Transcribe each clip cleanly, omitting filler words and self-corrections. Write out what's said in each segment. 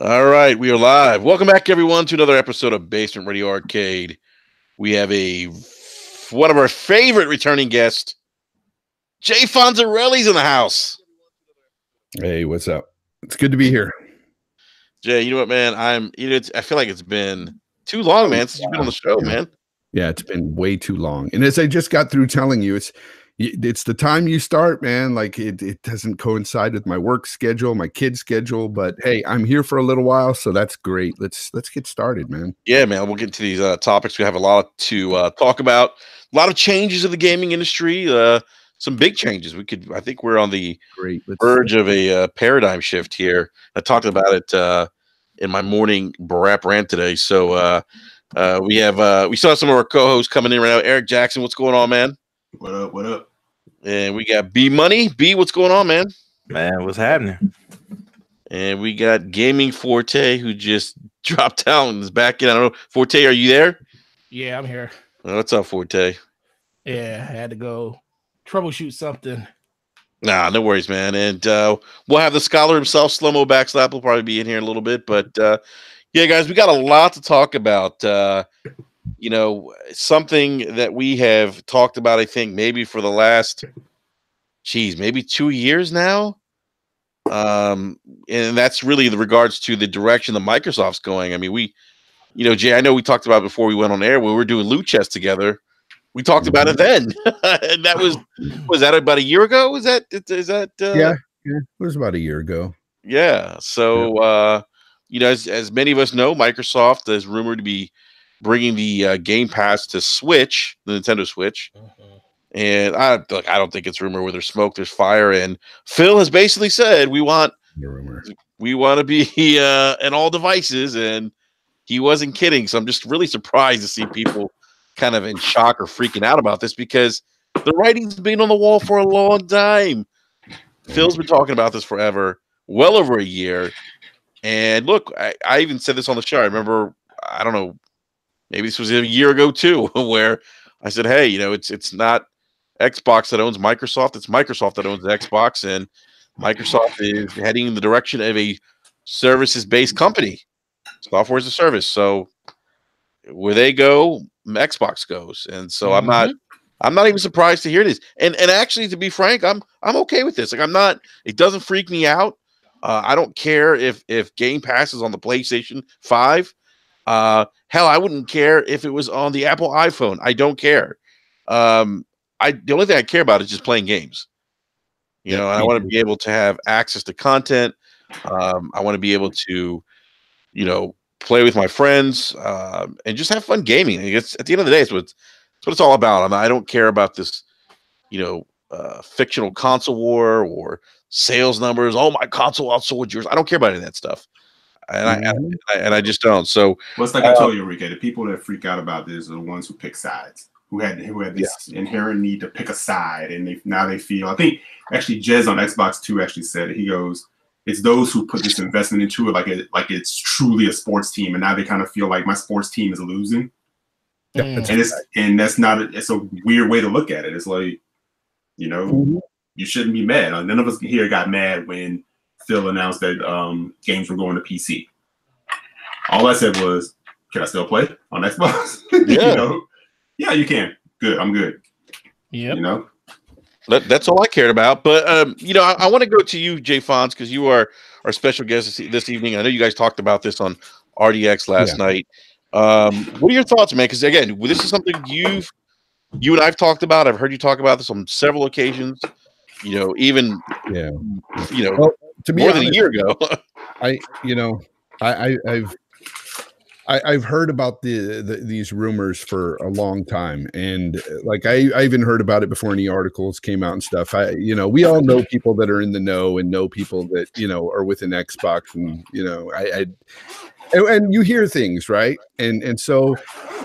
All right, we are live. Welcome back, everyone, to another episode of Basement Radio Arcade. We have one of our favorite returning guests, Jay Fonzarelli's in the house. Hey, what's up? It's good to be here. Jay, you know what, man? I feel like it's been too long, man, since you've been on the show, man. Yeah, it's been way too long. And as I just got through telling you, it's the time you start, man. Like it doesn't coincide with my work schedule, my kids' schedule. But hey, I'm here for a little while, so that's great. Let's get started, man. Yeah, man. We'll get to these topics. We have a lot to talk about. A lot of changes in the gaming industry. Some big changes. I think we're on the verge of a paradigm shift here. I talked about it in my morning rap rant today. So we saw some of our co-hosts coming in right now. Eric Jackson, what's going on, man? What up? What up? And we got B Money. B, what's going on, man? Man, what's happening? And we got Gaming Forte, who just dropped out and is back in. I don't know. Forte, are you there? Yeah, I'm here. What's up, Forte? Yeah, I had to go troubleshoot something. Nah, no worries, man. And we'll have the scholar himself, Slow-Mo Backslap, will probably be in here in a little bit. But yeah, guys, we got a lot to talk about. Something that we have talked about, I think, maybe for the last, maybe 2 years now. And that's really in regards to the direction that Microsoft's going. I mean, Jay, I know we talked about it before we went on air when we were doing Loot Chest together. We talked about it then. And that was that about a year ago? Is that Yeah, it was about a year ago. Yeah. So as many of us know, Microsoft is rumored to be bringing the GamePass to Switch, the Nintendo Switch. And I don't think it's rumor. Where there's smoke, there's fire. And Phil has basically said we want to be in all devices, and he wasn't kidding. So I'm just really surprised to see people kind of in shock or freaking out about this, because the writing's been on the wall for a long time. Phil's been talking about this forever, well over a year. And look, I even said this on the show. I remember, I don't know, maybe this was a year ago too, where I said, hey, it's not Xbox that owns Microsoft. It's Microsoft that owns Xbox, and Microsoft is heading in the direction of a services-based company, software as a service. So where they go, Xbox goes. And so I'm not even surprised to hear this. And actually, to be frank, I'm okay with this. Like, it doesn't freak me out. I don't care if Game Pass is on the PlayStation 5. Hell, I wouldn't care if it was on the Apple iPhone. I don't care. The only thing I care about is just playing games. I want to be able to have access to content. I want to be able to, play with my friends and just have fun gaming. It's, at the end of the day, it's what it's all about. I don't care about this, fictional console war or sales numbers. Oh, my console outsold yours. I don't care about any of that stuff. And I just don't. So, well, it's like I told you, Enrique, the people that freak out about this are the ones who pick sides, who had this inherent need to pick a side, and now they feel. I think actually Jez on Xbox 2 actually said it. He goes, it's those who put this investment into it like it's truly a sports team, and now they kind of feel like my sports team is losing. And that's not. It's a weird way to look at it. It's like, you shouldn't be mad. None of us here got mad when Phil announced that games were going to PC. All I said was, can I still play on Xbox? Yeah. Yeah, you can. Good. I'm good. Yeah. That's all I cared about. But I want to go to you, Jay Fonz, because you are our special guest this evening. I know you guys talked about this on RDX last night. What are your thoughts, man? Because again, this is something you and I've talked about. I've heard you talk about this on several occasions. Well, to be more honest, than a year ago. I've heard about these rumors for a long time, and like I even heard about it before any articles came out and stuff. We all know people that are in the know and know people that are within Xbox, and and you hear things, right? And so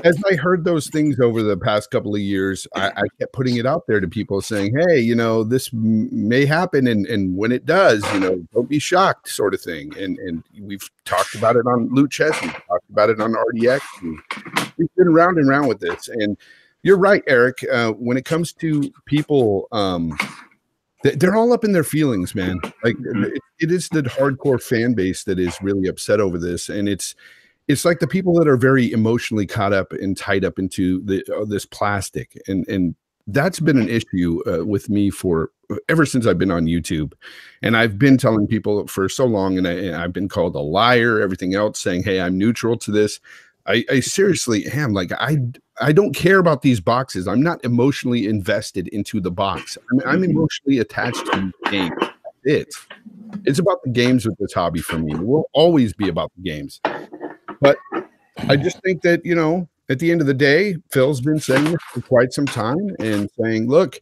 as I heard those things over the past couple of years, I kept putting it out there to people saying, hey, this may happen. And when it does, don't be shocked, sort of thing. And we've talked about it on Loot Chest. We've talked about it on RDX. And we've been round and round with this. And you're right, Eric. When it comes to people they're all up in their feelings, man. Like it is the hardcore fan base that is really upset over this, and it's like the people that are very emotionally caught up and tied up into this plastic, and that's been an issue with me for ever since I've been on YouTube, and I've been telling people for so long, and I've been called a liar, everything else, saying, hey, I'm neutral to this. I seriously am. Like, I don't care about these boxes. I'm not emotionally invested into the box. I'm emotionally attached to the game. It's about the games with this hobby for me. It will always be about the games. But I just think that, you know, at the end of the day, Phil's been saying this for quite some time and saying, look,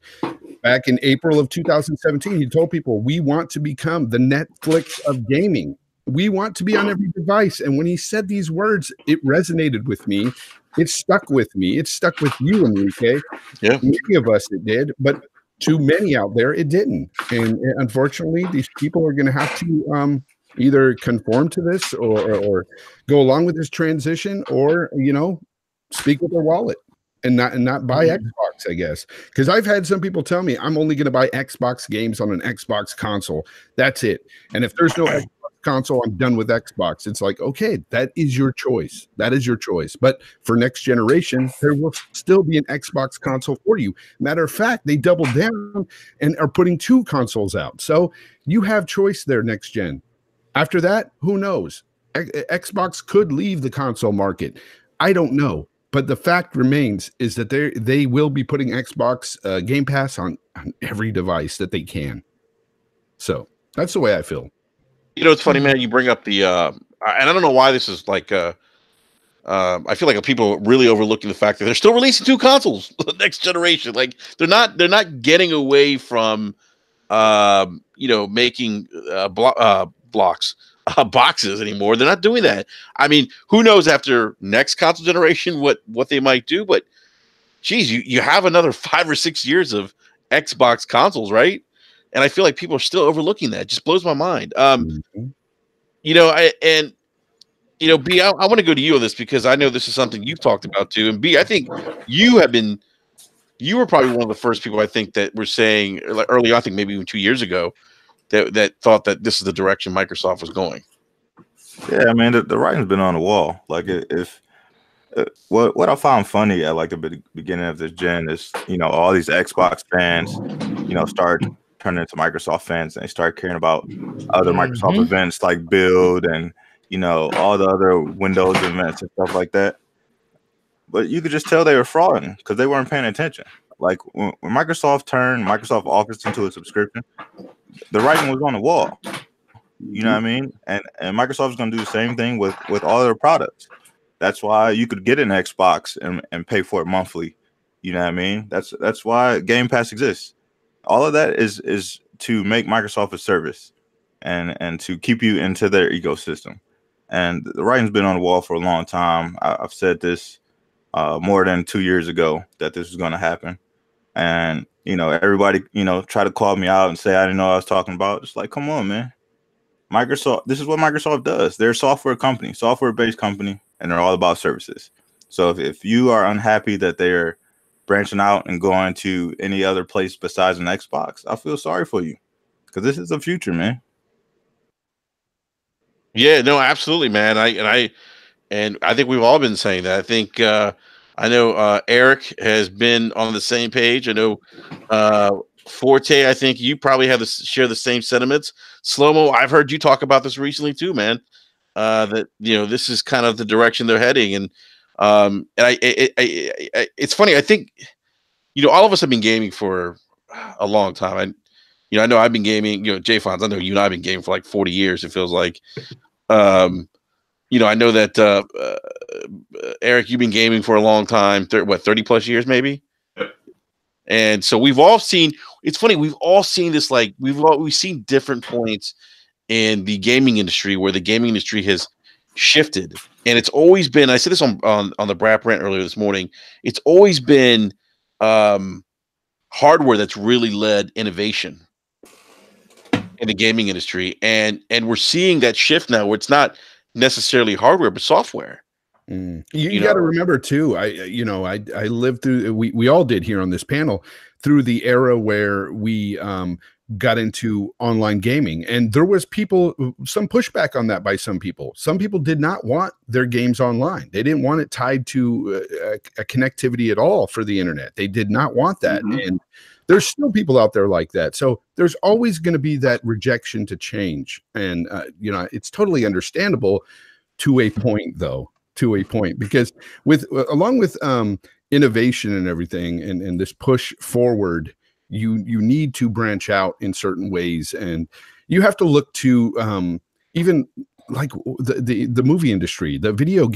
back in April of 2017, he told people, we want to become the Netflix of gaming. We want to be on every device. And when he said these words, it resonated with me. It stuck with me. It stuck with you, Enrique. Yeah. Many of us it did, but to many out there, it didn't. And unfortunately, these people are going to have to either conform to this or go along with this transition, or, you know, speak with their wallet and not buy Xbox, I guess. Because I've had some people tell me I'm only going to buy Xbox games on an Xbox console. That's it. And if there's no Xbox console, I'm done with Xbox. It's like, okay, that is your choice. That is your choice. But for next generation, there will still be an Xbox console for you. Matter of fact, they doubled down and are putting 2 consoles out. So you have choice there next gen. After that, who knows? Xbox could leave the console market. I don't know. But the fact remains is that they will be putting Xbox Game Pass on every device that they can. So that's the way I feel. You know, it's funny, man. You bring up the, and I don't know why this is like, I feel like people are really overlooking the fact that they're still releasing 2 consoles next generation. Like they're not getting away from, you know, making boxes anymore. They're not doing that. I mean, who knows after next console generation what they might do? But geez, you have another 5 or 6 years of Xbox consoles, right? And I feel like people are still overlooking that. It just blows my mind. You know, B, I want to go to you on this because I know this is something you've talked about too. And B, I think you were probably one of the first people I think that were saying early on, I think maybe even 2 years ago, that thought that this is the direction Microsoft was going. Yeah, I mean, the writing's been on the wall. Like if what I found funny at like the beginning of this gen is, you know, all these Xbox fans, you know, start turning into Microsoft fans, and they start caring about other Microsoft events like Build and, you know, all the other Windows events and stuff like that. But you could just tell they were frauding because they weren't paying attention. Like when Microsoft turned Microsoft Office into a subscription, the writing was on the wall. You know what I mean? And Microsoft's going to do the same thing with all their products. That's why you could get an Xbox and pay for it monthly. You know what I mean? That's why Game Pass exists. All of that is to make Microsoft a service and to keep you into their ecosystem. And the writing's been on the wall for a long time. I've said this more than 2 years ago that this was going to happen. And, you know, everybody, you know, try to call me out and say I didn't know what I was talking about. It's like, come on, man. Microsoft, this is what Microsoft does. They're a software company, software-based company, and they're all about services. So if you are unhappy that they're branching out and going to any other place besides an Xbox, I feel sorry for you because this is the future, man. Yeah, no, absolutely, man. I think we've all been saying that. I think I know Eric has been on the same page. I know Forte, I think you probably have share the same sentiments. Slow-mo, I've heard you talk about this recently too, man. That, you know, this is kind of the direction they're heading, and it's funny. I think, you know, all of us have been gaming for a long time. I know I've been gaming. You know, Jay Fonz, I know you and I've been gaming for like 40 years. It feels like. You know, I know that Eric, you've been gaming for a long time. 30 plus years, maybe. And so we've all seen. It's funny. We've all seen this. Like we've seen different points in the gaming industry where the gaming industry has shifted, and it's always been. I said this on the Brap Rant earlier this morning. It's always been hardware that's really led innovation in the gaming industry, and we're seeing that shift now, where it's not necessarily hardware but software. You got to remember too. I lived through. We all did here on this panel through the era where we got into online gaming, and there was some pushback on that by some people. Some people did not want their games online. They didn't want it tied to a connectivity at all for the internet. They did not want that. And there's still people out there like that. So there's always going to be that rejection to change. And, it's totally understandable to a point, though, because along with innovation and everything, and this push forward, you need to branch out in certain ways, and you have to look to even like the movie industry, the video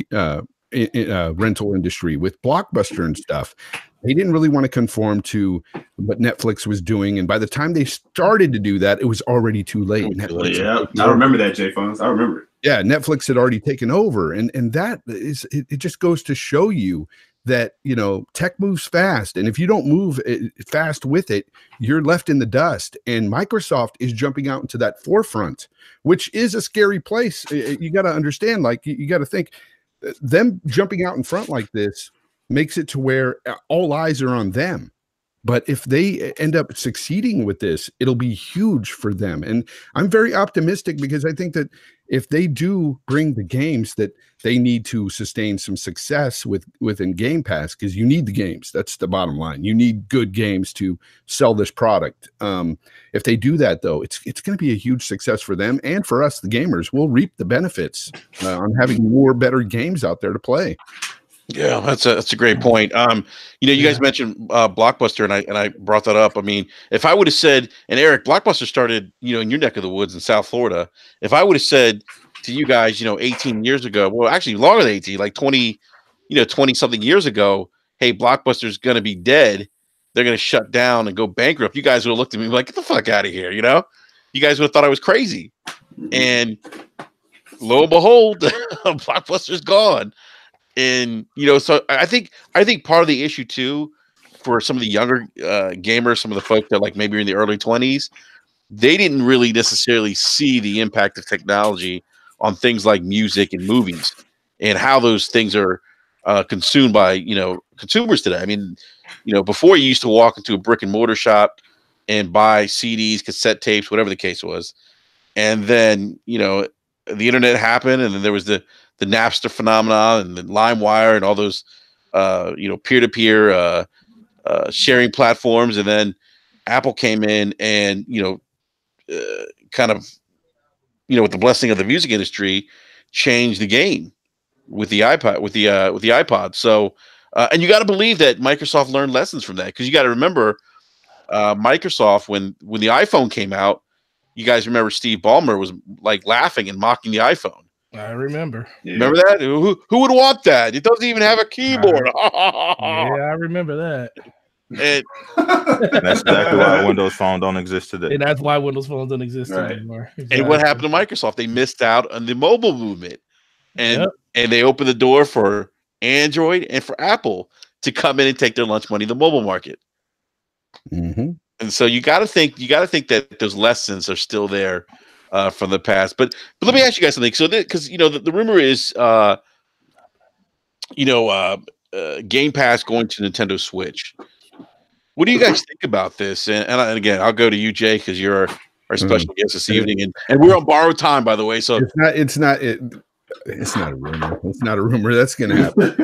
rental industry with Blockbuster and stuff. They didn't really want to conform to what Netflix was doing, and by the time they started to do that, it was already too late. I remember that, J Phones. I remember it. Yeah, Netflix had already taken over, and that is it just goes to show you that tech moves fast, and if you don't move fast with it, you're left in the dust. And Microsoft is jumping out into that forefront, which is a scary place. You got to understand, like you got to think, them jumping out in front like this makes it to where all eyes are on them. But if they end up succeeding with this, it'll be huge for them. And I'm very optimistic, because I think that if they do bring the games that they need to sustain some success within Game Pass, because you need the games, that's the bottom line. You need good games to sell this product. If they do that, though, it's going to be a huge success for them, and for us, the gamers. We'll reap the benefits on having more better games out there to play. Yeah, that's a great point. You guys mentioned Blockbuster, and I brought that up. I mean, if I would have said, and Eric, Blockbuster started, in your neck of the woods in South Florida. If I would have said to you guys, 18 years ago, well, actually longer than 18, like 20 something years ago, hey, Blockbuster's going to be dead. They're going to shut down and go bankrupt. You guys would have looked at me like, get the fuck out of here. You guys would have thought I was crazy. And lo and behold, Blockbuster's gone. And so I think part of the issue too, for some of the younger gamers, some of the folks that like maybe are in the early 20s, they didn't really necessarily see the impact of technology on things like music and movies, and how those things are consumed by consumers today. I mean, before, you used to walk into a brick and mortar shop and buy CDs, cassette tapes, whatever the case was, and then the internet happened, and then there was the Napster phenomenon and the LimeWire and all those, peer-to-peer sharing platforms. And then Apple came in and, kind of, with the blessing of the music industry, changed the game with the iPod, with the iPod. So, and you got to believe that Microsoft learned lessons from that, because you got to remember, Microsoft, when the iPhone came out, you guys remember Steve Ballmer was like laughing and mocking the iPhone. I remember. Yeah. Remember that? Who would want that? It doesn't even have a keyboard. Yeah, I remember that. And that's exactly why Windows Phone don't exist today. And that's why Windows Phone don't exist anymore. Exactly. And what happened to Microsoft? They missed out on the mobile movement, and they opened the door for Android and for Apple to come in and take their lunch money in the mobile market. Mm-hmm. And so you got to think that those lessons are still there from the past. But let me ask you guys something. So because the rumor is Game Pass going to Nintendo Switch. What do you guys think about this? And again, I'll go to you, Jay, because you're our special guest this evening, and we're on borrowed time, by the way. So it's not a rumor. It's not a rumor. That's going to happen.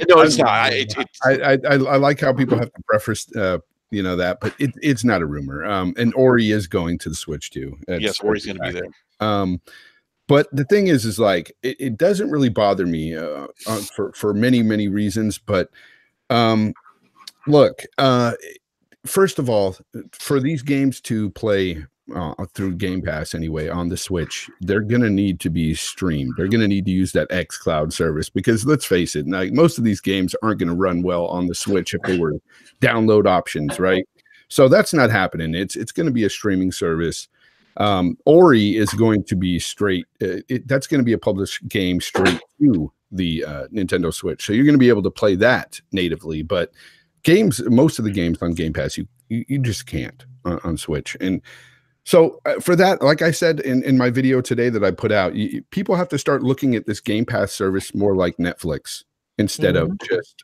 No, it's not. I like how people have to preface that, but it's not a rumor. And Ori is going to the Switch too. Yes, Ori's going to be there. But the thing is like it doesn't really bother me for many reasons. But look, first of all, for these games to play through Game Pass anyway on the Switch, they're going to need to be streamed. They're going to need to use that xCloud service, because let's face it, like most of these games aren't going to run well on the Switch if they were download options, right? So that's not happening. It's going to be a streaming service. Ori is going to be straight. That's going to be a published game straight to the Nintendo Switch. So you're going to be able to play that natively. But most of the games on Game Pass, you just can't on Switch. And so for that, like I said in my video today that I put out, people have to start looking at this Game Pass service more like Netflix instead of just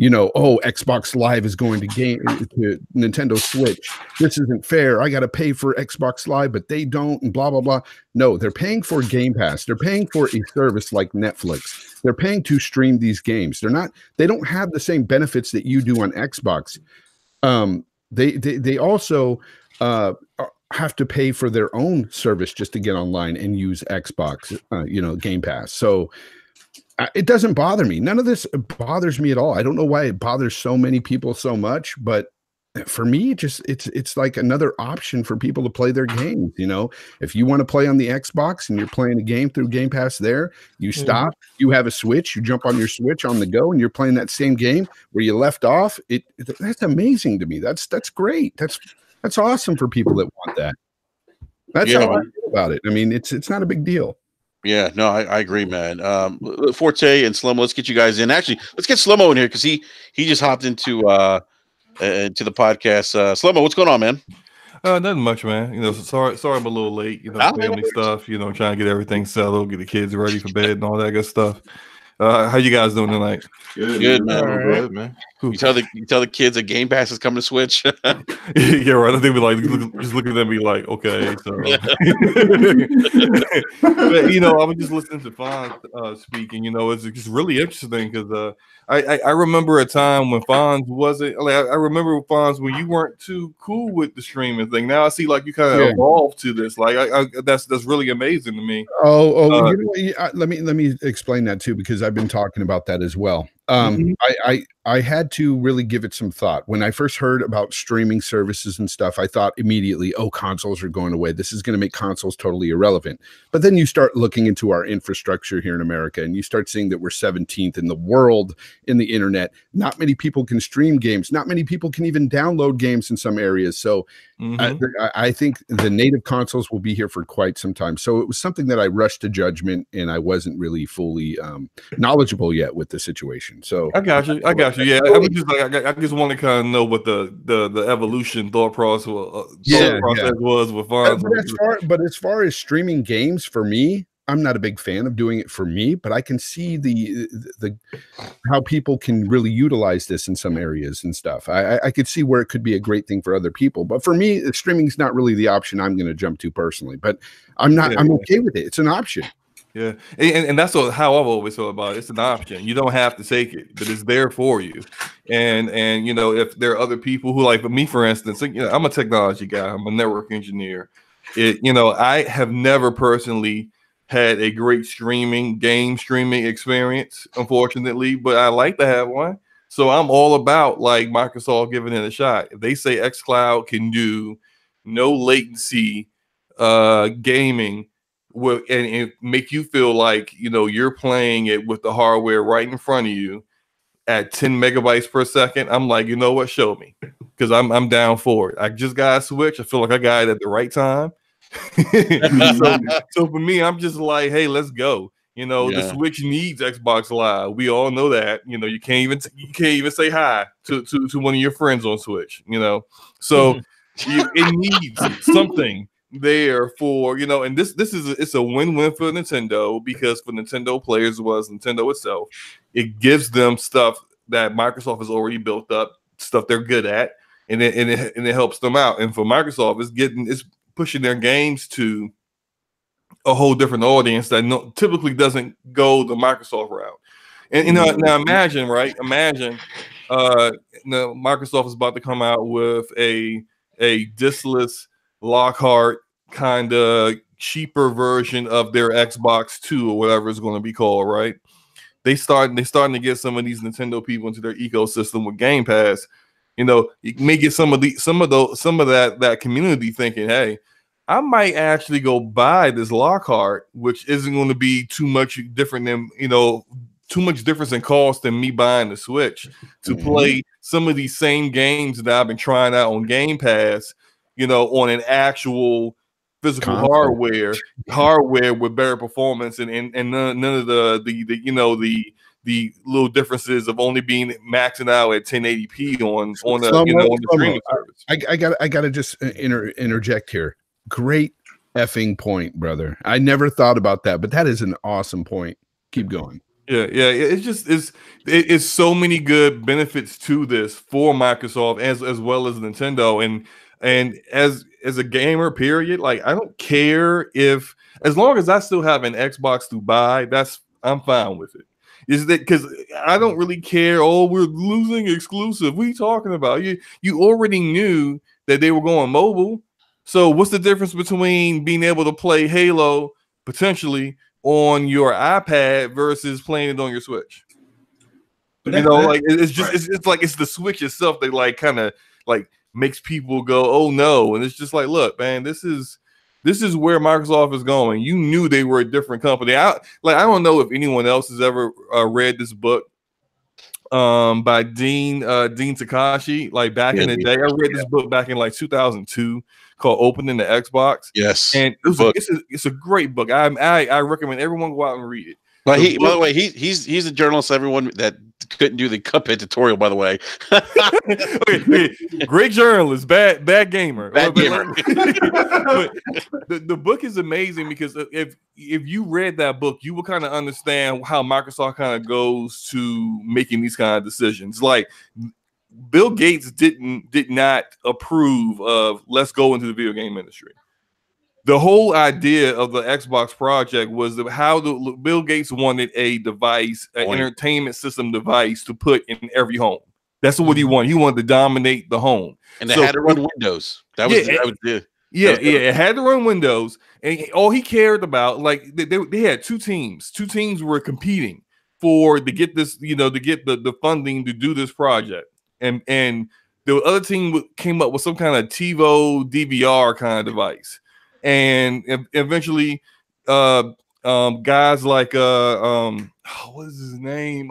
Xbox Live is going to Nintendo Switch. This isn't fair. I got to pay for Xbox Live, but they don't, and blah, blah, blah. No, they're paying for Game Pass. They're paying for a service like Netflix. They're paying to stream these games. They don't have the same benefits that you do on Xbox. They also have to pay for their own service just to get online and use Xbox, Game Pass. So it doesn't bother me. None of this bothers me at all. I don't know why it bothers so many people so much, but for me, it's like another option for people to play their games. If you want to play on the Xbox and you're playing a game through Game Pass there, you stop, you have a Switch, you jump on your Switch on the go, and you're playing that same game where you left off. That's amazing to me. That's great. That's awesome for people that want that. That's how I feel about it. I mean, it's not a big deal. Yeah, no, I agree, man. Forte and Slomo, let's get you guys in. Actually, let's get Slomo in here because he just hopped into the podcast. Slomo, what's going on, man? Nothing much, man. Sorry I'm a little late. Family stuff. Trying to get everything settled, get the kids ready for bed, and all that good stuff. How you guys doing tonight? Good, man. All right. Good, man. You tell the kids that Game Pass is coming to Switch. Yeah, right. I think we just look at them and be like, okay. So, but, I was just listening to Fonz speaking. It's just really interesting because I remember a time when Fonz wasn't. I remember Fonz when you weren't too cool with the streaming thing. Now I see like you kind of evolved to this. Like that's really amazing to me. Let me explain that too because I've been talking about that as well. I had to really give it some thought. When I first heard about streaming services and stuff, I thought immediately, consoles are going away. This is going to make consoles totally irrelevant. But then you start looking into our infrastructure here in America, and you start seeing that we're 17th in the world in the internet. Not many people can stream games. Not many people can even download games in some areas. So I think the native consoles will be here for quite some time. So it was something that I rushed to judgment, and I wasn't really fully knowledgeable yet with the situation. So I got you. Yeah, I just want to kind of know what the evolution thought process was with Fonz. But as far as streaming games, for me, I'm not a big fan of doing it for me, but I can see the how people can really utilize this in some areas and stuff. I could see where it could be a great thing for other people, but for me, streaming is not really the option I'm going to jump to personally. But I'm okay with it. It's an option. Yeah, and that's how I've always thought about it. It's an option. You don't have to take it, but it's there for you. And if there are other people who, like me, for instance, I'm a technology guy. I'm a network engineer. I have never personally had a great game streaming experience, unfortunately, but I like to have one. So I'm all about like Microsoft giving it a shot. If they say xCloud can do no latency gaming, and make you feel like you're playing it with the hardware right in front of you at 10 megabytes per second, I'm like, you know what, show me, because I'm down for it. I just got a Switch. I feel like I got it at the right time. so for me, I'm just like, hey, let's go. The Switch needs Xbox Live. We all know that. You can't even say hi to one of your friends on Switch. So it needs something there for and it's a win-win for Nintendo, because for Nintendo players as well as Nintendo itself, it gives them stuff that Microsoft has already built up, stuff they're good at, and it helps them out. And for Microsoft, it's pushing their games to a whole different audience that typically doesn't go the Microsoft route. And now imagine Microsoft is about to come out with a diskless Lockhart kind of cheaper version of their Xbox 2 or whatever it's going to be called, right? They're starting to get some of these Nintendo people into their ecosystem with Game Pass. You may get some of that community thinking, hey, I might actually go buy this Lockhart, which isn't going to be too much different than too much difference in cost than me buying the Switch to play some of these same games that I've been trying out on Game Pass, on an actual physical hardware with better performance and none of the little differences of only being maxing out at 1080p on the streaming service. I gotta just interject here. Great effing point, brother. I never thought about that, but that is an awesome point. Keep going. Yeah, it's so many good benefits to this for Microsoft as well as Nintendo, and as a gamer, period. Like I don't care if, as long as I still have an Xbox to buy, I'm fine with it. Is that because I don't really care? Oh, we're losing exclusive. What are you talking about? You already knew that they were going mobile. So what's the difference between being able to play Halo potentially on your iPad versus playing it on your Switch? But like it's just it's like it's the Switch itself that like kind of like makes people go, oh no, and it's just like, look, man, this is where Microsoft is going. You knew they were a different company. I don't know if anyone else has ever read this book by Dean Takahashi. Like back in the day, I read this book back in like 2002 called "Opening the Xbox." Yes, and it's a great book. I recommend everyone go out and read it. But by the way, he's a journalist. Everyone that couldn't do the Cuphead tutorial, by the way. Okay, great journalist, bad gamer. Bad gamer. But the book is amazing because if you read that book, you will kind of understand how Microsoft kind of goes to making these kind of decisions. Like Bill Gates did not approve of let's go into the video game industry. The whole idea of the Xbox project was how Bill Gates wanted a device, an entertainment system device to put in every home. That's what he wanted. He wanted to dominate the home. And they had to run Windows. It had to run Windows. And all he cared about, like they had two teams. Two teams were competing to get this, to get the funding to do this project. And the other team came up with some kind of TiVo DVR kind of device. And eventually, guys like what is his name?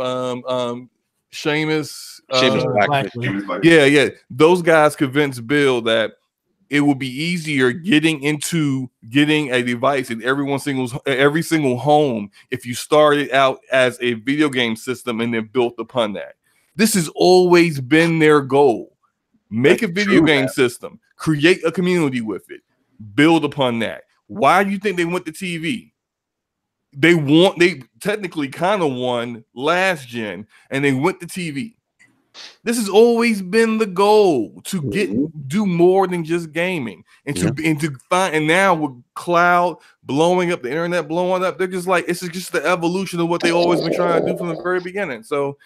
Seamus Blackley. Yeah. Those guys convinced Bill that it would be easier getting a device in every single home if you started out as a video game system and then built upon that. This has always been their goal. Make a video game system, create a community with it. Build upon that. Why do you think they went to TV? They technically kind of won last gen and they went to TV. This has always been the goal, to do more than just gaming and now with cloud blowing up, the internet blowing up, they're just like, it's just the evolution of what they always been trying to do from the very beginning. So,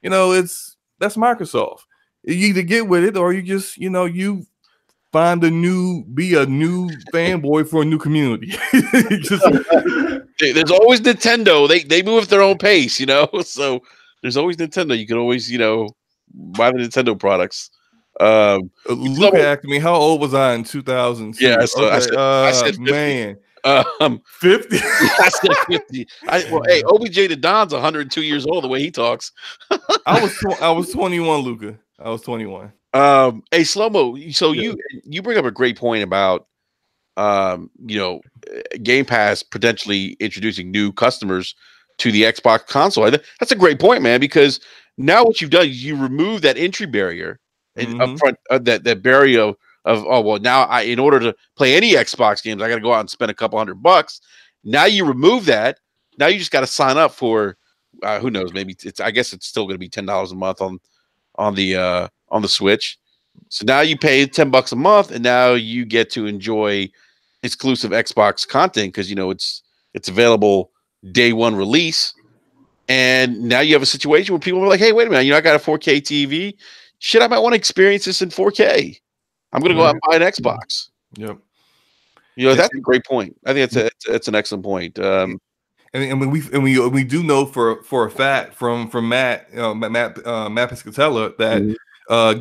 that's Microsoft. You either get with it or you just, you be a new fanboy for a new community. There's always Nintendo. They move at their own pace, So there's always Nintendo. You can always, buy the Nintendo products. Luca asked me how old was I in 2002. Yeah, so I said 50. Man. 50. I said 50. Hey, OBJ the Don's 102 years old the way he talks. I was 21, Luca. I was 21. Hey, Slow-Mo, so you bring up a great point about Game Pass potentially introducing new customers to the Xbox console. That's a great point, man, because now what you've done is you remove that entry barrier and up front, that barrier of now in order to play any Xbox games, I got to go out and spend a couple $100. Now you remove that. Now you just got to sign up for who knows, maybe I guess it's still going to be $10 a month on the Switch. So now you pay $10 a month, and now you get to enjoy exclusive Xbox content because it's available day one release. And now you have a situation where people are like, hey, wait a minute, I got a 4K TV. Shit, I might want to experience this in 4K. I'm going to go out and buy an Xbox. Yep. That's a great point. I think it's an excellent point. And we do know for a fact from Matt Piscatella that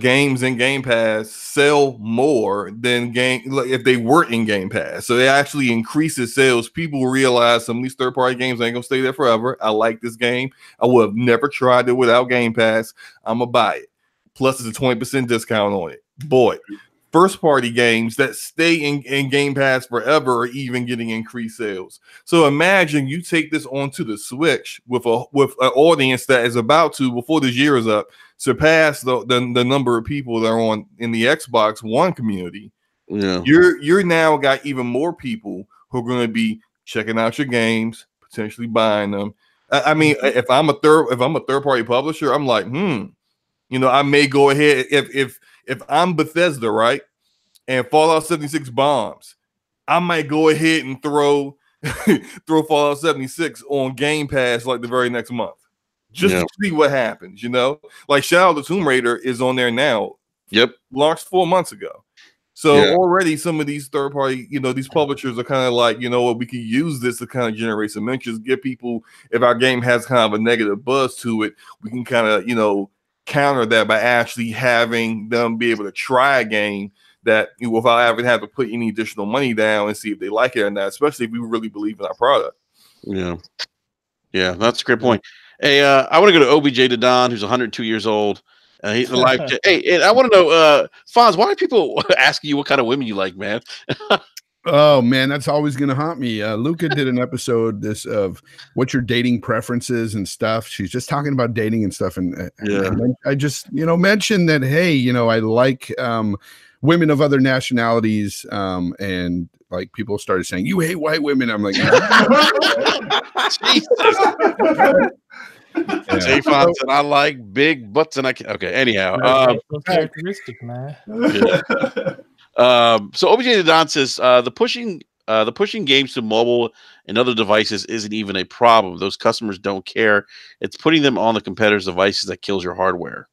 games in Game Pass sell more than if they weren't in Game Pass. So it actually increases sales. People realize some of these third-party games ain't gonna stay there forever. I like this game. I would have never tried it without Game Pass. I'm gonna buy it. Plus, it's a 20% discount on it. Boy, first-party games that stay in Game Pass forever are even getting increased sales. So imagine you take this onto the Switch with an audience that is about to, before this year is up, surpass the number of people that are in the Xbox One community. Yeah, you're now got even more people who are going to be checking out your games, potentially buying them. I mean, if I'm a third party publisher, I'm like, I may go ahead if I'm Bethesda, right, and Fallout 76 bombs, I might go ahead and throw Fallout 76 on Game Pass like the very next month, just to see what happens. Like Shadow of the Tomb Raider is on there now. Yep, launched 4 months ago. So already some of these third party, these publishers are kind of like, what, we can use this to kind of generate some interest, get people, if our game has kind of a negative buzz to it, we can kind of, counter that by actually having them be able to try a game that without having to put any additional money down and see if they like it or not, especially if we really believe in our product. Yeah, that's a great point. Hey, I want to go to OBJ to Don, who's 102 years old. He's a live. Hey, and I want to know, Fonz, why are people asking you what kind of women you like, man? Oh man, that's always gonna haunt me. Luca did an episode of what's your dating preferences and stuff. She's just talking about dating and stuff, and I just mentioned that, hey, I like women of other nationalities, and like people started saying, you hate white women. I'm like, Jesus. Jay Fonz said, I like big butts, and I can. Okay, anyhow, characteristic, man. So OBJ Don says the pushing games to mobile and other devices isn't even a problem. Those customers don't care. It's putting them on the competitors' devices that kills your hardware.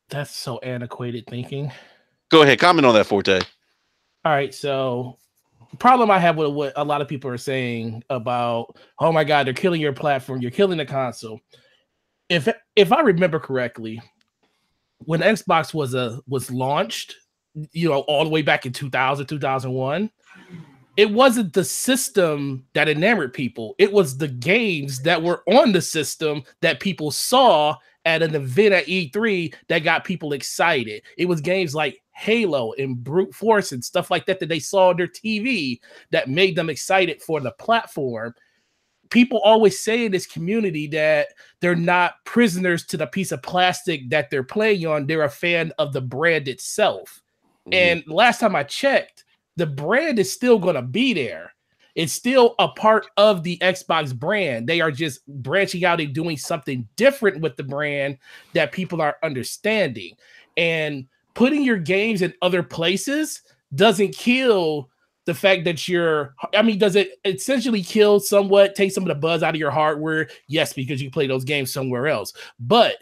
That's so antiquated thinking. Go ahead, comment on that, Forte. All right, so the problem I have with what a lot of people are saying about, oh my God, they're killing your platform, you're killing the console. If I remember correctly, when Xbox was launched, all the way back in 2000, 2001, it wasn't the system that enamored people. It was the games that were on the system that people saw at an event at E3 that got people excited. It was games like Halo and Brute Force and stuff like that they saw on their TV that made them excited for the platform. People always say in this community that they're not prisoners to the piece of plastic that they're playing on. They're a fan of the brand itself. And last time I checked, the brand is still going to be there. It's still a part of the Xbox brand. They are just branching out and doing something different with the brand that people are understanding. And putting your games in other places doesn't kill the fact that does it essentially kill somewhat, take some of the buzz out of your hardware? Yes, because you play those games somewhere else. But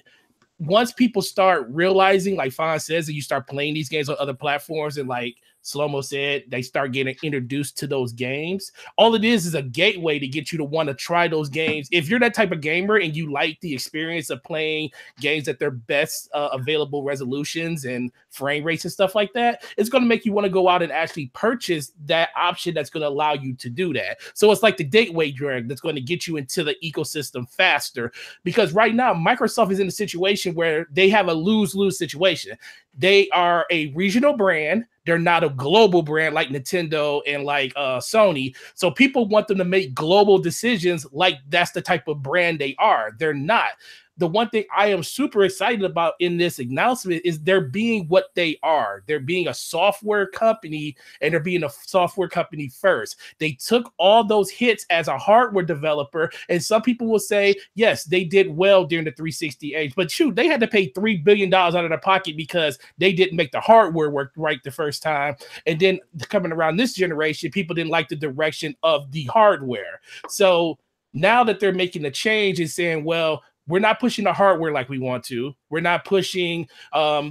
once people start realizing, like Fonz says, and you start playing these games on other platforms, and like Slow-Mo said, they start getting introduced to those games. All it is a gateway to get you to want to try those games. If you're that type of gamer and you like the experience of playing games at their best available resolutions and frame rates and stuff like that, it's going to make you want to go out and actually purchase that option that's going to allow you to do that. So it's like the gateway drug that's going to get you into the ecosystem faster, because right now Microsoft is in a situation where they have a lose-lose situation. They are a regional brand. They're not a global brand like Nintendo and like Sony. So people want them to make global decisions like that's the type of brand they are. They're not. The one thing I am super excited about in this announcement is they're being what they are. They're being a software company, and they're being a software company first. They took all those hits as a hardware developer, and some people will say, yes, they did well during the 360 age, but shoot, they had to pay $3 billion out of their pocket because they didn't make the hardware work right the first time. And then coming around this generation, people didn't like the direction of the hardware. So now that they're making a change and saying, well, we're not pushing the hardware like we want to. We're not pushing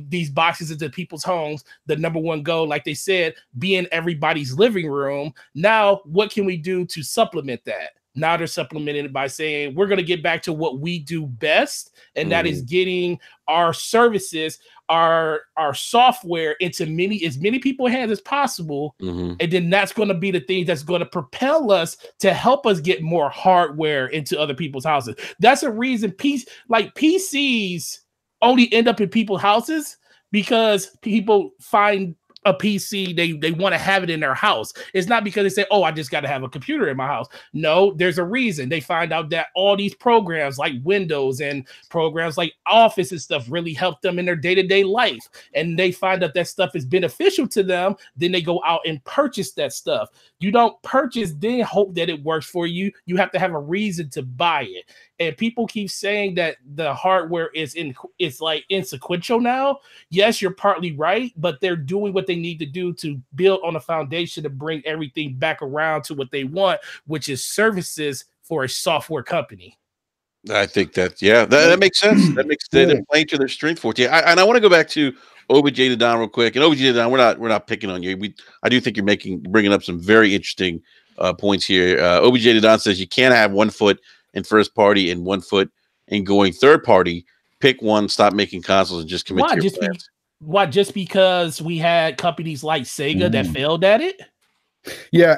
these boxes into people's homes. The number one goal, like they said, be in everybody's living room. Now, what can we do to supplement that? Now they're supplementing it by saying, we're going to get back to what we do best, and that is getting our services, our software into as many people's hands as possible. And then that's going to be the thing that's going to propel us to help us get more hardware into other people's houses. That's a reason PCs only end up in people's houses, because people find a PC, they want to have it in their house. It's not because they say, oh, I just got to have a computer in my house. No, there's a reason. They find out that all these programs like Windows and programs like Office and stuff really help them in their day-to-day life. And they find out that stuff is beneficial to them. Then they go out and purchase that stuff. You don't purchase, then hope that it works for you. You have to have a reason to buy it. and people keep saying that the hardware is it's like insequential now. Yes, you're partly right, but they're doing what they need to do to build on a foundation to bring everything back around to what they want, which is services for a software company. I think that makes sense. That makes they're playing to their strength for it. Yeah, and I want to go back to OBJ to Don real quick. And OBJ to Don, we're not picking on you. I do think you're bringing up some very interesting points here. OBJ to Don says you can't have 1 foot in first party and 1 foot in going third party. Pick one, stop making consoles, and just commit to your plans. Why? Just because we had companies like Sega that failed at it? Yeah,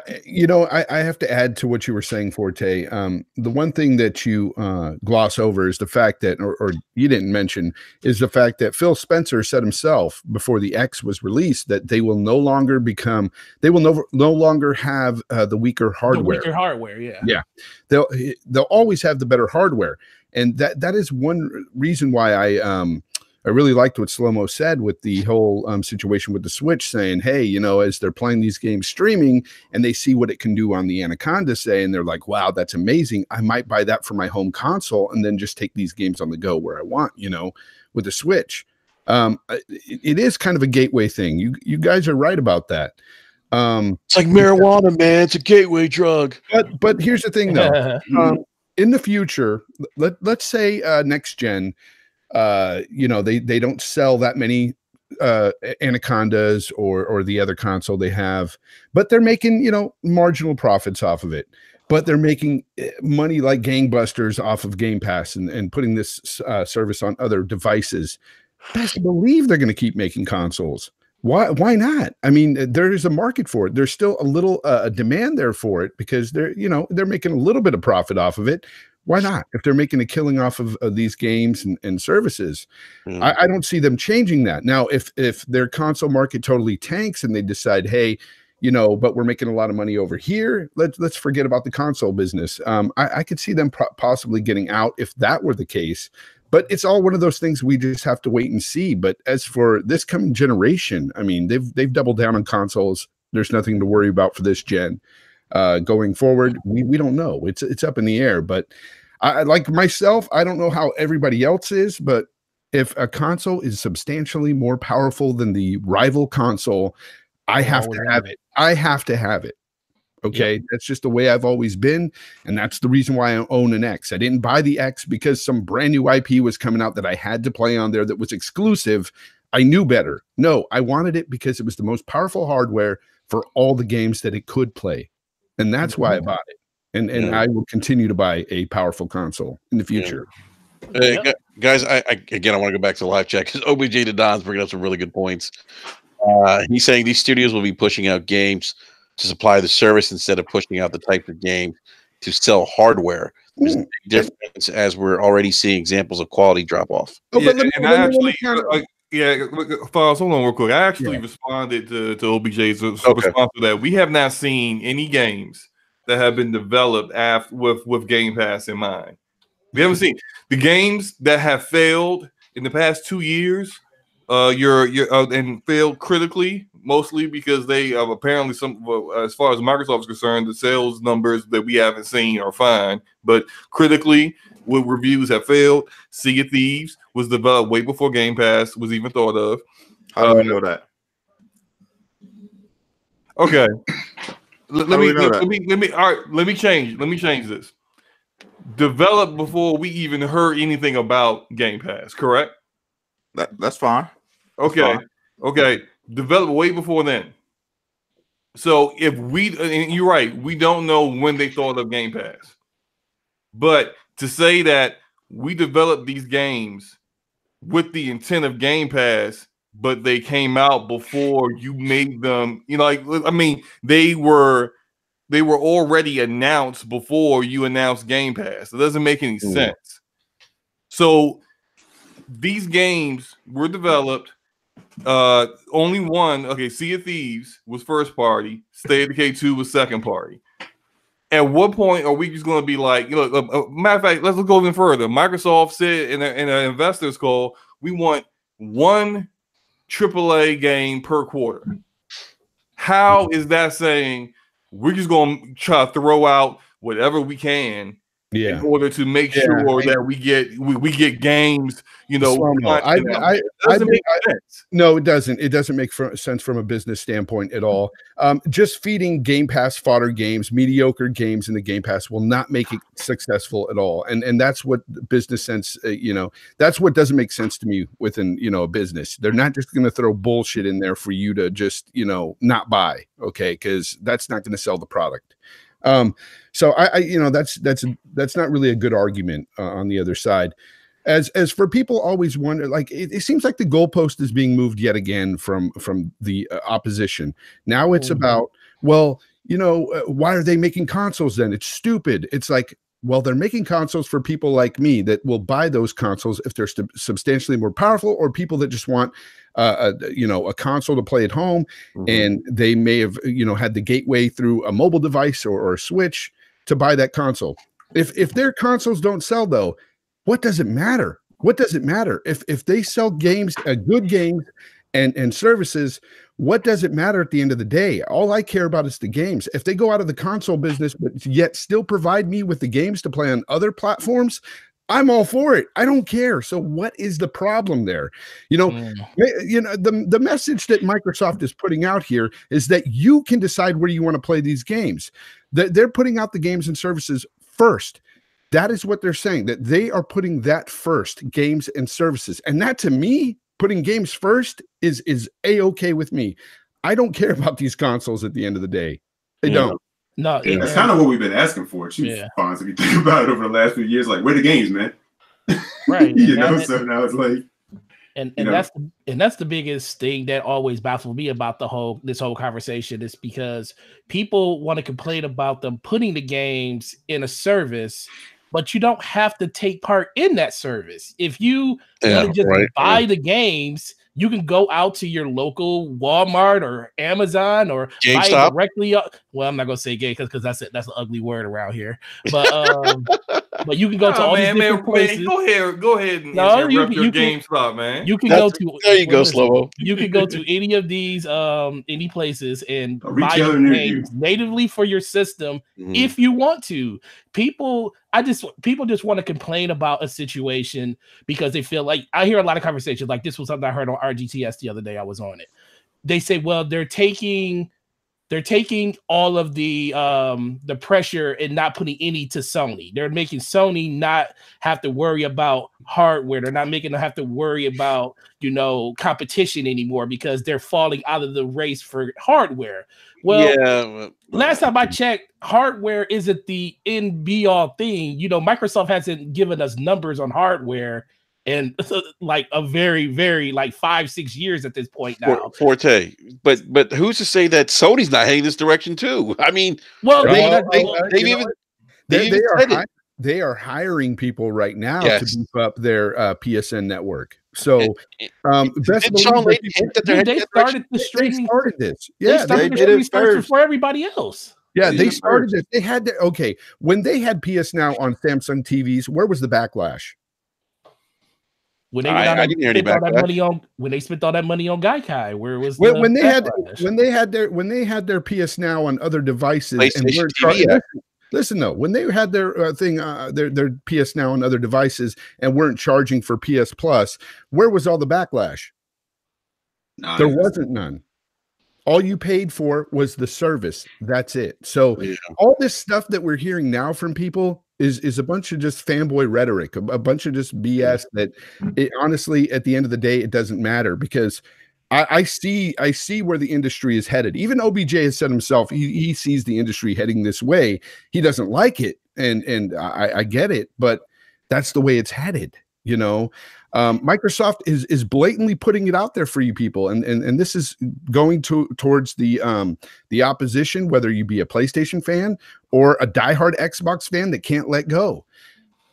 I have to add to what you were saying, Forte. The one thing that you gloss over is the fact that, or you didn't mention, is the fact that Phil Spencer said himself before the X was released that they will no longer have the weaker hardware. The weaker hardware, yeah. Yeah, they'll always have the better hardware, and that is one reason why I really liked what Slow-Mo said with the whole situation with the Switch, saying, hey, as they're playing these games streaming and they see what it can do on the Anaconda, and they're like, wow, that's amazing. I might buy that for my home console and then just take these games on the go where I want, with the Switch. It is kind of a gateway thing. You guys are right about that. It's like marijuana, man. It's a gateway drug. But here's the thing, though. In the future, let's say next gen, they don't sell that many Anacondas or the other console they have, but they're making marginal profits off of it, but they're making money like gangbusters off of Game Pass and putting this service on other devices. Best believe they're going to keep making consoles. Why not? I mean, there is a market for it. There's still a little demand there for it because they're making a little bit of profit off of it. Why not? If they're making a killing off of these games and services, I don't see them changing that. Now, if their console market totally tanks and they decide, hey, but we're making a lot of money over here, let's forget about the console business. I could see them possibly getting out if that were the case. But it's all one of those things we just have to wait and see. But as for this coming generation, I mean, they've doubled down on consoles. There's nothing to worry about for this gen. Going forward, we don't know. It's up in the air. But I like myself, I don't know how everybody else is, but if a console is substantially more powerful than the rival console, I have to have it. I have to have it. Okay, yep. That's just the way I've always been, and that's the reason why I own an X. I didn't buy the X because some brand new IP was coming out that I had to play on there that was exclusive. I knew better. No, I wanted it because it was the most powerful hardware for all the games that it could play, and that's why I bought it. And I will continue to buy a powerful console in the future. Guys, I want to go back to the live chat because OBJ to Don's bringing up some really good points. He's saying these studios will be pushing out games to supply the service instead of pushing out the type of game to sell hardware. There's a big difference as we're already seeing examples of quality drop off. Files, hold on real quick. I actually responded to OBJ's response to that. We have not seen any games that have been developed with Game Pass in mind. We haven't seen the games that have failed in the past 2 years. And failed critically, mostly because they apparently as far as Microsoft is concerned, the sales numbers that we haven't seen are fine, but critically, with reviews have failed. Sea of Thieves was developed way before Game Pass was even thought of. How do we know that? Okay, let me change this. Developed before we even heard anything about Game Pass, correct? That's fine. Okay. Developed way before then. So and you're right, we don't know when they thought of Game Pass. But to say that we developed these games with the intent of Game Pass, but they came out before you made them, they were already announced before you announced Game Pass. It doesn't make any sense. So these games were developed. Only one. Sea of Thieves was first party. State of Decay 2 was second party. At what point are we just going to be like, matter of fact, let's go even further. Microsoft said in an investors call, we want one AAA game per quarter. How is that saying we're just going to try to throw out whatever we can Yeah. in order to make sure that we get games, you know. It doesn't make sense. No, it doesn't. It doesn't make sense from a business standpoint at all. Just feeding Game Pass fodder games, mediocre games in the Game Pass will not make it successful at all. And that's what business sense, that's what doesn't make sense to me within, a business. They're not just going to throw bullshit in there for you to just, not buy. Okay. Cause that's not going to sell the product. So that's not really a good argument on the other side. As for people always wonder, like it seems like the goalpost is being moved yet again from the opposition. Now it's about, well, why are they making consoles then? It's stupid. It's like, well, they're making consoles for people like me that will buy those consoles if they're substantially more powerful, or people that just want a console to play at home, and they may have had the gateway through a mobile device or a Switch to buy that console. If their consoles don't sell though, what does it matter? What does it matter if they sell games, good games and services? What does it matter at the end of the day? All I care about is the games. If they go out of the console business, but yet still provide me with the games to play on other platforms, I'm all for it. I don't care. So what is the problem there? The message that Microsoft is putting out here is that you can decide where you want to play these games. They're putting out the games and services first. That is what they're saying, that they are putting that first, games and services. And that, to me, putting games first is A-okay with me. I don't care about these consoles at the end of the day. They don't. No, that's kind of what we've been asking for. Fonz, if you think about it over the last few years, like, where the games, man? Right. So now it's like, and that's the biggest thing that always baffles me about this whole conversation, is because people want to complain about them putting the games in a service, but you don't have to take part in that service. If you want to just buy the games, you can go out to your local Walmart or Amazon or GameStop. buy it directly. Well, I'm not gonna say gay because that's an ugly word around here. But you can go to all these different places. Go ahead and interrupt your GameStop, man. You can go to there. You go, Slow-Mo. You can go to any of these any places and buy games natively for your system if you want to. People just want to complain about a situation because they feel like, I hear a lot of conversations like this was something I heard on RGTS the other day. I was on it. They say, well, they're taking all of the pressure and not putting any to Sony. They're making Sony not have to worry about hardware. They're not making them have to worry about, competition anymore because they're falling out of the race for hardware. Well, last time I checked, hardware isn't the end be all thing. Microsoft hasn't given us numbers on hardware and like a very, very 5-6 years at this point now. Forte, but who's to say that Sony's not heading this direction too? I mean, they are hiring people right now to beef up their PSN network. So, they started the streaming. They started this. Yeah, they did it first before everybody else. Yeah, they started it. They had when they had PS Now on Samsung TVs, where was the backlash? When they spent all that money on Gaikai, where was when they had their PS Now on other devices and weren't charging. Listen though, when they had their their PS Now on other devices and weren't charging for PS Plus, where was all the backlash? There wasn't none. All you paid for was the service. That's it. So all this stuff that we're hearing now from people is a bunch of just fanboy rhetoric, a bunch of just BS that honestly, at the end of the day, it doesn't matter because I see where the industry is headed. Even OBJ has said himself, he sees the industry heading this way. He doesn't like it. And I get it, but that's the way it's headed. Microsoft is blatantly putting it out there for you people. And this is going towards the opposition, whether you be a PlayStation fan or a diehard Xbox fan that can't let go.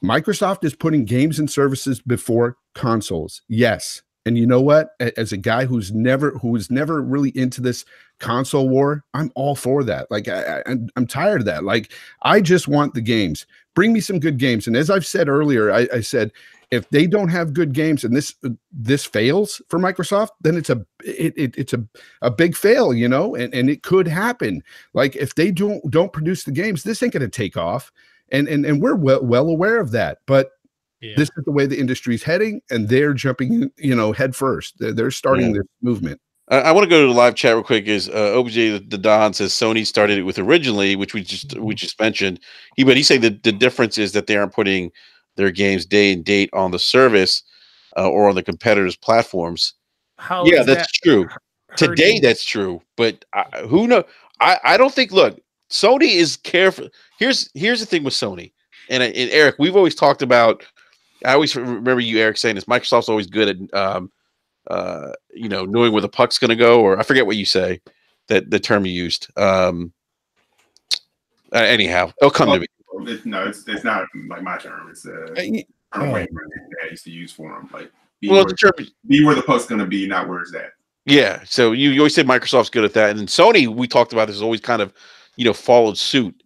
Microsoft is putting games and services before consoles. Yes. And you know what? As a guy who was never really into this console war, I'm all for that. Like I'm tired of that. Like I just want the games. Bring me some good games. And as I've said earlier, I said if they don't have good games and this fails for Microsoft, then it's a big fail, and it could happen. Like if they don't produce the games, this ain't going to take off. and we're well aware of that. But Yeah. this is the way the industry's heading, and they're jumping, head first. They're starting this movement. I want to go to the live chat real quick. Is OBJ the Don says Sony started it with originally, which we just mentioned. But he said that the difference is that they aren't putting their games day and date on the service or on the competitors' platforms. Yeah, that's true. Today, that's true. But who knows? I don't think. Look, Sony is careful. Here's the thing with Sony and Eric. We've always talked about. I always remember you, Eric, saying this. Microsoft's always good at knowing where the puck's going to go, or I forget what you say, that the term you used. Anyhow, it'll come to me. It's not like my term. It's I used to use for them. Like, be where the puck's going to be, not where it's at. Yeah. So you always say Microsoft's good at that, and then Sony, we talked about this, has always kind of followed suit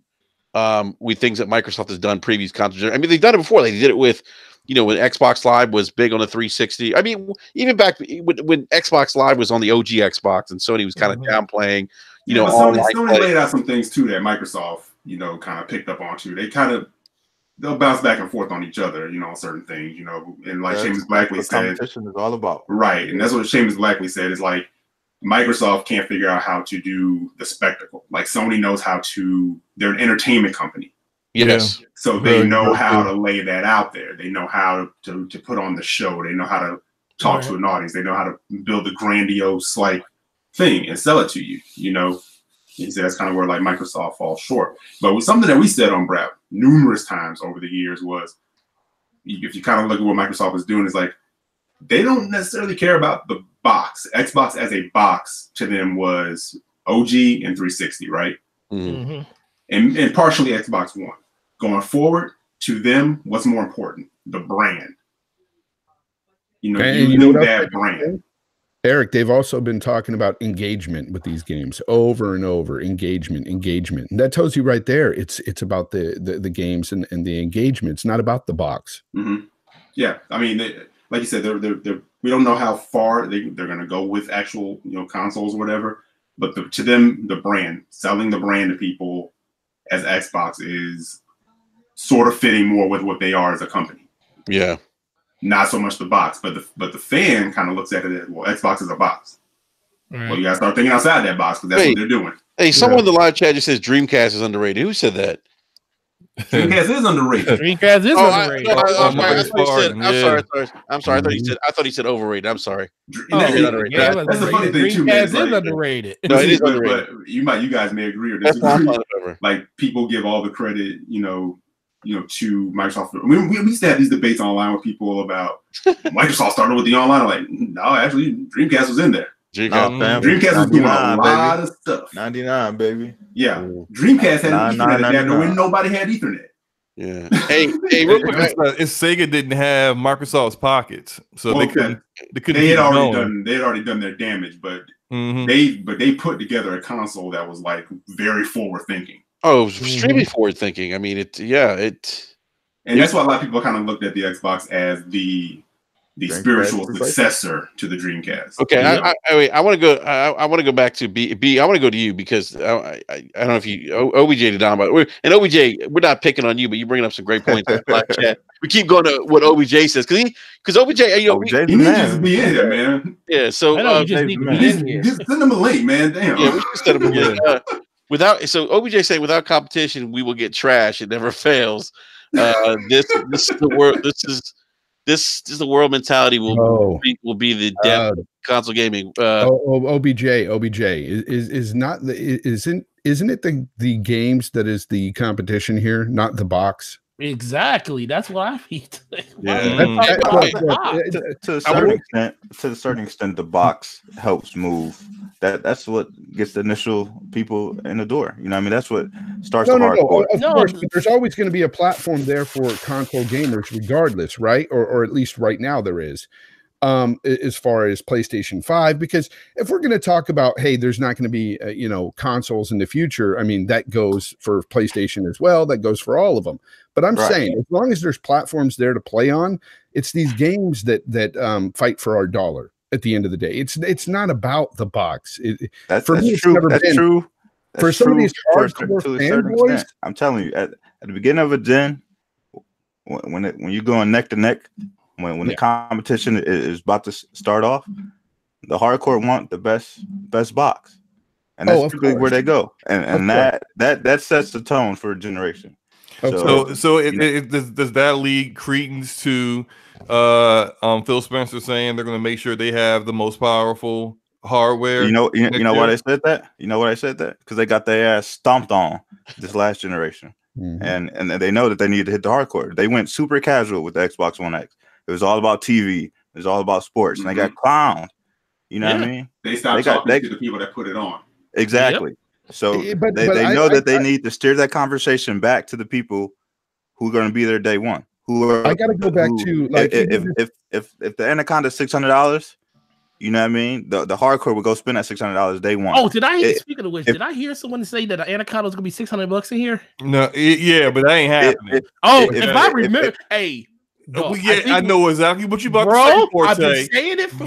with things that Microsoft has done previous consoles. I mean, they've done it before. They did it with. When Xbox Live was big on the 360. I mean, even back when Xbox Live was on the OG Xbox and Sony was kind of downplaying, Sony laid out some things too that Microsoft, kind of picked up onto. They'll bounce back and forth on each other, on certain things, and like Seamus Blackley said, competition is all about. Right. And that's what Seamus Blackley said is like Microsoft can't figure out how to do the spectacle. Like Sony knows how to, they're an entertainment company. Yes. So they know how to lay that out there. They know how to put on the show. They know how to talk to an audience. They know how to build a grandiose thing and sell it to you. He said that's kind of where Microsoft falls short. But with something that we said on Brad numerous times over the years was, if you kind of look at what Microsoft is doing, is they don't necessarily care about the box. Xbox as a box to them was OG and 360, right? Mm-hmm. And partially Xbox One. Going forward, to them, what's more important? The brand. You know that brand. Eric, they've also been talking about engagement with these games over and over. Engagement. And that tells you right there, it's about the games and the engagement. It's not about the box. Mm-hmm. Yeah, I mean, like you said, we don't know how far they're going to go with actual consoles or whatever. But to them, the brand, selling the brand to people as Xbox is sort of fitting more with what they are as a company. Yeah. Not so much the box, but the fan kind of looks at it as, well, Xbox is a box. Right. Well, you gotta start thinking outside that box because that's what they're doing. Hey, someone in the live chat just says Dreamcast is underrated. Who said that? Dreamcast is underrated. Dreamcast is underrated. I'm sorry. I thought he said overrated. I'm sorry. That's the funny thing too, man. Dreamcast is underrated. No, it is underrated. But you guys may agree or disagree. Like people give all the credit, to Microsoft. We used to have these debates online with people about Microsoft started with the online. I'm like, no, actually, Dreamcast was in there. Dreamcast was doing a lot of stuff. 99, baby. Yeah. Dreamcast had Ethernet adapter when nobody had Ethernet. Yeah. Hey, real quick. Sega didn't have Microsoft's pockets, so they couldn't. They had already done their damage, but they put together a console that was very forward thinking. Oh, it was extremely forward thinking. I mean, and that's why a lot of people kind of looked at the Xbox as the spiritual successor to the Dreamcast. Okay, I want to go. I want to go back to B. I want to go to you because I don't know if you OBJ to Don, but OBJ, we're not picking on you, but you're bringing up some great points in the live chat. We keep going to what OBJ says because OBJ, he needs to be in here, man. Yeah, so just send him a link, man. Damn. Yeah, we should send him a link. So OBJ saying without competition we will get trash. It never fails. This is the world. This is the world mentality. Will be the death of console gaming. OBJ is not isn't it the games that is the competition here, not the box? Exactly. That's what I mean. To a certain extent, the box helps move. That's what gets the initial people in the door. You know what I mean? That's what starts the hardcore. Of course, but there's always going to be a platform there for console gamers, regardless, right? Or at least right now there is. As far as PlayStation 5, because if we're going to talk about, hey, there's not going to be, consoles in the future. I mean, that goes for PlayStation as well. That goes for all of them. But I'm saying, as long as there's platforms there to play on, it's these games that fight for our dollar at the end of the day. It's not about the box. That's true. for some of these hardcore fanboys, I'm telling you, at the beginning of a gen, when you're going neck to neck, when the competition is about to start off, the hardcore want the best box, and that's typically where they go, and that sets the tone for a generation. So does that lead credence to Phil Spencer saying they're going to make sure they have the most powerful hardware? You know why they said that? You know why they said that? Because they got their ass stomped on this last generation, and they know that they need to hit the hardcore. They went super casual with the Xbox One X. It was all about TV. It was all about sports, and they got clowned. You know what I mean? They stopped talking to the people that put it on. Exactly. Yep. So they know that they need to steer that conversation back to the people who are going to be there day one. I got to go back to like if the Anaconda is $600, you know what I mean? The hardcore would go spend that $600 day one. Oh, speaking of which, did I hear someone say that an Anaconda was going to be $600 in here? No, but that ain't happening. If I remember, hey. No, I know exactly what you about to say. I've been saying it for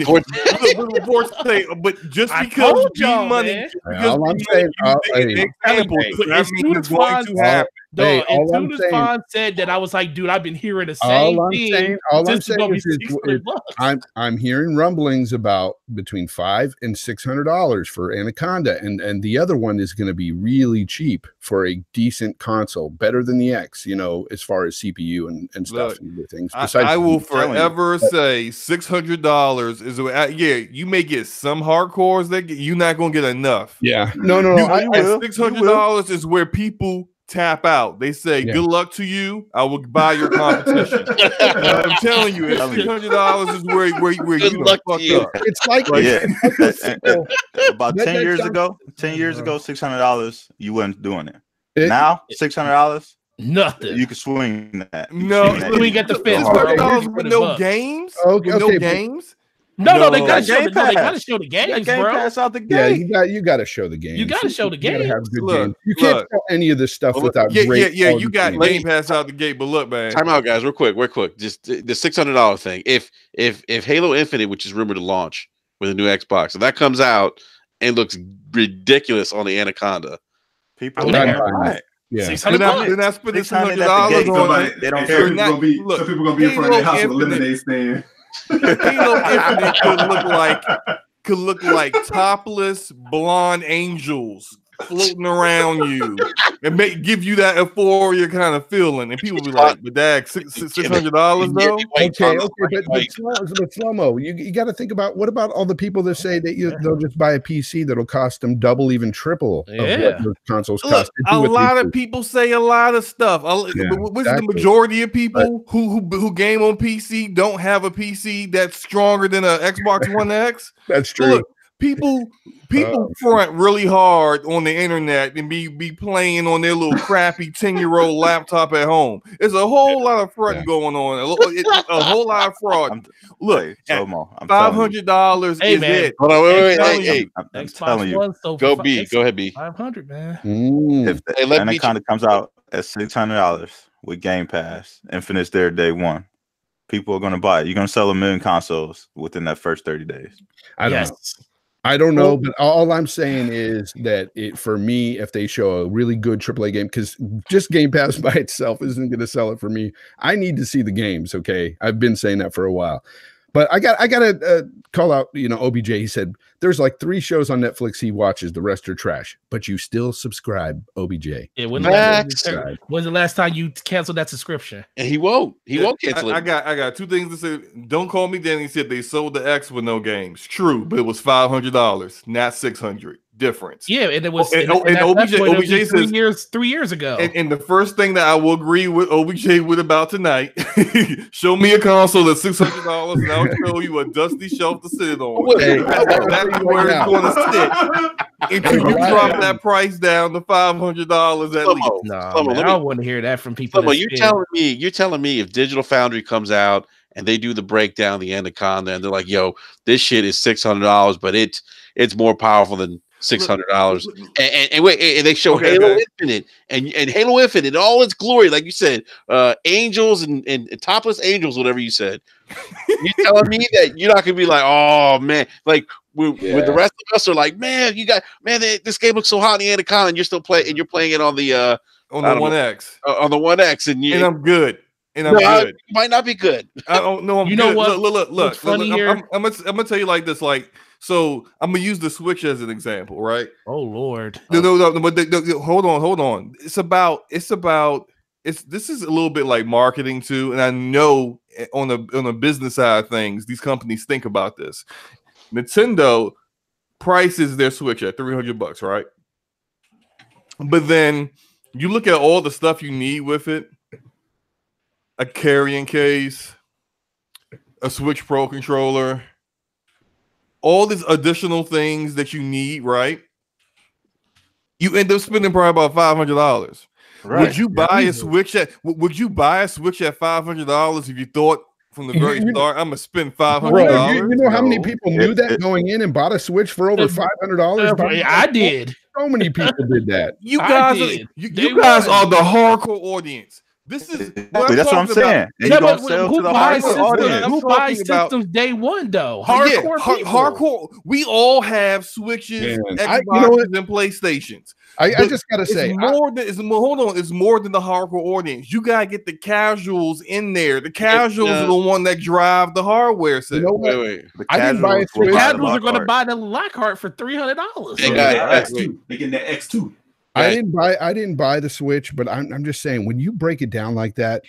but just because money, all I'm saying, as soon as Fonz said that, I was like, dude, I've been hearing the same thing. All I'm saying is I'm hearing rumblings about between $500 and $600 for Anaconda, and the other one is going to be really cheap for a decent console, better than the X, as far as CPU and stuff. And things. I will forever say $600 is you may get some hardcores that you're not going to get enough. Yeah, no. $600 is where people tap out. They say, good luck to you. I will buy your competition. I'm telling you, $600 is where you luck to you. Up. It's like about 10 years ago, $600, you weren't doing it. Now, $600, nothing. You can swing that. We get the fence. With no games? No games? No, they got to show the games, bro. Pass out the game. Yeah, you got to show the games. You got to show the games. You got to have good games. You can't sell any of this stuff without great. Yeah. You got Game Pass out the gate, but look, man. Time out, guys, real quick. Just the $600 thing. If Halo Infinite, which is rumored to launch with a new Xbox, if that comes out and looks ridiculous on the Anaconda, people buy it. Yeah, they're not spending $600 on it. They don't care. Some people gonna be in front of their house with a lemonade stand. Halo Infinite could look like topless blonde angels floating around you and give you that euphoria kind of feeling, and people be like, "But Dag, $600 though." Okay, but slow-mo. You got to think about what about all the people that say that they'll just buy a PC that'll cost them double, even triple of what those consoles cost. A lot of people say a lot of stuff. The majority of people who game on PC don't have a PC that's stronger than an Xbox One X. That's true. Look, people front really hard on the internet and be playing on their little crappy 10-year-old laptop at home. There's a whole lot of front going on. A whole lot of fraud. Look, $500 is it. Hold on, wait. I'm telling you. Go ahead, B. 500, man. If the Anaconda comes out at $600 with Game Pass and finish there day one, people are going to buy it. You're going to sell 1 million consoles within that first 30 days. I don't know, but all I'm saying is that for me, if they show a really good AAA game, because just Game Pass by itself isn't going to sell it for me. I need to see the games. Okay, I've been saying that for a while, but I got to call out. OBJ. He said there's like 3 shows on Netflix he watches. The rest are trash, but you still subscribe. OBJ. Yeah, when's the last time you canceled that subscription? And he won't. He won't cancel it. I got 2 things to say. Don't call me Danny. Said they sold the X with no games. True, but it was $500, not $600. Difference. Yeah, and it was. And OBJ says 3 years ago. And the first thing that I will agree with OBJ with about tonight, show me a console that's $600, and I'll show you a dusty shelf to sit on. That's where it's going to sit. Until you drop that price down to $500 at least. No, I don't want to hear that from people. You're telling me if Digital Foundry comes out and they do the breakdown, the Anaconda, and they're like, "Yo, this shit is $600, but it's more powerful than $600." And wait, and they show Halo Infinite and Halo Infinite in all its glory, like you said, angels and topless angels, whatever you said. You're telling me that you're not gonna be like, "Oh man," like when the rest of us are like, man, this game looks so hot in the Anaconda, and you're still playing, and you're playing it on the One X, on the One X, and I'm good, and I'm good. Might not be good. I don't know. I'm You good. know what? Look. Funny here? I'm gonna tell you like this. Like, so I'm gonna use the Switch as an example, right? Oh Lord. No. But hold on. This is a little bit like marketing too, and I know on the business side of things, these companies think about this. Nintendo prices their Switch at $300, right? But then you look at all the stuff you need with it: a carrying case, a Switch Pro controller, all these additional things that you need, right? You end up spending probably about $500. Right. Would you buy a Switch at $500 if you thought from the very start I'm gonna spend $500? You know how many people knew that going in and bought a Switch for over $500? I did. So many people did that. You guys are the hardcore audience. This is that's what I'm saying. Who buys systems day one though? Hardcore. We all have Switches, Xboxes, and PlayStations. I just gotta say, it's more than the hardcore audience. You gotta get the casuals in there. The casuals are the one that drive the hardware set. You know what? Wait. I didn't buy a Switch. The casuals are gonna buy the Lockhart for $300. They got X2. They get the X2. I didn't buy the Switch, but I'm just saying, when you break it down like that,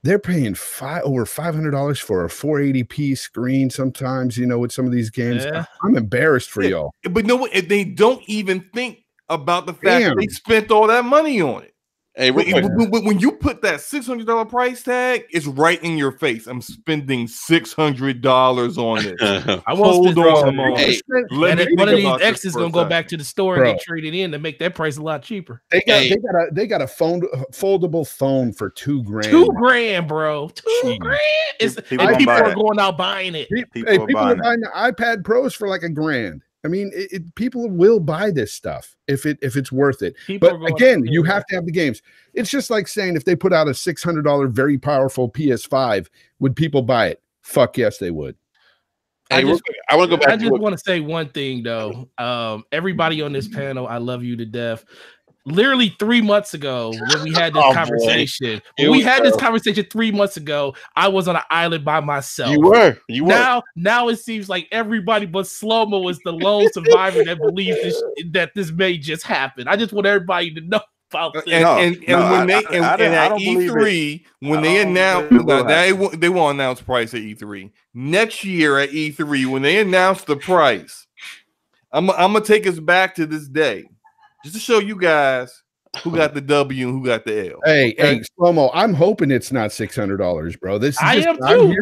they're paying over $500 for a 480p screen sometimes, with some of these games. Yeah. I'm embarrassed for y'all. But no, they don't even think about the fact that they spent all that money on it. Hey, when you put that $600 price tag, it's right in your face. I'm spending $600 on it. I won't hold on. Hey, one of these X's is gonna go back to the store and get traded in to make that price a lot cheaper. They got a foldable phone for $2,000. $2,000, bro. $2,000. People are going out buying it. People are buying the iPad Pros for like $1,000. I mean, people will buy this stuff if it's worth it. But again, you have to have the games. It's just like saying, if they put out a $600 very powerful PS5, would people buy it? Fuck yes, they would. I want to go back. I just want to say one thing though. Everybody on this panel, I love you to death. Literally 3 months ago, when we had this conversation, 3 months ago, I was on an island by myself. You were. Now it seems like everybody but Slow-Mo is the lone survivor that believes that this may just happen. I just want everybody to know about this. At E3, when they announced, they won't announce price at E3. Next year at E3, when they announce the price, I'm gonna take us back to this day. Just to show you guys who got the W and who got the L. Hey, Slow-Mo, I'm hoping it's not $600, bro. I am too.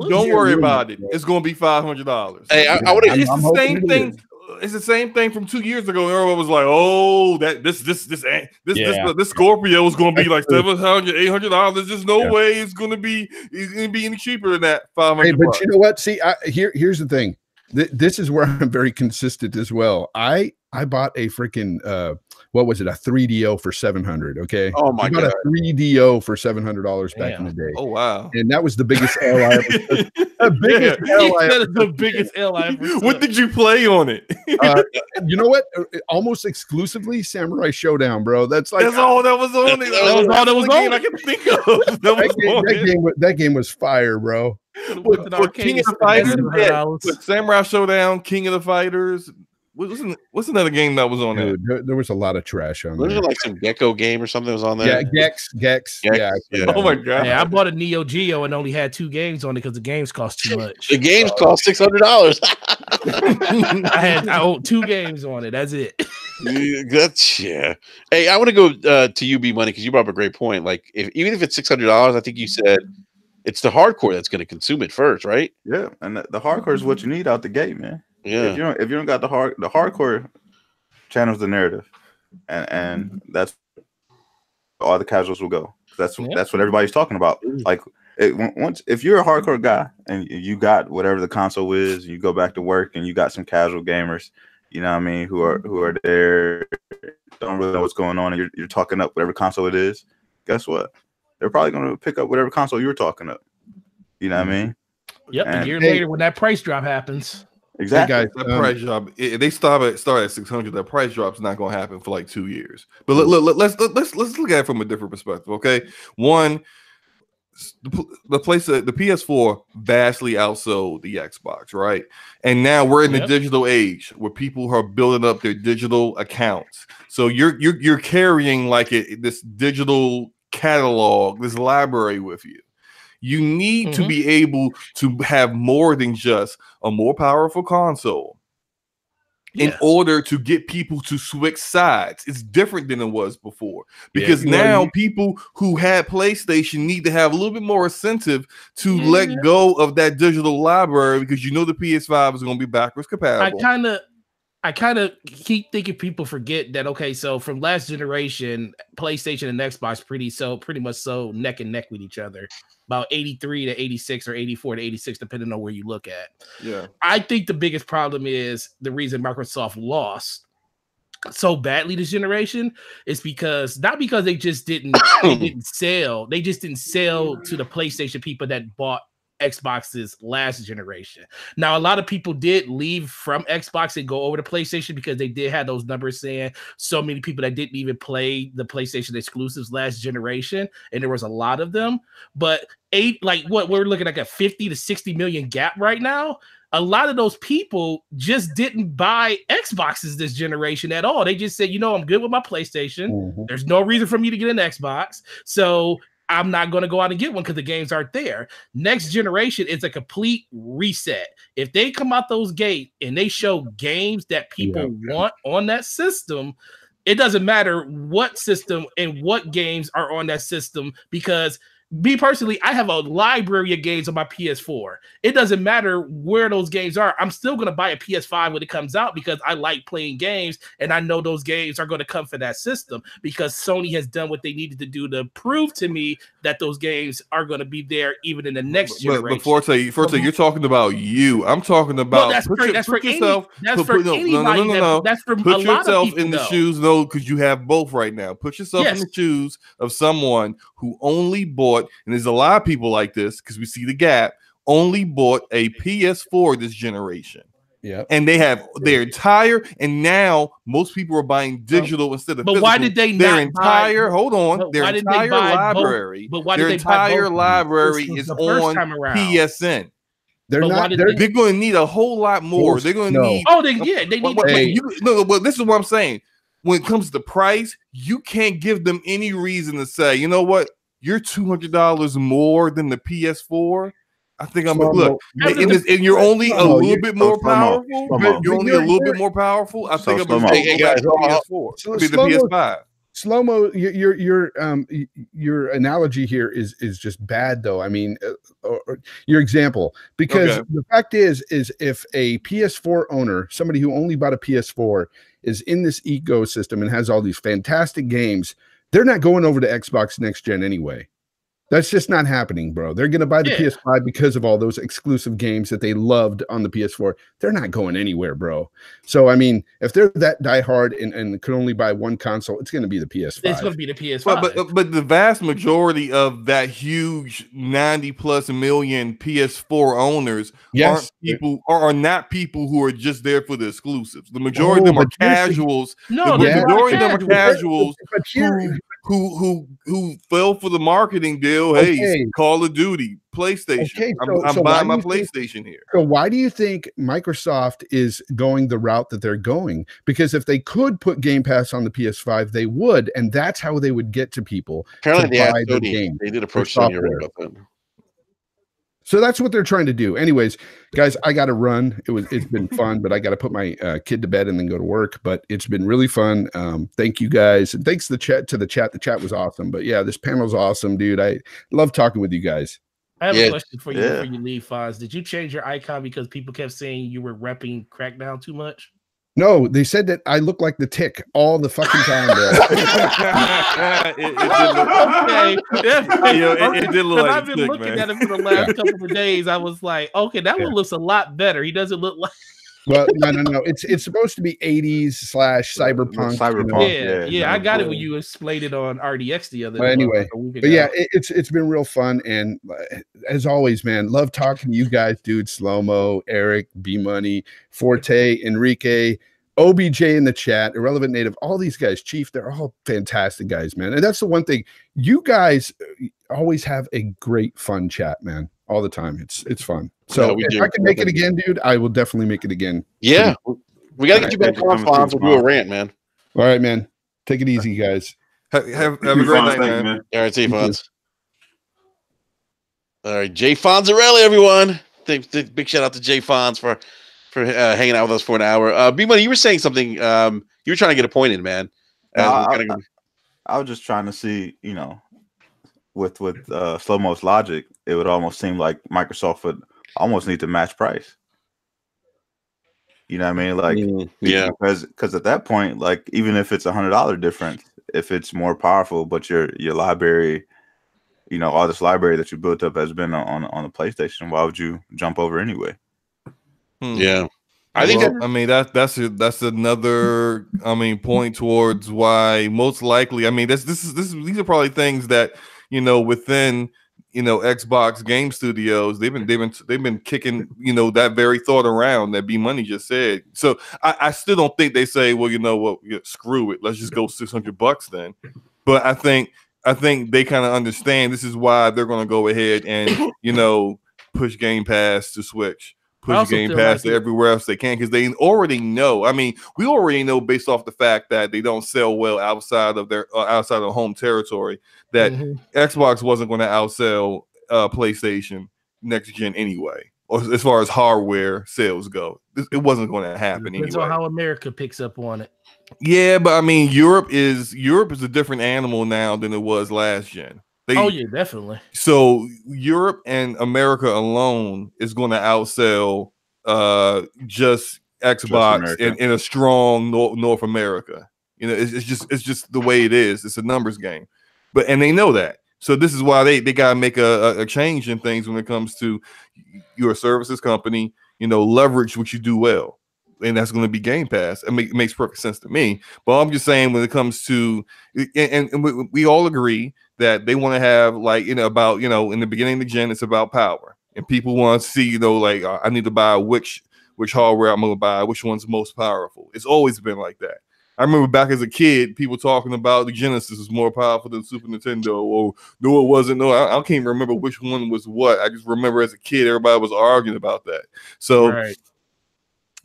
Don't worry about it. It's going to be $500. Hey, it's the same thing. It's the same thing from 2 years ago. Everyone was like, "Oh, this Scorpio is going to be like $700, $800. There's no way it's going to be any cheaper than that $500." Hey, but you know what? See, here's the thing. This is where I'm very consistent as well. I bought a freaking what was it? A 3DO for $700. Okay. Oh my god. A 3DO for $700 back in the day. Oh wow. And that was the biggest L I ever took. The biggest L I ever took. What did you play on it? You know what? Almost exclusively Samurai Showdown, bro. That's all that was on it. That was all that was on I can think of. That game was fire, bro. With King of the Fighters, with Samurai Showdown, King of the Fighters. What's another game that was on there? There was a lot of trash on there. Was it like some Gecko game or something that was on there? Yeah, Gex. Yeah. Oh my god! Yeah, I bought a Neo Geo and only had 2 games on it because the games cost too much. The games cost $600. I owned 2 games on it. That's it. Yeah. Hey, I want to go to you, B Money, because you brought up a great point. Like, even if it's $600, I think you said it's the hardcore that's going to consume it first, right? Yeah, and the hardcore is what you need out the gate, man. Yeah. If you don't got the hardcore channels, the narrative, and that's all the casuals will go. That's what everybody's talking about. Like if you're a hardcore guy and you got whatever the console is, you go back to work and you got some casual gamers, you know what I mean, who are there, don't really know what's going on, and you're talking up whatever console it is. Guess what? They're probably going to pick up whatever console you're talking up. You know what I mean? Yep. And a year later, when that price drop happens. Exactly. Hey guys, That price drop, they start at 600. That price drop's not going to happen for like 2 years. But let's look at it from a different perspective. Okay, one, the PS4 vastly outsold the Xbox, right? And now we're in the digital age where people are building up their digital accounts. So you're carrying like this digital catalog, this library with you. You need to be able to have more than just a more powerful console in order to get people to switch sides. It's different than it was before, because now people who had PlayStation need to have a little bit more incentive to let go of that digital library, because you know the PS5 is going to be backwards compatible. I kind of keep thinking people forget that, okay, so from last generation, PlayStation and Xbox pretty much so neck and neck with each other, about 83 to 86 or 84 to 86, depending on where you look at. Yeah. I think the biggest problem is the reason Microsoft lost so badly this generation is not because they just didn't sell. They just didn't sell to the PlayStation people that bought Xbox's last generation. Now, a lot of people did leave from Xbox and go over to PlayStation because they did have those numbers saying so many people that didn't even play the PlayStation exclusives last generation, and there was a lot of them. But we're looking at a 50 to 60 million gap right now. A lot of those people just didn't buy Xboxes this generation at all. They just said, I'm good with my PlayStation. There's no reason for me to get an Xbox. So I'm not going to go out and get one because the games aren't there. Next generation is a complete reset. If they come out those gates and they show games that people want on that system, it doesn't matter what system and what games are on that system, because me personally, I have a library of games on my PS4. It doesn't matter where those games are. I'm still going to buy a PS5 when it comes out because I like playing games, and I know those games are going to come for that system because Sony has done what they needed to do to prove to me that those games are going to be there even in the next generation. But Forte, you're talking about you. I'm talking about that's for anybody. That's for put a lot yourself of people, in the shoes, because you have both right now. Put yourself in the shoes of someone who only bought, and there's a lot of people like this because we see the gap, only bought a PS4 this generation. Yeah. And they have their entire, and now most people are buying digital instead of physical. Why did they their not entire buy, hold on, their entire library, their entire library is on PSN. They're going to need a whole lot more. They're going to need. Oh, they need. But this is what I'm saying. When it comes to price, you can't give them any reason to say, you know what, you're $200 more than the PS4. I think I'm look, and you're only a little bit more powerful. You're only a little bit more powerful. I think I'm going to go back to the PS4. The PS5. Slow-mo, your analogy here is just bad, though. I mean, your example, because the fact is if a PS4 owner, somebody who only bought a PS4, is in this ecosystem and has all these fantastic games, they're not going over to Xbox next gen anyway. That's just not happening, bro. They're going to buy the PS5 because of all those exclusive games that they loved on the PS4. They're not going anywhere, bro. So, I mean, if they're that diehard and could only buy one console, it's going to be the PS5. It's going to be the PS5. But the vast majority of that huge 90+ million PS4 owners are not people who are just there for the exclusives. The majority of them are casuals. No, the majority of them are casuals who fell for the marketing deal. Hey, Call of Duty, PlayStation. I'm buying my PlayStation here. So why do you think Microsoft is going the route that they're going? Because if they could put Game Pass on the PS5, they would, and that's how they would get to people. Apparently, they did approach Sony about that. So that's what they're trying to do. Anyways, guys, I got to run. It's been fun, but I got to put my kid to bed and then go to work. But it's been really fun. Thank you guys, and thanks to the chat. The chat was awesome. But yeah, this panel's awesome, dude. I love talking with you guys. I have a question for you before you leave, Fonz. Did you change your icon because people kept saying you were repping Crackdown too much? No, they said that I look like the Tick all the fucking time, bro. It did look like I've been looking at it for the last couple of days. I was like, okay, that one looks a lot better. He doesn't look like Well, no. It's supposed to be 80s / cyberpunk. Cyberpunk, Yeah. I got it when you explained it on RDX the other day. Anyway, but yeah, it's been real fun, and as always, man, love talking to you guys, dude. Slow-Mo, Eric, B Money, Forte, Enrique, OBJ in the chat, Irrelevant Native, all these guys, Chief, they're all fantastic guys, man. And that's the one thing, you guys always have a great fun chat, man. All the time. It's fun. So if I can make it again, dude, I will definitely make it again. Yeah. We got to get you back on Fonz and do a rant, man. All right, man. Take it easy, guys. Have a great night, man. All right, see you, Fonz. All right, Jay Fonzarelli, everyone. Big shout out to Jay Fonz for hanging out with us for an hour. B-Money, you were saying something. You were trying to get a point in, man. I was just trying to see, with Slow-Mo's logic, it would almost seem like Microsoft would almost need to match price. You know what I mean? Like, because at that point, like, even if it's $100 difference, if it's more powerful, but your library, all this library that you built up has been on the PlayStation, why would you jump over anyway? Yeah. I think that's another point towards why most likely these are probably things that within Xbox Game Studios they've been kicking that very thought around that B Money just said. So I still don't think they say, well, screw it, let's just go $600 then. But I think they kind of understand this is why they're going to go ahead and push Game Pass to Switch. Push Game Pass to everywhere else they can, because they already know. I mean, we already know based off the fact that they don't sell well outside of their home territory that Xbox wasn't going to outsell PlayStation next gen anyway, or as far as hardware sales go. It wasn't going to happen anyway. Depends on how America picks up on it. Yeah, but I mean, Europe is a different animal now than it was last gen. Definitely. So Europe and America alone is going to outsell just Xbox in a strong North America. It's just the way it is. It's a numbers game, and they know that. So this is why they gotta make a change in things when it comes to your services company. Leverage what you do well, and that's going to be Game Pass. It makes perfect sense to me. But I'm just saying when it comes to, and we all agree that they want to have in the beginning of the gen, it's about power, and people want to see I need to buy which hardware I'm going to buy, which one's most powerful. It's always been like that. I remember back as a kid, people talking about the Genesis is more powerful than Super Nintendo, or no, it wasn't. No, I can't even remember which one was what. I just remember as a kid, everybody was arguing about that. So. Right.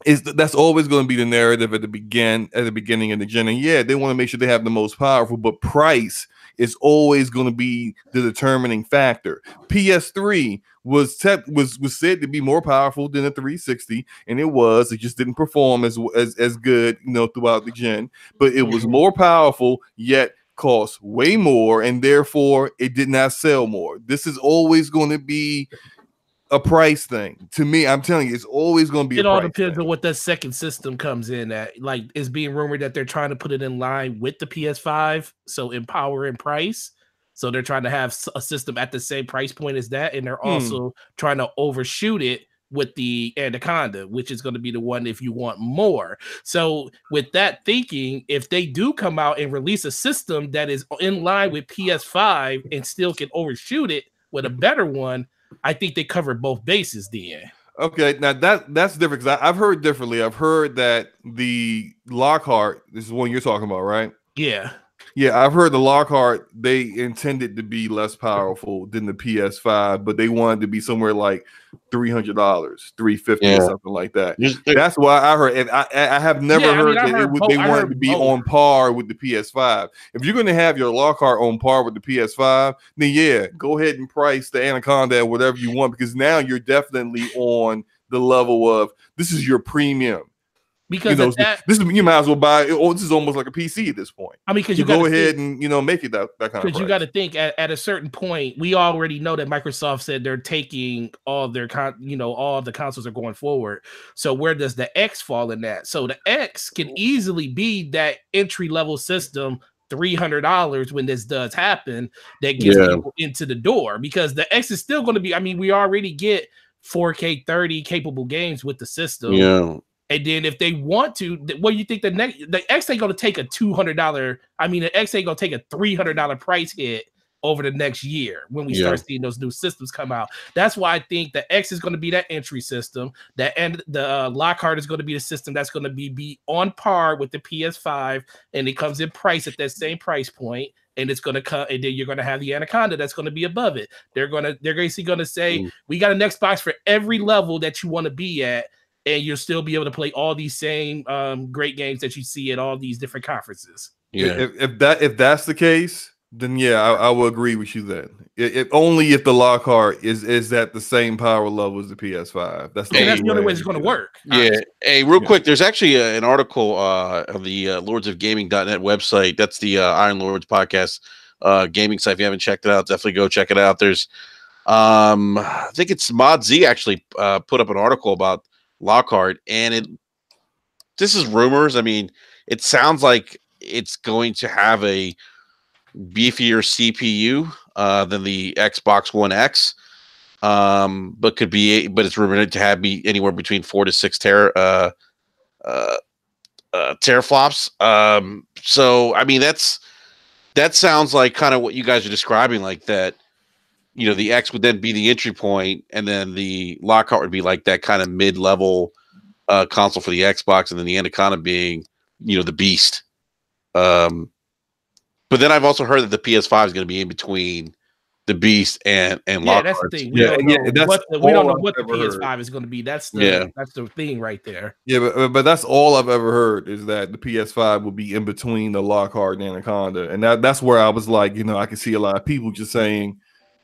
That's always going to be the narrative at the beginning of the gen. And yeah, they want to make sure they have the most powerful, but price is always going to be the determining factor. PS3 was said to be more powerful than the 360, and it just didn't perform as good, throughout the gen, but it was more powerful, yet cost way more, and therefore it did not sell more. This is always going to be a price thing. To me, I'm telling you, it's always going to be. It all depends on what that second system comes in at. Like, it's being rumored that they're trying to put it in line with the PS5, so in power and price. So they're trying to have a system at the same price point as that, and they're also trying to overshoot it with the Anaconda, which is going to be the one if you want more. So with that thinking, if they do come out and release a system that is in line with PS5 and still can overshoot it with a better one, I think they covered both bases then. Okay, now that's different, because I've heard differently. I've heard that the Lockhart, this is one you're talking about, right? Yeah. Yeah, I've heard the Lockhart, they intended to be less powerful than the PS5, but they wanted to be somewhere like $300, $350, or something like that. That's why I heard. And I have never heard that they wanted to be on par with the PS5. If you're going to have your Lockhart on par with the PS5, then go ahead and price the Anaconda at whatever you want, because now you're definitely on the level of, this is your premium. Because you might as well buy it. This is almost like a PC at this point. I mean, because you go ahead and make it that kind of. Because you got to think at a certain point, we already know that Microsoft said they're taking all their all the consoles are going forward. So where does the X fall in that? So the X can easily be that entry level system, $300 when this does happen, that gets people into the door, because the X is still going to be. I mean, we already get 4K 30 capable games with the system. Yeah. And then if they want to, what do you think the X ain't gonna take a $200? I mean, the X ain't gonna take a $300 price hit over the next year when we start seeing those new systems come out. That's why I think the X is going to be that entry system. And the Lockhart is going to be the system that's going to be on par with the PS5, and it comes in price at that same price point. And it's going to come, and then you're going to have the Anaconda that's going to be above it. They're basically going to say, we got an Xbox for every level that you want to be at, and you'll still be able to play all these same great games that you see at all these different conferences. Yeah. If that's the case, then yeah, I will agree with you then. If only if the Lockhart is at the same power level as the PS5. That's the only way it's going to work. Yeah. Hey, real quick, there's actually an article of the lordsofgaming.net website. That's the Iron Lords podcast gaming site. If you haven't checked it out, definitely go check it out. There's I think it's Mod Z actually put up an article about Lockhart, and this is rumors. I mean, it sounds like it's going to have a beefier CPU than the Xbox One X, but it's rumored to be anywhere between 4 to 6 teraflops. So I mean, that sounds like kind of what you guys are describing, like that. You know, the X would then be the entry point, and then the Lockhart would be like that kind of mid-level console for the Xbox, and then the Anaconda being, the beast. But then I've also heard that the PS5 is going to be in between the Beast and Lockhart. That's the thing. We don't know what the PS5 is going to be. That's the thing right there. Yeah, but that's all I've ever heard is that the PS5 will be in between the Lockhart and Anaconda, and that's where I was like, I can see a lot of people just saying,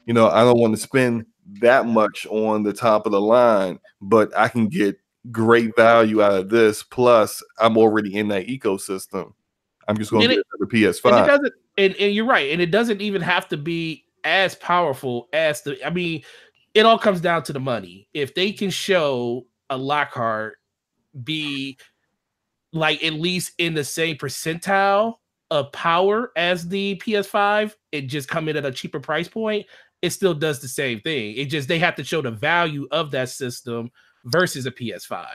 I don't want to spend that much on the top of the line, but I can get great value out of this. Plus, I'm already in that ecosystem. I'm just going to get the PS5. And you're right. And it doesn't even have to be as powerful as it all comes down to the money. If they can show a Lockhart be like at least in the same percentile of power as the PS5, it just come in at a cheaper price point, it still does the same thing. It just, they have to show the value of that system versus a PS5.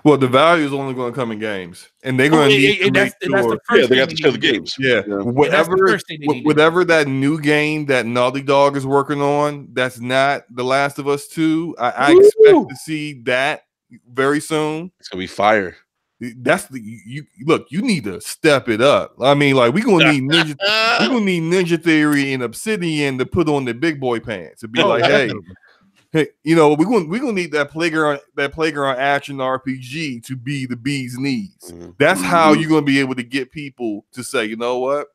Well, the value is only going to come in games, and they're going to need to make sure. Yeah, they got to show the games. Yeah, whatever that new game that Naughty Dog is working on, that's not The Last of Us 2. I expect to see that very soon. It's gonna be fire. That's you need to step it up. I mean, like we're gonna need Ninja Theory and Obsidian to put on the big boy pants to be hey, we're gonna need that playground action RPG to be the bee's knees. Mm-hmm. That's how you're gonna be able to get people to say, you know what,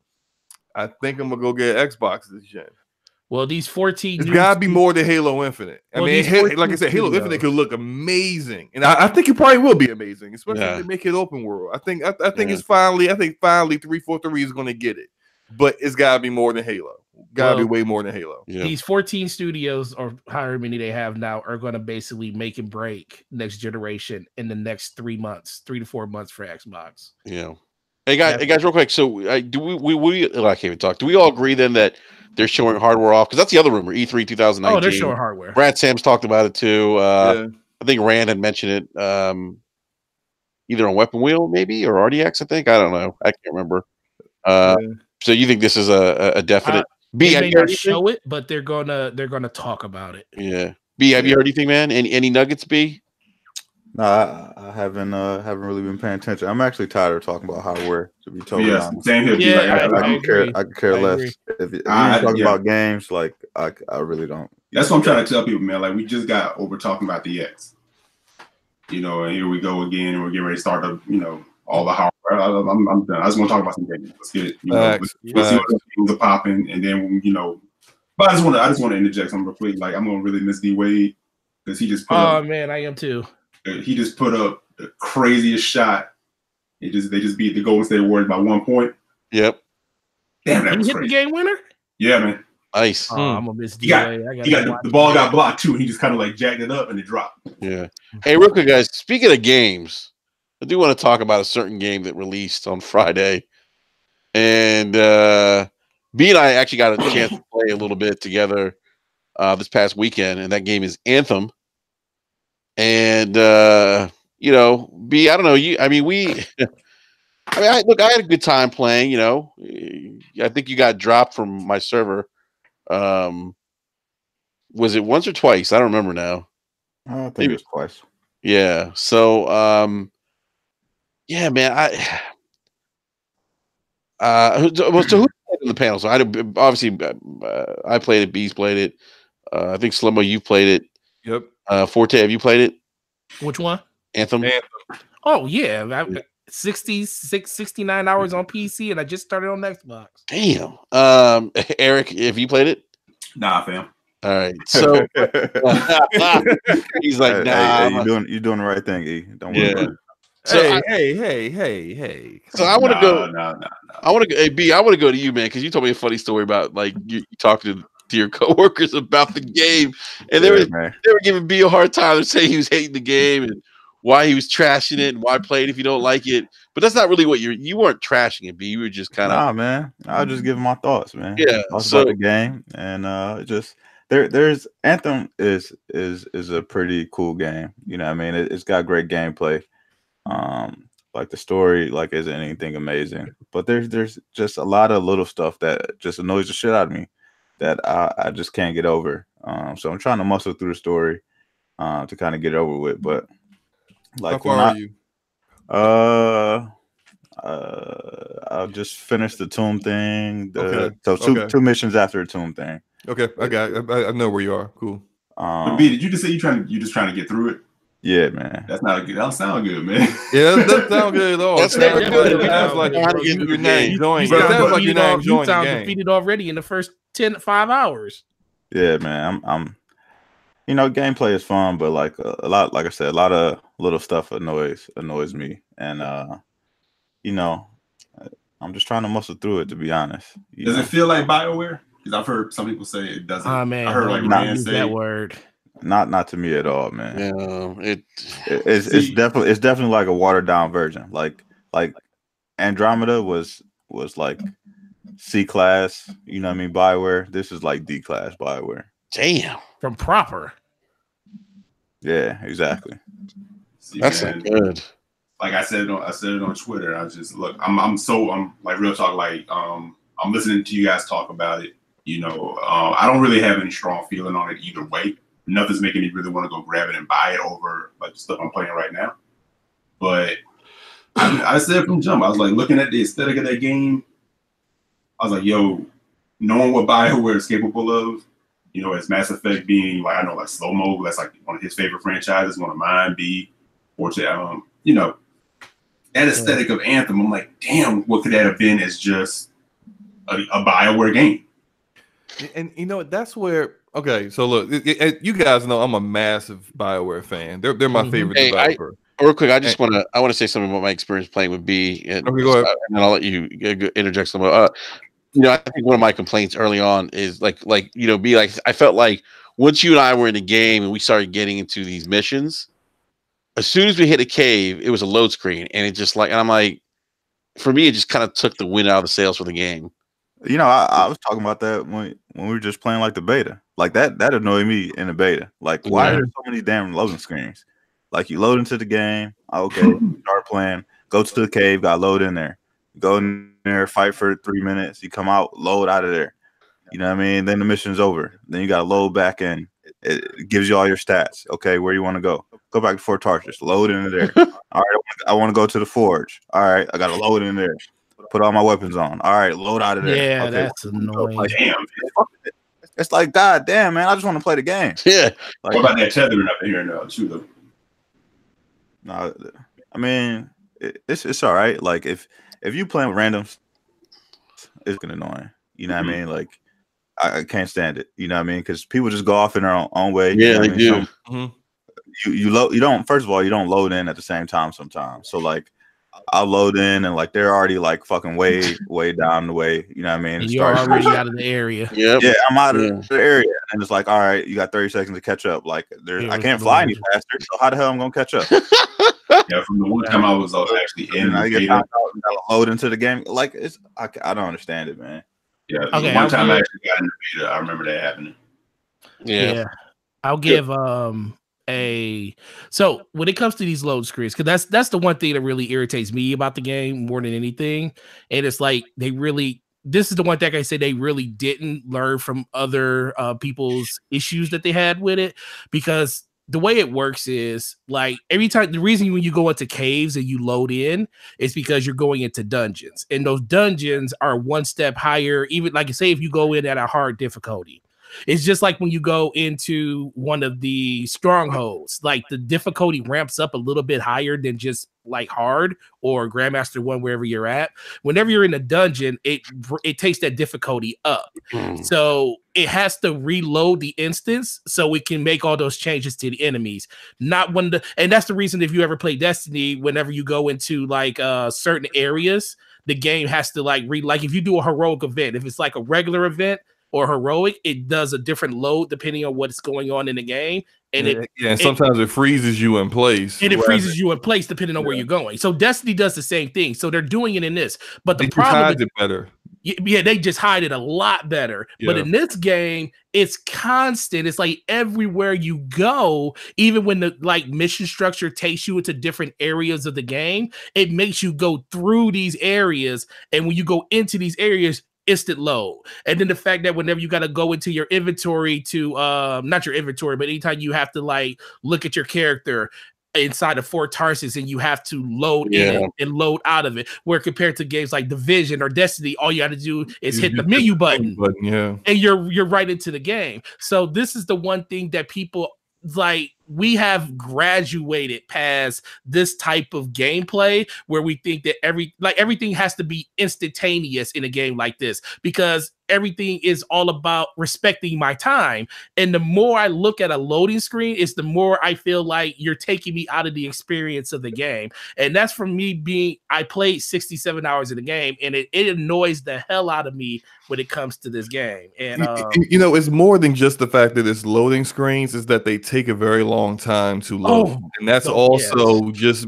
I think I'm gonna go get Xbox this gen. Well, these 14, it's gotta be more than Halo Infinite. I mean, like I said, Halo Infinite could look amazing, and I think it probably will be amazing, especially if they make it open world. I think it's finally 343 is gonna get it, but it's gotta be more than Halo. Gotta be way more than Halo. Yeah. These 14 studios, or however many they have now, are going to basically make and break next generation in the next 3 to 4 months for Xbox. Yeah. Hey guys, real quick. So I can't even talk. Do we all agree then that they're showing hardware off? Because that's the other rumor. E3 2019. Oh, they're showing hardware. Brad Sam's talked about it too. I think Rand had mentioned it. Either on Weapon Wheel maybe or RDX. I think, I don't know. I can't remember. So you think this is a definite? B, they may not show it, but they're gonna talk about it. Yeah. B, have you heard anything, man? Any nuggets, B? No, I haven't really been paying attention. I'm actually tired of talking about hardware, to be totally honest. Same here. Yeah, I could care less. If you're talking about games, like I really don't. That's what I'm trying to tell people, man. Like we just got over talking about the X. And here we go again, and we're getting ready to start all the hardware. I'm done. I just want to talk about some games. Let's get it. Let's see what things are popping, and then But I just want to interject something real quick. Like I'm gonna really miss D Wade because he just put up. Oh man, I am too. He just put up the craziest shot. They just beat the Golden State Warriors by 1 point. Yep. Damn, that was crazy. Hit the game winner. Yeah, man. Nice. Oh, I'm gonna miss D Wade. The ball got blocked too. He just kind of like jacked it up and it dropped. Yeah. Hey, real quick, guys. Speaking of games, I do want to talk about a certain game that released on Friday. And B and I actually got a chance to play a little bit together this past weekend, and that game is Anthem. And you know, B, I don't know. I mean, I had a good time playing. You know, I think you got dropped from my server. Was it once or twice? I don't remember now. I think Maybe. it was twice. Yeah. So, yeah, man. So who played in the panel? So obviously I played it. Bees played it. I think Slimo, you played it. Yep. Forte, have you played it? Which one? Anthem. Oh yeah, 69 hours on PC, and I just started on Xbox. Damn. Eric, have you played it? Nah, fam. All right. So he's like, nah. Hey, you're doing the right thing, E. Don't worry about it. So Hey. So I want to go. No. I want to go. Hey, B, I want to go to you, man, because you told me a funny story about like you talking to your coworkers about the game, and they were giving B a hard time. They're saying he was hating the game and why he was trashing it and why play it if you don't like it. But that's not really what you weren't trashing it, B. You were just kind of man. I was just giving my thoughts, man. Yeah, thoughts about the game, and just there's Anthem is a pretty cool game. You know what I mean? It's got great gameplay. Like the story like isn't anything amazing, but there's just a lot of little stuff that just annoys the shit out of me that I just can't get over. So I'm trying to muscle through the story to kind of get it over with. But like, how far are you? I'll just finish the tomb thing. Okay. So two missions after the tomb thing. Okay, I know where you are. Cool. But B, did you just say you just trying to get through it? Yeah, man. That's not good. That don't sound good, man. Yeah, that doesn't sound good at all. That's never good. It sounds like you're not enjoying. It sounds like you're not enjoying the game. Defeated already in the first 5 hours. Yeah, man. I'm. You know, gameplay is fun, but like a lot, like I said, a lot of little stuff annoys me, and you know, I'm just trying to muscle through it. To be honest, Does it feel like BioWare? Because I've heard some people say it doesn't. Oh man, I heard like Ryan say that word. Not to me at all, man. Yeah, it's definitely like a watered down version. Like Andromeda was like C class, you know what I mean, BioWare. This is like D class BioWare. Damn. From proper. Yeah, exactly. See, that's man, good. Like I said it on Twitter. I just look. I'm like real talk. Like I'm listening to you guys talk about it. You know, I don't really have any strong feeling on it either way. Nothing's making me really want to go grab it and buy it over like the stuff I'm playing right now. But I said from jump, I was like looking at the aesthetic of that game. I was like, yo, knowing what BioWare is capable of, you know, as Mass Effect being like, I know like Slow Mo, that's like one of his favorite franchises, one of mine, or to you know, that aesthetic of Anthem, I'm like, damn, what could that have been as just a BioWare game? And you know, that's where. Okay, so look, you guys know I'm a massive BioWare fan. They're my favorite developer. Real quick, I want to say something about my experience playing with B, and, okay, go ahead. And then I'll let you interject some. You know, I think one of my complaints early on is like you know, B, like I felt like once you and I were in the game and we started getting into these missions, as soon as we hit a cave, it was a load screen, and it just like, and I'm like, for me, it just kind of took the wind out of the sails for the game. You know, I was talking about that when we were just playing like the beta. Like that annoyed me in the beta. Like, why are there so many damn loading screens? Like, you load into the game, okay, start playing, go to the cave, got load in there, go in there, fight for 3 minutes, you come out, load out of there. You know what I mean? Then the mission's over. Then you got to load back in. It gives you all your stats. Okay, where you want to go? Go back to Fort Tarsus. Load into there. All right, I want to go to the forge. All right, I got to load in there. Put all my weapons on. All right, load out of there. Yeah, okay, that's annoying. Like, damn. It's like, God damn, man, I just want to play the game. Yeah. Like, what about that tethering up in here now, too, though? No, I mean, it's all right. Like, if you play with randoms, it's annoying. You know what I mean? Like, I can't stand it. You know what I mean? Because people just go off in their own way. Yeah, you know they do. You don't. First of all, you don't load in at the same time sometimes. So like, I'll load in and like they're already like fucking way down the way. You know what I mean? And you're already out of the area. Yeah, I'm out of the area, and it's like, all right, you got 30 seconds to catch up. Like, I can't fly any faster, so how the hell I'm gonna catch up? Yeah, from the one time I was actually in the beta, load into the game. Like, I don't understand it, man. Yeah, one time I actually got in the beta, I remember that happening. Yeah. I'll give so when it comes to these load screens, because that's the one thing that really irritates me about the game more than anything. And it's like this is the one thing I say they really didn't learn from other people's issues that they had with it, because the way it works is like every time, the reason when you go into caves and you load in is because you're going into dungeons, and those dungeons are one step higher. Even like say if you go in at a hard difficulty, it's just like when you go into one of the strongholds, like the difficulty ramps up a little bit higher than just like hard or Grandmaster 1, wherever you're at. Whenever you're in a dungeon, it takes that difficulty up. So it has to reload the instance so it can make all those changes to the enemies. And that's the reason if you ever play Destiny, whenever you go into like certain areas, the game has to like if you do a heroic event, if it's like a regular event or heroic, it does a different load depending on what's going on in the game. And sometimes it freezes you in place. And it freezes you in place depending on where you're going. So Destiny does the same thing. So they're doing it in this. But the problem is it better. Yeah, they just hide it a lot better. Yeah. But in this game, it's constant. It's like everywhere you go, even when the like mission structure takes you into different areas of the game, it makes you go through these areas. And when you go into these areas, instant load. And then the fact that whenever you got to go into your inventory to not your inventory, but anytime you have to like look at your character inside of Fort Tarsus and you have to load in it and load out of it, where compared to games like Division or Destiny, all you got to do is hit the menu button and you're right into the game. So this is the one thing that people like, we have graduated past this type of gameplay where we think that everything has to be instantaneous in a game like this, because everything is all about respecting my time. And the more I look at a loading screen, it's the more I feel like you're taking me out of the experience of the game. And that's from me I played 67 hours in the game, and it annoys the hell out of me when it comes to this game. And it's more than just the fact that it's loading screens, is that they take a very long time to load. And that's just,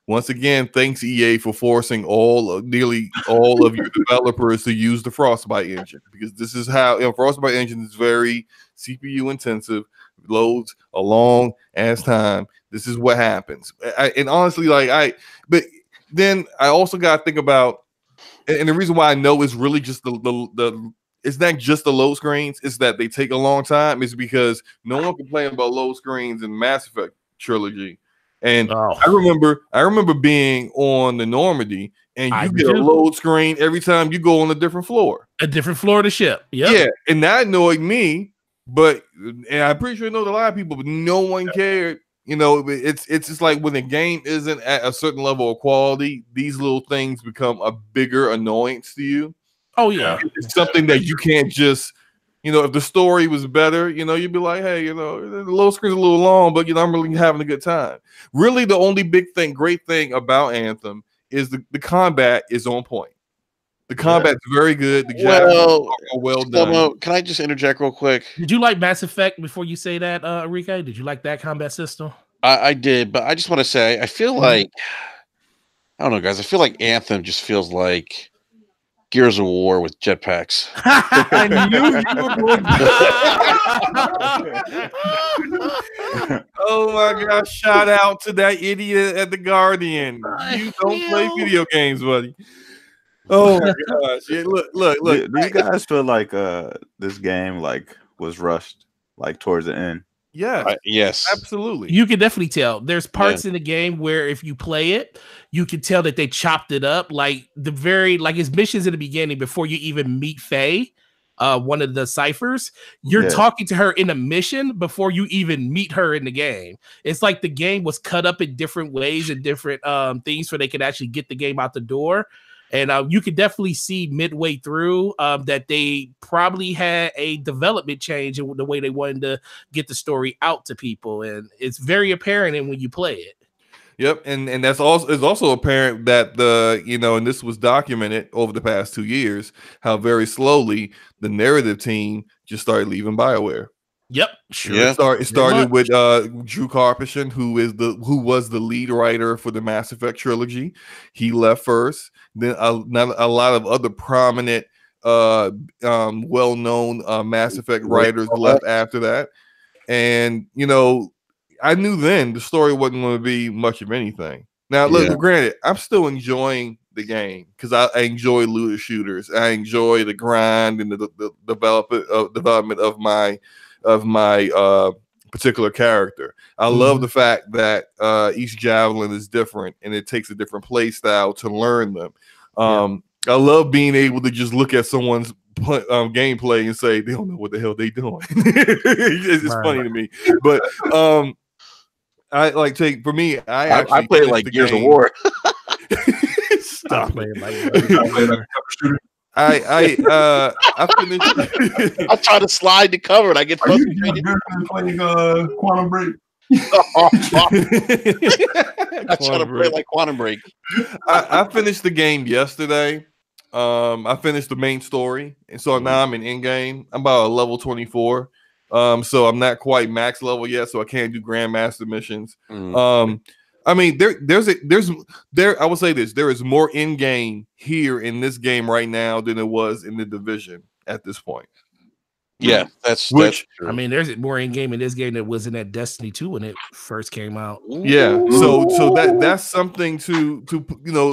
once again, thanks EA for forcing nearly all of your developers to use the Frostbite engine, because this is how Frostbite engine is very CPU intensive, loads a long ass time. This is what happens. And honestly, but then I also got to think about, and the reason why I know it's really just it's not just the load screens, it's that they take a long time, is because no one complained about load screens in Mass Effect trilogy. And I remember being on the Normandy, and you get a load screen every time you go on a different floor. A different floor of the ship. Yep. Yeah, and that annoyed me, and I'm pretty sure it annoyed a lot of people, but no one cared. It's just like when the game isn't at a certain level of quality, these little things become a bigger annoyance to you. Oh yeah, it's something that you can't just, if the story was better, you'd be like, hey, the load screen's a little long, but I'm really having a good time. Really, the only great thing about Anthem is the combat is on point. The combat's very good. The jabs are well done. Can I just interject real quick? Did you like Mass Effect before you say that, Enrique? Did you like that combat system? I did, but I just want to say, I feel like, I don't know, guys. I feel like Anthem just feels like Gears of War with jetpacks. I knew you were going. Oh my gosh! Shout out to that idiot at the Guardian. You don't play video games, buddy. Oh my gosh! Yeah, look. Do you guys feel like this game was rushed towards the end? Yeah. Yes. Absolutely. You can definitely tell. There's parts in the game where if you play it, you can tell that they chopped it up. Like his missions in the beginning before you even meet Faye, one of the ciphers, you're talking to her in a mission before you even meet her in the game. It's like the game was cut up in different ways and different things so they could actually get the game out the door. And you could definitely see midway through that they probably had a development change in the way they wanted to get the story out to people. And it's very apparent when you play it. Yep. And that's also apparent that and this was documented over the past 2 years, how very slowly the narrative team just started leaving BioWare. Yep, sure. Yeah. It started with Drew Karpyshyn, who was the lead writer for the Mass Effect trilogy. He left first. Then a lot of other prominent, well-known Mass Effect writers left after that. And I knew then the story wasn't going to be much of anything. Now, look, granted, I'm still enjoying the game because I enjoy looter shooters. I enjoy the grind and the development of my particular character. I love the fact that each javelin is different and it takes a different play style to learn them. I love being able to just look at someone's gameplay and say they don't know what the hell they doing. It's funny to me, but I like take for me. I play it like Gears of War. Stop playing like I finished. I try to slide to cover and I get frustrated. Playing Quantum Break. I try to play like Quantum Break. I finished the game yesterday. I finished the main story, and so now I'm in game. I'm about a level 24. So I'm not quite max level yet, so I can't do Grandmaster missions. I mean, I would say this: there is more in game here in this game right now than there was in the Division at this point. Yeah, that's true. I mean, there's more in game in this game than was in that Destiny 2 when it first came out. Yeah, so that's something to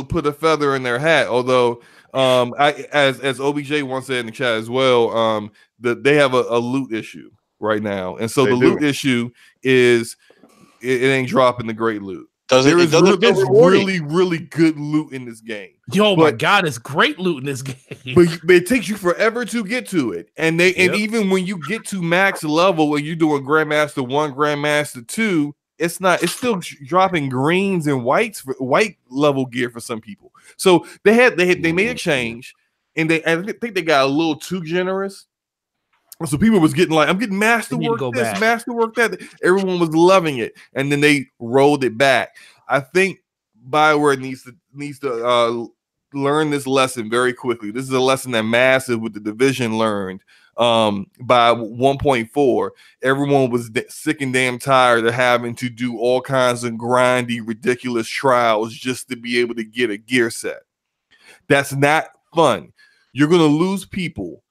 put a feather in their hat. Although, as OBJ once said in the chat as well, that they have a loot issue right now, and so loot issue is it ain't dropping the great loot. There's really, really good loot in this game. My God, it's great loot in this game. But it takes you forever to get to it. And and even when you get to max level and you're doing Grandmaster 1, Grandmaster 2, it's still dropping greens and white level gear for some people. So they made a change, and I think they got a little too generous. So people was getting like, I'm getting masterwork this, masterwork that. Everyone was loving it, and then they rolled it back. I think BioWare needs to learn this lesson very quickly. This is a lesson that Massive with the Division learned by 1.4. Everyone was sick and damn tired of having to do all kinds of grindy, ridiculous trials just to be able to get a gear set. That's not fun. You're going to lose people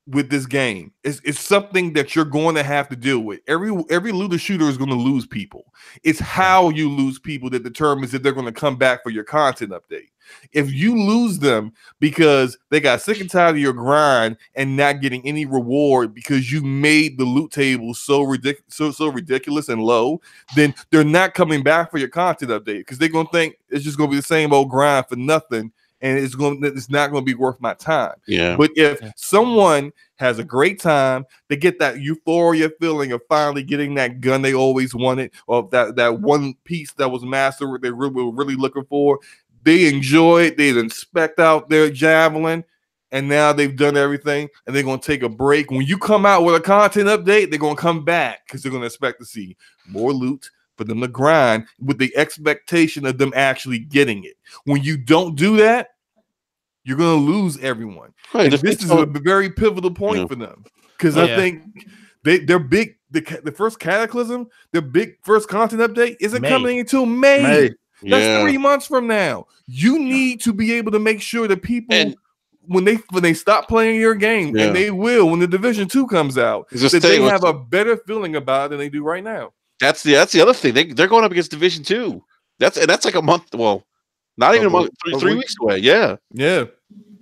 with this game. It's something that you're going to have to deal with. Every looter shooter is going to lose people. It's how you lose people that determines if they're going to come back for your content update. If you lose them because they got sick and tired of your grind and not getting any reward because you made the loot table so ridiculous and low, then they're not coming back for your content update because they're going to think it's just going to be the same old grind for nothing. And it's not going to be worth my time. Yeah. But if someone has a great time, they get that euphoria feeling of finally getting that gun they always wanted, or that one piece that was mastered they were really looking for. They enjoy it. They inspect out their javelin, and now they've done everything, and they're going to take a break. When you come out with a content update, they're going to come back because they're going to expect to see more loot for them to grind with the expectation of them actually getting it. When you don't do that, you're going to lose everyone. Right, this is a very pivotal point for them because I think they're big. The first Cataclysm, their big first content update isn't coming until May. That's 3 months from now. You need to be able to make sure that people, when they stop playing your game, and they will when the Division 2 comes out, that they have a better feeling about it than they do right now. That's the other thing. They're going up against Division 2. That's like a month. Well, not even a month. 3 weeks away. Yeah.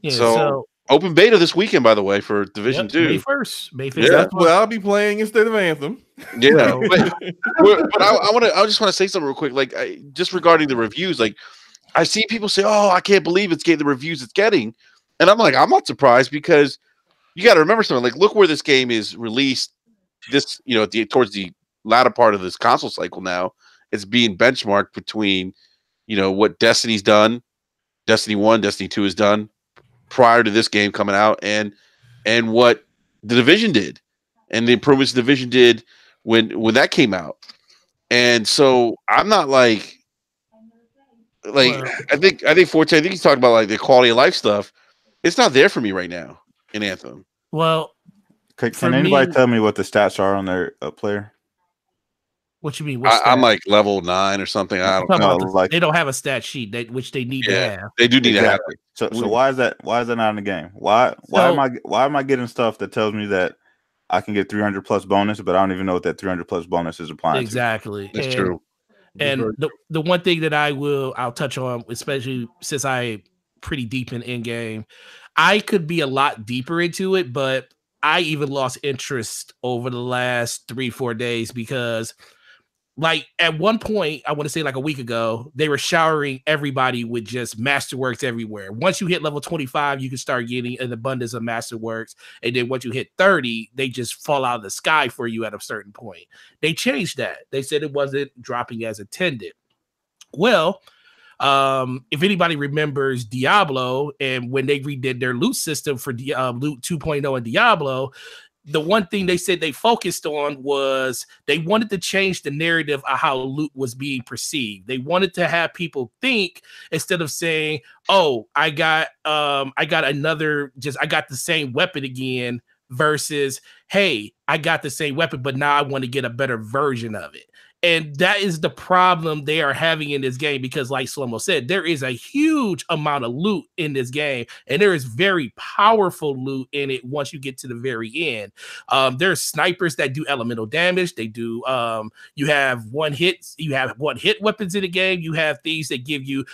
So open beta this weekend, by the way, for Division 2. May 1st. May 1st. Yeah, that's what I'll be playing instead of Anthem. Yeah. but I just want to say something real quick. Like, just regarding the reviews, like I see people say, "Oh, I can't believe it's getting the reviews it's getting," and I'm like, I'm not surprised because you got to remember something. Like, look where this game is released. This, towards the latter part of this console cycle now, it's being benchmarked between, what Destiny's done, Destiny 1, Destiny 2 has done prior to this game coming out, and what the Division did, and the improvements the Division did when that came out. And so I'm not like I think Forte, I think he's talking about like the quality of life stuff. It's not there for me right now in Anthem. Well, can anybody tell me what the stats are on their player? What you mean? I'm like level 9 or something. I don't know. They don't have a stat sheet which they need to have. They do need to have it. So why is that? Why is that not in the game? Why am I getting stuff that tells me that I can get 300 plus bonus, but I don't even know what that 300 plus bonus is applying exactly. That's true. And the one thing that I'll touch on, especially since I pretty deep in game, I could be a lot deeper into it, but I even lost interest over the last 3-4 days because, like, at one point, I want to say like a week ago, they were showering everybody with just Masterworks everywhere. Once you hit level 25, you can start getting an abundance of Masterworks. And then once you hit 30, they just fall out of the sky for you at a certain point. They changed that. They said it wasn't dropping as intended. Well, if anybody remembers Diablo and when they redid their loot system for Loot 2.0 and Diablo, the one thing they said they focused on was they wanted to change the narrative of how loot was being perceived. They wanted to have people think, instead of saying, "Oh, I got the same weapon again," versus, "Hey, I got the same weapon, but now I want to get a better version of it." And that is the problem they are having in this game because, like Slomo said, there is a huge amount of loot in this game, and there is very powerful loot in it once you get to the very end. There's snipers that do elemental damage. They do. You have one hit weapons in the game. You have things that give you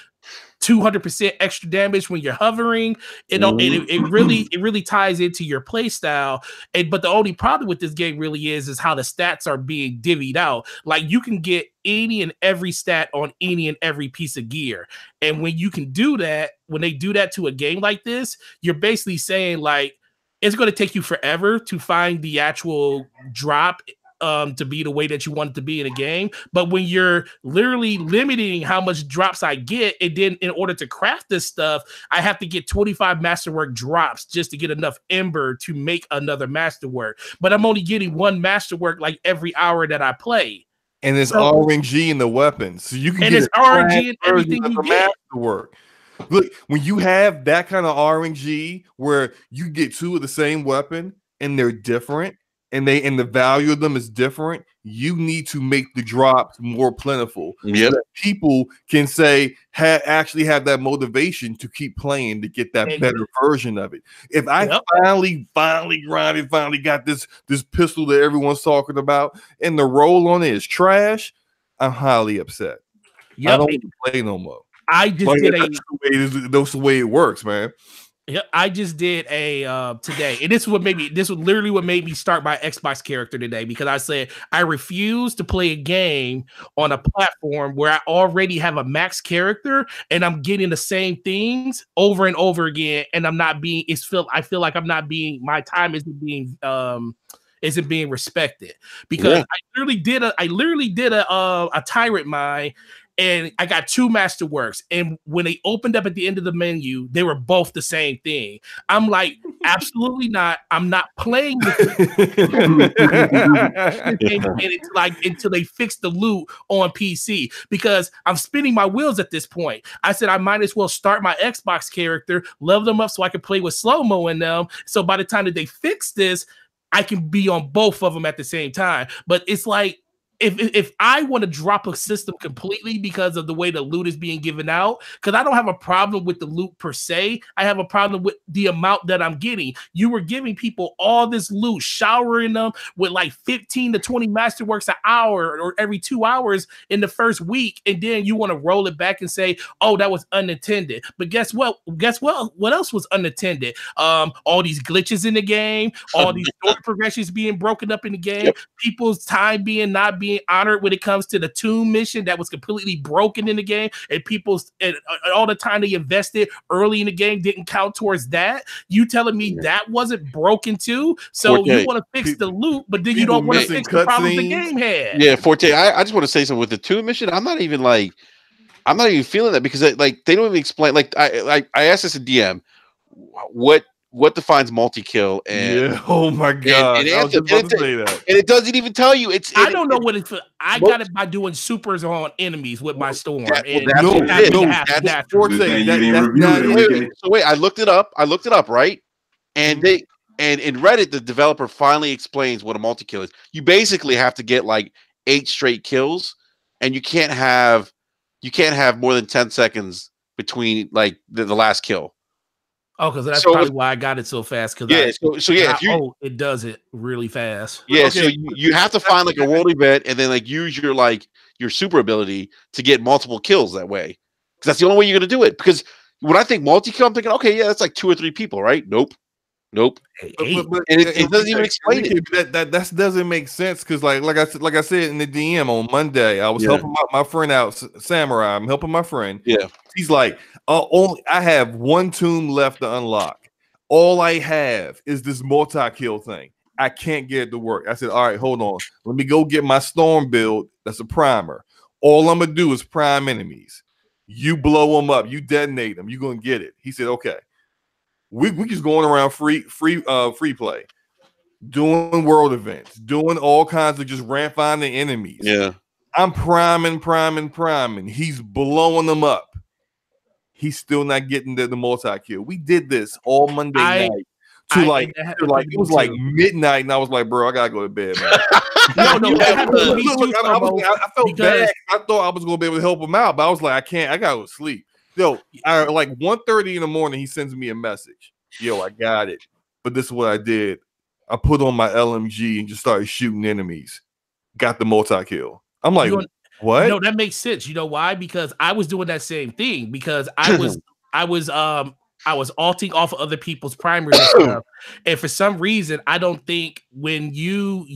200% extra damage when you're hovering. It really ties into your play style. But the only problem with this game really is how the stats are being divvied out. Like, you can get any and every stat on any and every piece of gear. And when you can do that, when they do that to a game like this, you're basically saying, like, it's going to take you forever to find the actual drop to be the way that you want it to be in a game. But when you're literally limiting how much drops I get, and then in order to craft this stuff, I have to get 25 masterwork drops just to get enough ember to make another masterwork. But I'm only getting one masterwork like every hour that I play. And it's RNG in the weapons. So you can get it's RNG in everything you get. Masterwork. Look, when you have that kind of RNG where you get two of the same weapon and they're different, and the value of them is different, you need to make the drops more plentiful. So that people can say actually have that motivation to keep playing to get that better version of it. If I finally got this pistol that everyone's talking about and the roll on it is trash, I'm highly upset. I don't want to play no more. I just that's the way it works, man. Yeah, I just did a today, and this was literally what made me start my Xbox character today, because I said I refuse to play a game on a platform where I already have a max character and I'm getting the same things over and over again, and I feel like I'm not being, my time isn't being respected, because I literally did a tyrant mine. And I got 2 masterworks. And when they opened up at the end of the menu, they were both the same thing. I'm like, absolutely not. I'm not playing until they fix the loot on PC, because I'm spinning my wheels at this point. I said I might as well start my Xbox character, level them up so I can play with slow-mo in them. So by the time that they fix this, I can be on both of them at the same time. But it's like, if I want to drop a system completely because of the way the loot is being given out, because I don't have a problem with the loot per se, I have a problem with the amount that I'm getting. You were giving people all this loot, showering them with like 15 to 20 masterworks an hour or every 2 hours in the first week, and then you want to roll it back and say, "Oh, that was unintended." But guess what? What else was unintended? All these glitches in the game, all these story progressions being broken up in the game, people's time not being honored when it comes to the tomb mission that was completely broken in the game, and all the time they invested early in the game didn't count towards that. You telling me that wasn't broken too? So you want to fix the loot, but then you don't want to fix the problems the game had. Yeah, Forte, I just want to say something with the tomb mission. I'm not even feeling that, because they don't even explain. Like I asked this to DM, what defines multi-kill, and oh my god, and it doesn't even tell you. I don't know what it's for. I got it by doing supers on enemies with my storm. So wait, I looked it up, right? And in Reddit, the developer finally explains what a multi-kill is. You basically have to get like 8 straight kills, and you can't have more than 10 seconds between like the last kill. Oh, because that's probably why I got it so fast. Because it does it really fast. Yeah, so you have to find like a world event and then like use your super ability to get multiple kills that way. Because that's the only way you're gonna do it. Because when I think multi-kill, I'm thinking, okay, yeah, that's like 2 or 3 people, right? Nope. But it doesn't even explain it. That doesn't make sense because like I said in the DM on Monday, I was helping my friend out, Samurai. I'm helping my friend. Yeah, he's like, I have 1 tomb left to unlock. All I have is this multi-kill thing. I can't get it to work. I said, all right, hold on. Let me go get my storm build. That's a primer. All I'm gonna do is prime enemies. You blow them up. You detonate them. You're gonna get it. He said, okay. We just going around free play, doing world events, doing all kinds of just finding enemies. Yeah, I'm priming. He's blowing them up. He's still not getting the multi-kill. We did this all Monday night it was like midnight, and I was like, bro, I gotta go to bed, man. I felt bad. I thought I was gonna be able to help him out, but I was like, I can't. I gotta go to sleep. Yo, like 1:30 in the morning, he sends me a message. Yo, I got it. But this is what I did. I put on my LMG and just started shooting enemies. Got the multi-kill. I'm like, what? No, that makes sense. You know why? Because I was doing that same thing because I was alting off of other people's primaries and stuff. And for some reason, I don't think when you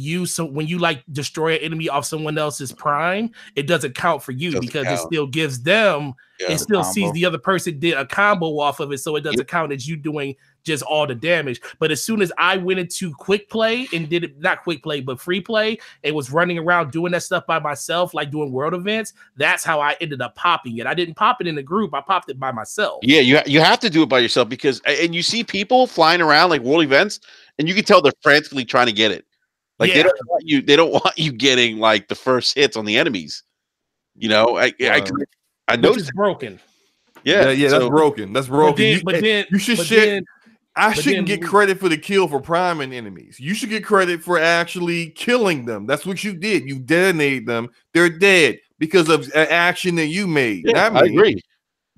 like destroy an enemy off someone else's prime, it doesn't count for you because it still gives them, it still sees the other person did a combo off of it. So it doesn't count as you doing just all the damage. But as soon as I went into quick play and did it, not quick play, but free play, and was running around doing that stuff by myself, like doing world events, that's how I ended up popping it. I didn't pop it in a group. I popped it by myself. Yeah, you have to do it by yourself because, and you see people flying around like world events, and you can tell they're frantically trying to get it. Like they don't want you getting like the first hits on the enemies. You know, I know it's broken. Yeah, that's broken. That's broken. I shouldn't get credit for the kill for priming enemies. You should get credit for actually killing them. That's what you did. You detonated them. They're dead because of an action that you made. Yeah, I agree.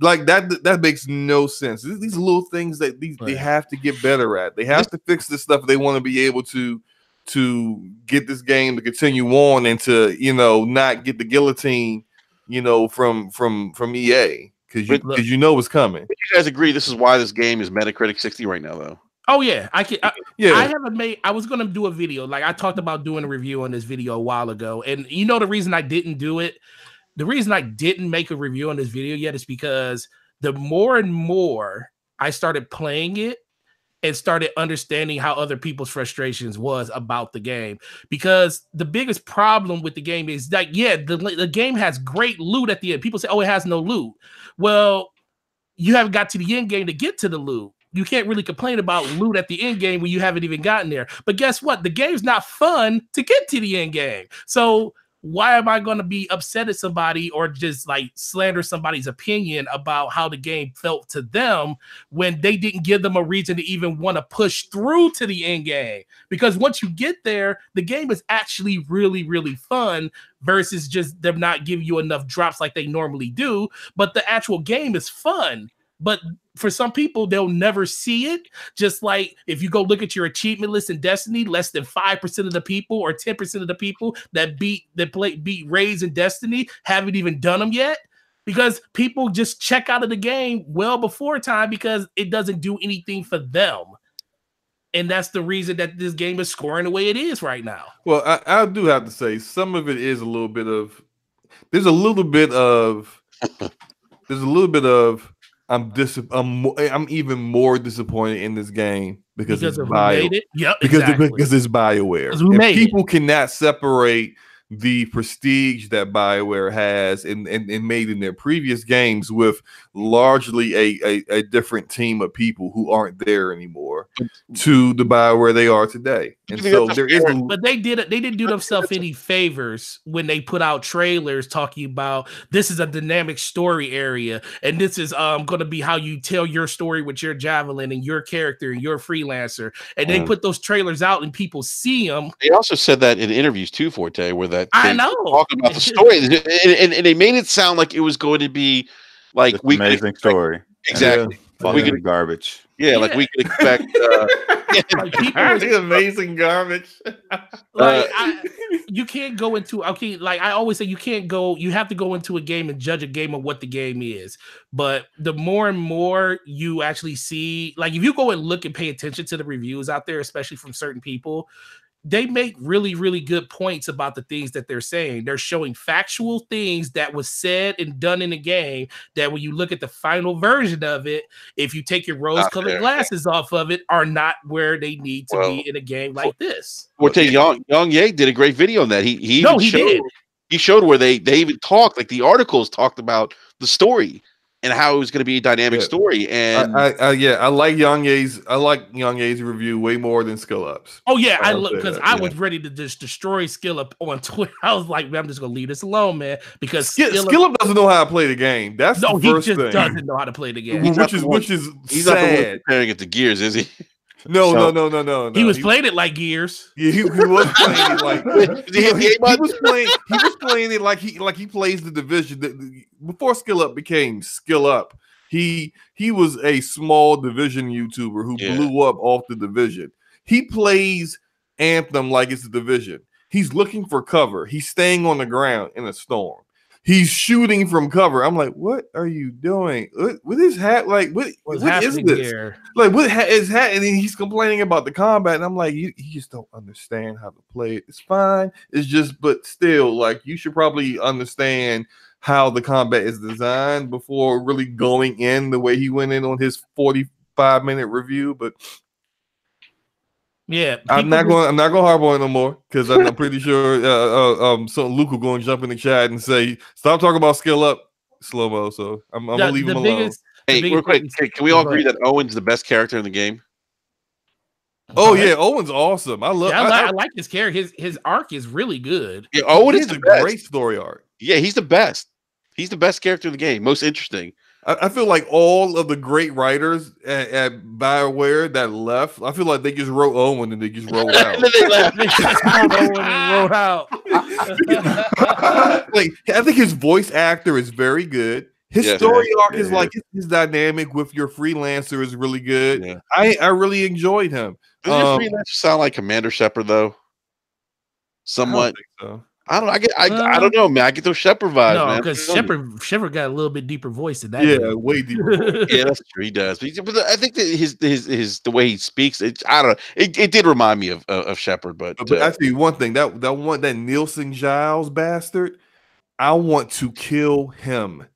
Like that makes no sense. These little things that they have to get better at. They have to fix this stuff if they want to be able to get this game to continue on and to, not get the guillotine, from EA. Because you know what's coming. You guys agree this is why this game is Metacritic 60 right now, though? Oh yeah, I was gonna do a video. Like I talked about doing a review on this video a while ago, and the reason I didn't do it, the reason I didn't make a review on this video yet is because the more and more I started playing it and started understanding how other people's frustrations was about the game. Because the biggest problem with the game is that, the game has great loot at the end. People say, oh, it has no loot. Well, you haven't got to the end game to get to the loot. You can't really complain about loot at the end game when you haven't even gotten there. But guess what? The game's not fun to get to the end game. So why am I going to be upset at somebody or just like slander somebody's opinion about how the game felt to them when they didn't give them a reason to even want to push through to the end game? Because once you get there, the game is actually really, really fun versus just them not giving you enough drops like they normally do. But the actual game is fun. But for some people, they'll never see it. Just like if you go look at your achievement list in Destiny, less than 5% of the people or 10% of the people that beat raids in Destiny haven't even done them yet, because people just check out of the game well before time because it doesn't do anything for them. And that's the reason that this game is scoring the way it is right now. Well, I do have to say some of it is a little bit of I'm even more disappointed in this game because it's BioWare. Yep, because it's BioWare. And people cannot separate the prestige that BioWare has and made in their previous games with largely a different team of people who aren't there anymore to the BioWare they are today. And so there is, but they didn't do themselves any favors when they put out trailers talking about this is a dynamic story area and this is going to be how you tell your story with your javelin and your character and your freelancer, and they put those trailers out and people see them. They also said that in interviews too, Forte, where that I know talking about the story and they made it sound like it was going to be like amazing story. Exactly. Fucking garbage. Yeah, like we could expect. Like, people amazing garbage. Like you can't go into like I always say, you have to go into a game and judge a game of what the game is. But the more and more you actually see, like if you go and look and pay attention to the reviews out there, especially from certain people, they make really, really good points about the things that they're saying. They're showing factual things that was said and done in the game that when you look at the final version of it, if you take your rose-colored glasses off of it, are not where they need to be in a game like this. Young Ye did a great video on that. He showed where they even talked, like the articles talked about the story and how it was going to be a dynamic story. And I like Young Ye's review way more than Skill Up's. Oh yeah, I look, because I was ready to just destroy Skill Up on Twitter. I was like, man, I'm just gonna leave this alone, man, because Skill Up doesn't know how to play the game. That's the first thing. He just doesn't know how to play the game, which is he's sad. not the one comparing it to Gears, is he? No. He was playing it like Gears. Yeah, he was playing it like he was playing it like he plays the Division. Before Skill Up became Skill Up, he was a small Division YouTuber who blew up off the Division. He plays Anthem like it's the Division. He's looking for cover. He's staying on the ground in a storm. He's shooting from cover. I'm like, what are you doing? What is like? What is this? Here? Like, what is happening? He's complaining about the combat, and I'm like, you just don't understand how to play it. It's fine. It's just, but still, like, you should probably understand how the combat is designed before really going in the way he went in on his 45-minute review. But yeah, I'm not going to harp on it no more, because I'm pretty sure so Luke will go and jump in the chat and say, stop talking about Skill Up, Slow Mo. So I'm gonna leave him alone. Hey, real quick, can we all agree that Owen's the best character in the game? Oh yeah, Owen's awesome. I like his character. His arc is really good. Yeah, Owen is a great story arc. Yeah, he's the best. He's the best character in the game. Most interesting. I feel like all of the great writers at BioWare that left, I feel like they just wrote Owen and they just rolled out. And then they left. They just wrote Owen and wrote out. Like, I think his voice actor is very good. His story arc is like his dynamic with your freelancer is really good. Yeah. I really enjoyed him. Does your freelancer sound like Commander Shepard though? Somewhat. I don't think so. I don't know, man. I get those Shepard vibes, man. No, because Shepard got a little bit deeper voice than that. Yeah, way deeper. Yeah, that's true. He does. But I think that his the way he speaks, I don't know. It did remind me of Shepard, but actually, one thing that Nielsen Giles bastard, I want to kill him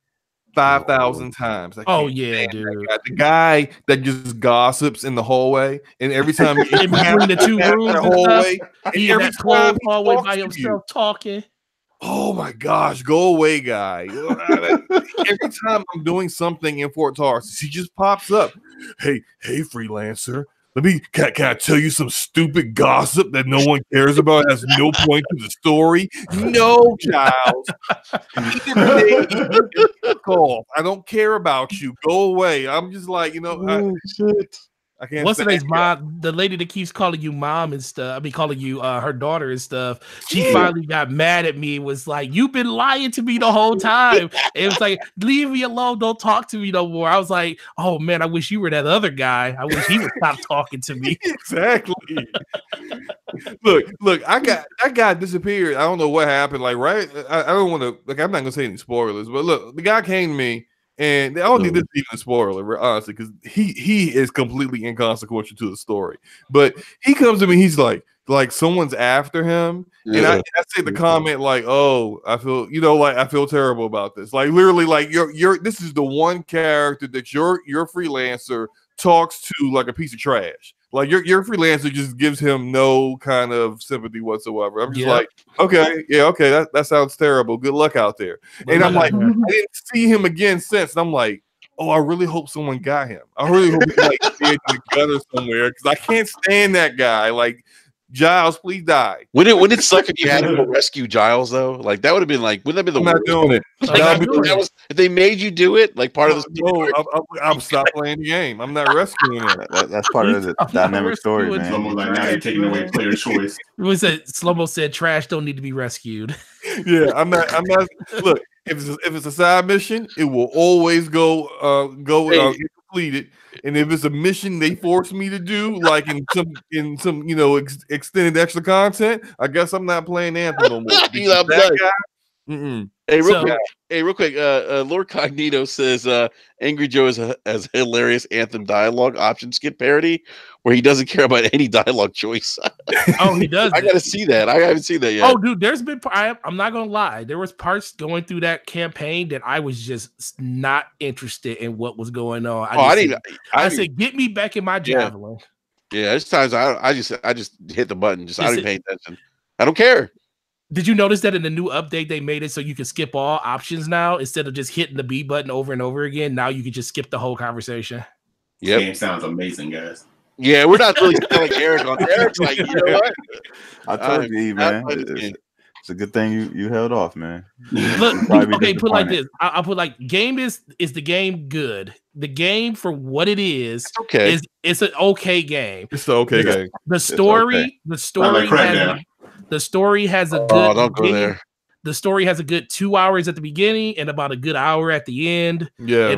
5,000 times. Dude. The guy that just gossips in the hallway, and every time in between the two rooms, hallway, he in that closed hallway by himself talking. Oh my gosh, go away, guy. Every time I'm doing something in Fort Tarsus, he just pops up. Hey, freelancer. Can I tell you some stupid gossip that no one cares about, has no point to the story? No, Giles. I don't care about you. Go away. I'm just like, shit. I can't. What's the name's mom? The lady that keeps calling you mom and stuff. I mean, calling you her daughter and stuff. She finally got mad at me. Was like, "You've been lying to me the whole time." It was like, "Leave me alone. Don't talk to me no more." I was like, "Oh man, I wish you were that other guy. I wish he would stop talking to me." Exactly. Look. I got disappeared. I don't know what happened. Like, right? I don't want to. Like, I'm not gonna say any spoilers. But look, the guy came to me. And I don't think this is even a spoiler, honestly, because he is completely inconsequential to the story. But he comes to me, he's like someone's after him, and I say the comment like, "Oh, I feel, I feel terrible about this." Like literally, like you're this is the one character that your freelancer talks to like a piece of trash. Like your freelancer just gives him no kind of sympathy whatsoever. I'm just like, okay, that sounds terrible. Good luck out there. And I'm like, I didn't see him again since. And I'm like, oh, I really hope someone got him. I really hope he's like in the gutter somewhere, because I can't stand that guy. Like, Giles, please die. Wouldn't it suck if you had to go rescue Giles though? Like that would have been like, wouldn't that be the worst? I'm not doing it. Like, if they made you do it, like part of the story. I'm stop playing the game. I'm not rescuing it. That's part of the dynamic story, man. Almost like now you're taking away player choice. Slow-mo said trash don't need to be rescued. Yeah, I'm not. Look, if it's a side mission, it will always go completed, and if it's a mission they force me to do, like in some extended extra content, I guess I'm not playing Anthem no more. That guy, Hey, real quick. Lord Cognito says Angry Joe has hilarious Anthem dialogue option skip parody where he doesn't care about any dialogue choice. Oh, he does. I gotta see that. I haven't seen that yet. Oh, dude, there's been. I'm not gonna lie. There was parts going through that campaign that I was just not interested in what was going on. I said, get me back in my javelin. Yeah, there's times I just hit the button. I don't even pay attention. I don't care. Did you notice that in the new update they made it so you can skip all options now instead of just hitting the B button over and over again? Now you can just skip the whole conversation. Yeah, game sounds amazing, guys. Yeah, we're not really like Eric on Eric's like, you know what? I told you, man. It's a good thing you held off, man. Look, okay, put like this. I'll put like game is the game good. The game for what it is, it's an okay game. It's an okay game. The story has a good. Oh, don't go there. The story has a good 2 hours at the beginning and about a good hour at the end. Yeah,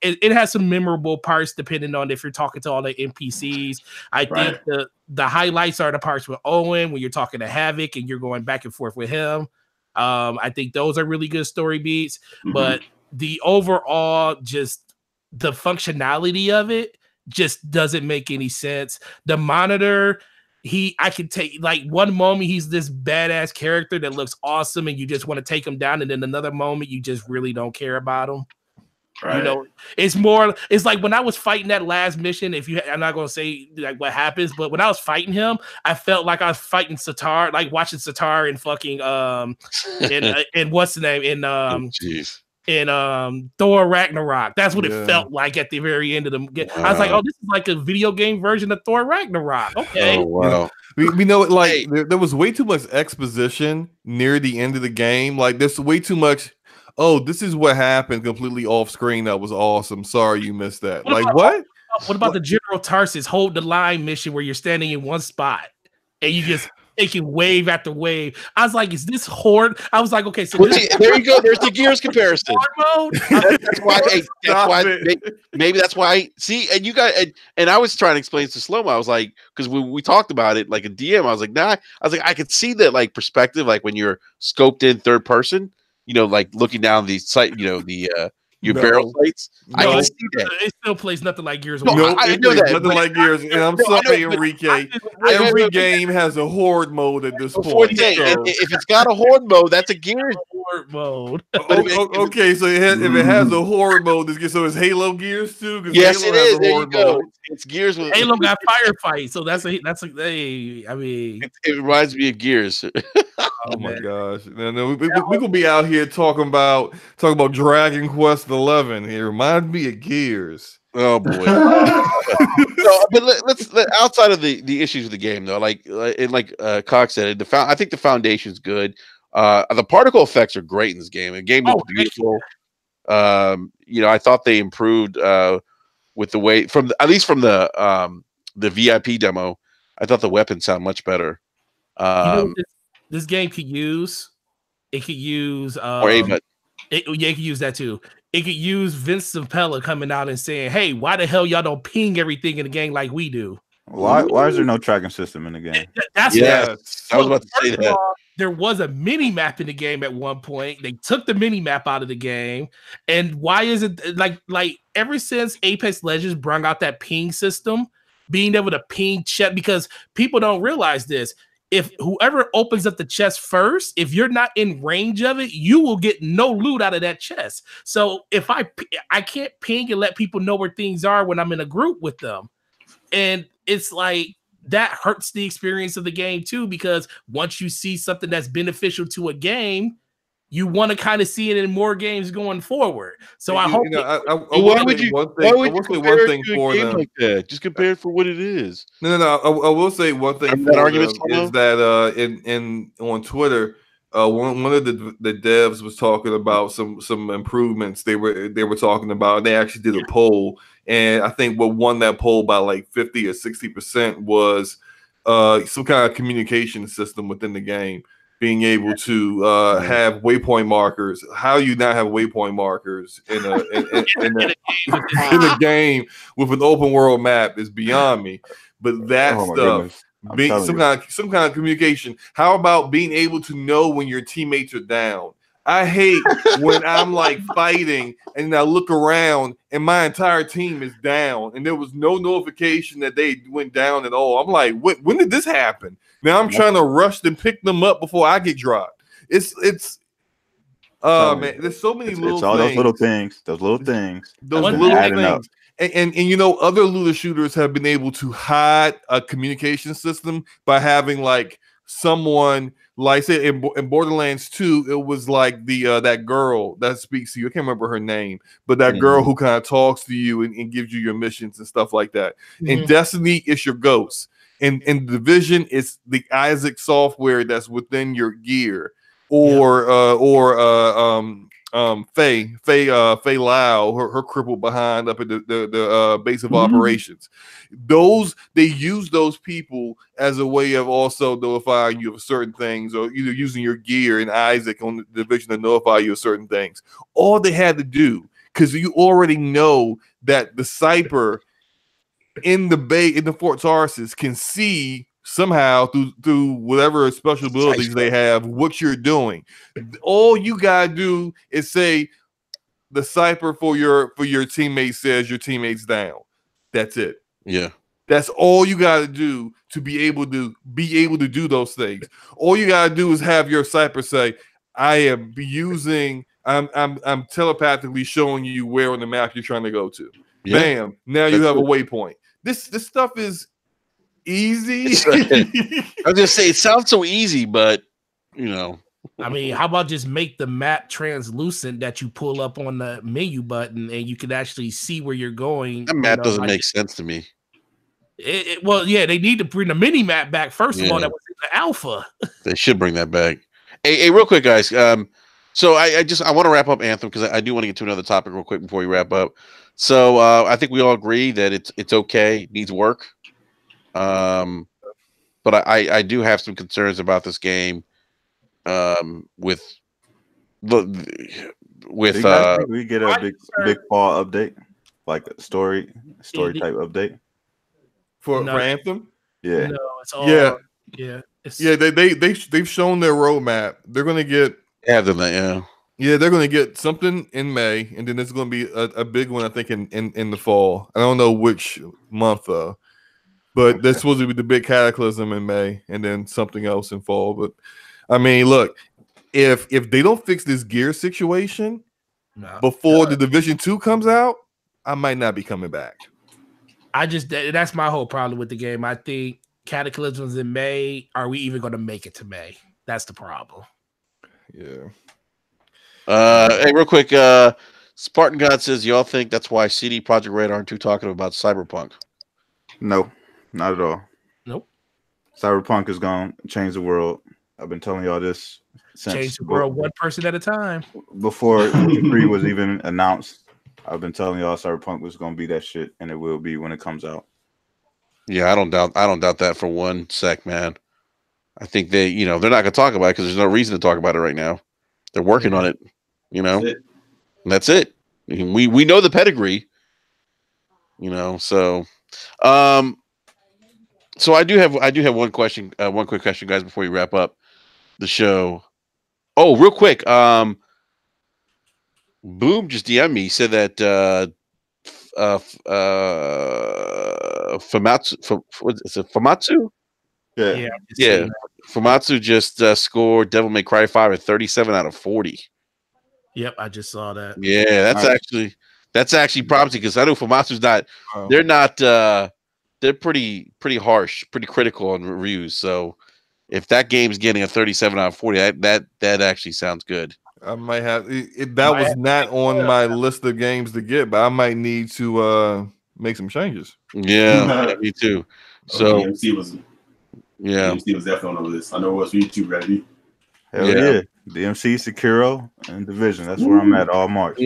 it has some memorable parts depending on if you're talking to all the NPCs. I think the highlights are the parts with Owen when you're talking to Havoc and you're going back and forth with him. I think those are really good story beats. But the overall, just the functionality of it just doesn't make any sense. The monitor. I can take like one moment he's this badass character that looks awesome and you just want to take him down, and then another moment you just really don't care about him. Right. You know, it's like when I was fighting that last mission. I'm not gonna say like what happens, but when I was fighting him, I felt like I was fighting Sitar, like watching Sitar in fucking in what's the name in Thor Ragnarok. That's what it felt like at the very end of the game. Wow. I was like, oh, this is like a video game version of Thor Ragnarok. Okay. Oh, wow. We know it, like there was way too much exposition near the end of the game. Like there's way too much. Oh, this is what happened completely off screen. That was awesome. Sorry you missed that. What? What about the General Tarsus hold the line mission where you're standing in one spot and you just taking wave after wave? I was like, is this Horde? I was like, okay, so there you go. There's the Gears comparison. Horde mode? Maybe that's why. See, and you got, and I was trying to explain to Slow-Mo. I was like, because we talked about it like a DM. I was like, nah. I was like, I could see that like perspective, like when you're scoped in third person, you know, like looking down the site, you know, your barrel plates. I can see that. It still plays nothing like Gears. No, I know that. Nothing like Gears. And I'm sorry, Enrique. Every game has a Horde mode at this point. If it's got a Horde mode, that's a Gears Horde mode. Okay, so if it has a Horde mode, so it's Halo Gears too? Yes, it is. There you go. It's Gears with Halo got firefight, so that's a I mean, it reminds me of Gears. Oh my gosh! No, we gonna be out here talking about Dragon Quest 11. It reminds me of Gears. Oh boy! No, but let's outside of the issues of the game though, like Cox said, I think the foundation's good. The particle effects are great in this game. The game looks beautiful. You know, I thought they improved with the way at least from the VIP demo. I thought the weapons sound much better. You know, this game could use. It could use or A-Bud. It could use that too. It could use Vince Zampella coming out and saying, "Hey, why the hell y'all don't ping everything in the game like we do? Why is there no tracking system in the game?" I was about to say that. There was a mini map in the game at one point. They took the mini map out of the game, and why is it like ever since Apex Legends brought out that ping system, being able to ping check, because people don't realize this. If whoever opens up the chest first, if you're not in range of it, you will get no loot out of that chest. So if I can't ping and let people know where things are when I'm in a group with them. And it's like that hurts the experience of the game too, because once you see something that's beneficial to a game, you want to kind of see it in more games going forward. So I hope. Why would you compare it to a game like that? Just compare it for what it is. No. I will say one thing for them is that on Twitter, one of the devs was talking about some improvements they were talking about. They actually did a poll, and I think what won that poll by like 50 or 60% was some kind of communication system within the game. being able to have waypoint markers. How you not have waypoint markers in a game with an open world map is beyond me. But that stuff, being some kind of communication. How about being able to know when your teammates are down? I hate when I'm like fighting and I look around and my entire team is down and there was no notification that they went down at all. I'm like, when did this happen? Now I'm trying to rush to pick them up before I get dropped. It's man, there's so many little things. All those little things. Those little things. And you know, other looter shooters have been able to hide a communication system by having like someone, like say in Borderlands 2, it was like the that girl that speaks to you. I can't remember her name, but that girl who kind of talks to you and gives you your missions and stuff like that. In Destiny, it's your ghost. In Division, it's the Isaac software that's within your gear, or Faye Lau, her crippled behind up at the base of operations. They use those people as a way of also notifying you of certain things, or either using your gear and Isaac on the Division to notify you of certain things. All they had to do, because you already know that the Cyper in the Fort Tarsus can see somehow through whatever special abilities they have what you're doing. All you gotta do is say the Cyper for your teammate says your teammate's down. That's it. Yeah. That's all you gotta do to be able to do those things. All you gotta do is have your Cyper say, I'm telepathically showing you where on the map you're trying to go to. Yeah. Bam. Now you have a waypoint. This stuff is easy. I was gonna say it sounds so easy, but you know, I mean, how about just make the map translucent that you pull up on the menu button and you can actually see where you're going? That map doesn't make sense to me. Well, yeah, they need to bring the mini map back first of all. That was in the alpha. They should bring that back. Hey, real quick, guys. So I want to wrap up Anthem because I do want to get to another topic real quick before we wrap up. So I think we all agree that it's okay, needs work. But I do have some concerns about this game. With we get a big fall update, like a story type update for Anthem. Yeah, no, it's all they've shown their roadmap. They're gonna get they're gonna get something in May, and then there's gonna be a big one I think in the fall. I don't know which month though. But that's supposed to be the big cataclysm in May, and then something else in fall. But I mean, look, if they don't fix this gear situation before the Division 2 comes out, I might not be coming back. That's my whole problem with the game. I think cataclysms in May. Are we even going to make it to May? That's the problem. Yeah. Hey, real quick, Spartan God says y'all think that's why CD Projekt Red aren't too talkative about Cyberpunk? No. Not at all. Nope. Cyberpunk is going to change the world. I've been telling y'all this since change the world one person at a time. Before E3 was even announced, I've been telling y'all Cyberpunk was going to be that shit, and it will be when it comes out. Yeah, I don't doubt that for one sec, man. I think they're not going to talk about it because there's no reason to talk about it right now. They're working on it, and that's it. We know the pedigree, so. So I do have one question, one quick question, guys, before we wrap up the show. Oh, real quick, Boom just DM'd me. He said that Famitsu? Yeah. Famitsu just scored Devil May Cry 5 at 37 out of 40. Yep, I just saw that. Yeah, that's actually promising because I know Famitsu's not. Oh. They're pretty harsh, pretty critical on reviews. So if that game's getting a 37 out of 40, that actually sounds good. I might have that was not on my list of games to get, but I might need to make some changes. Yeah, me too. So DMC was definitely on the list. I know it was YouTube ready. Hell yeah. DMC, Sekiro, and Division. That's where I'm at all March.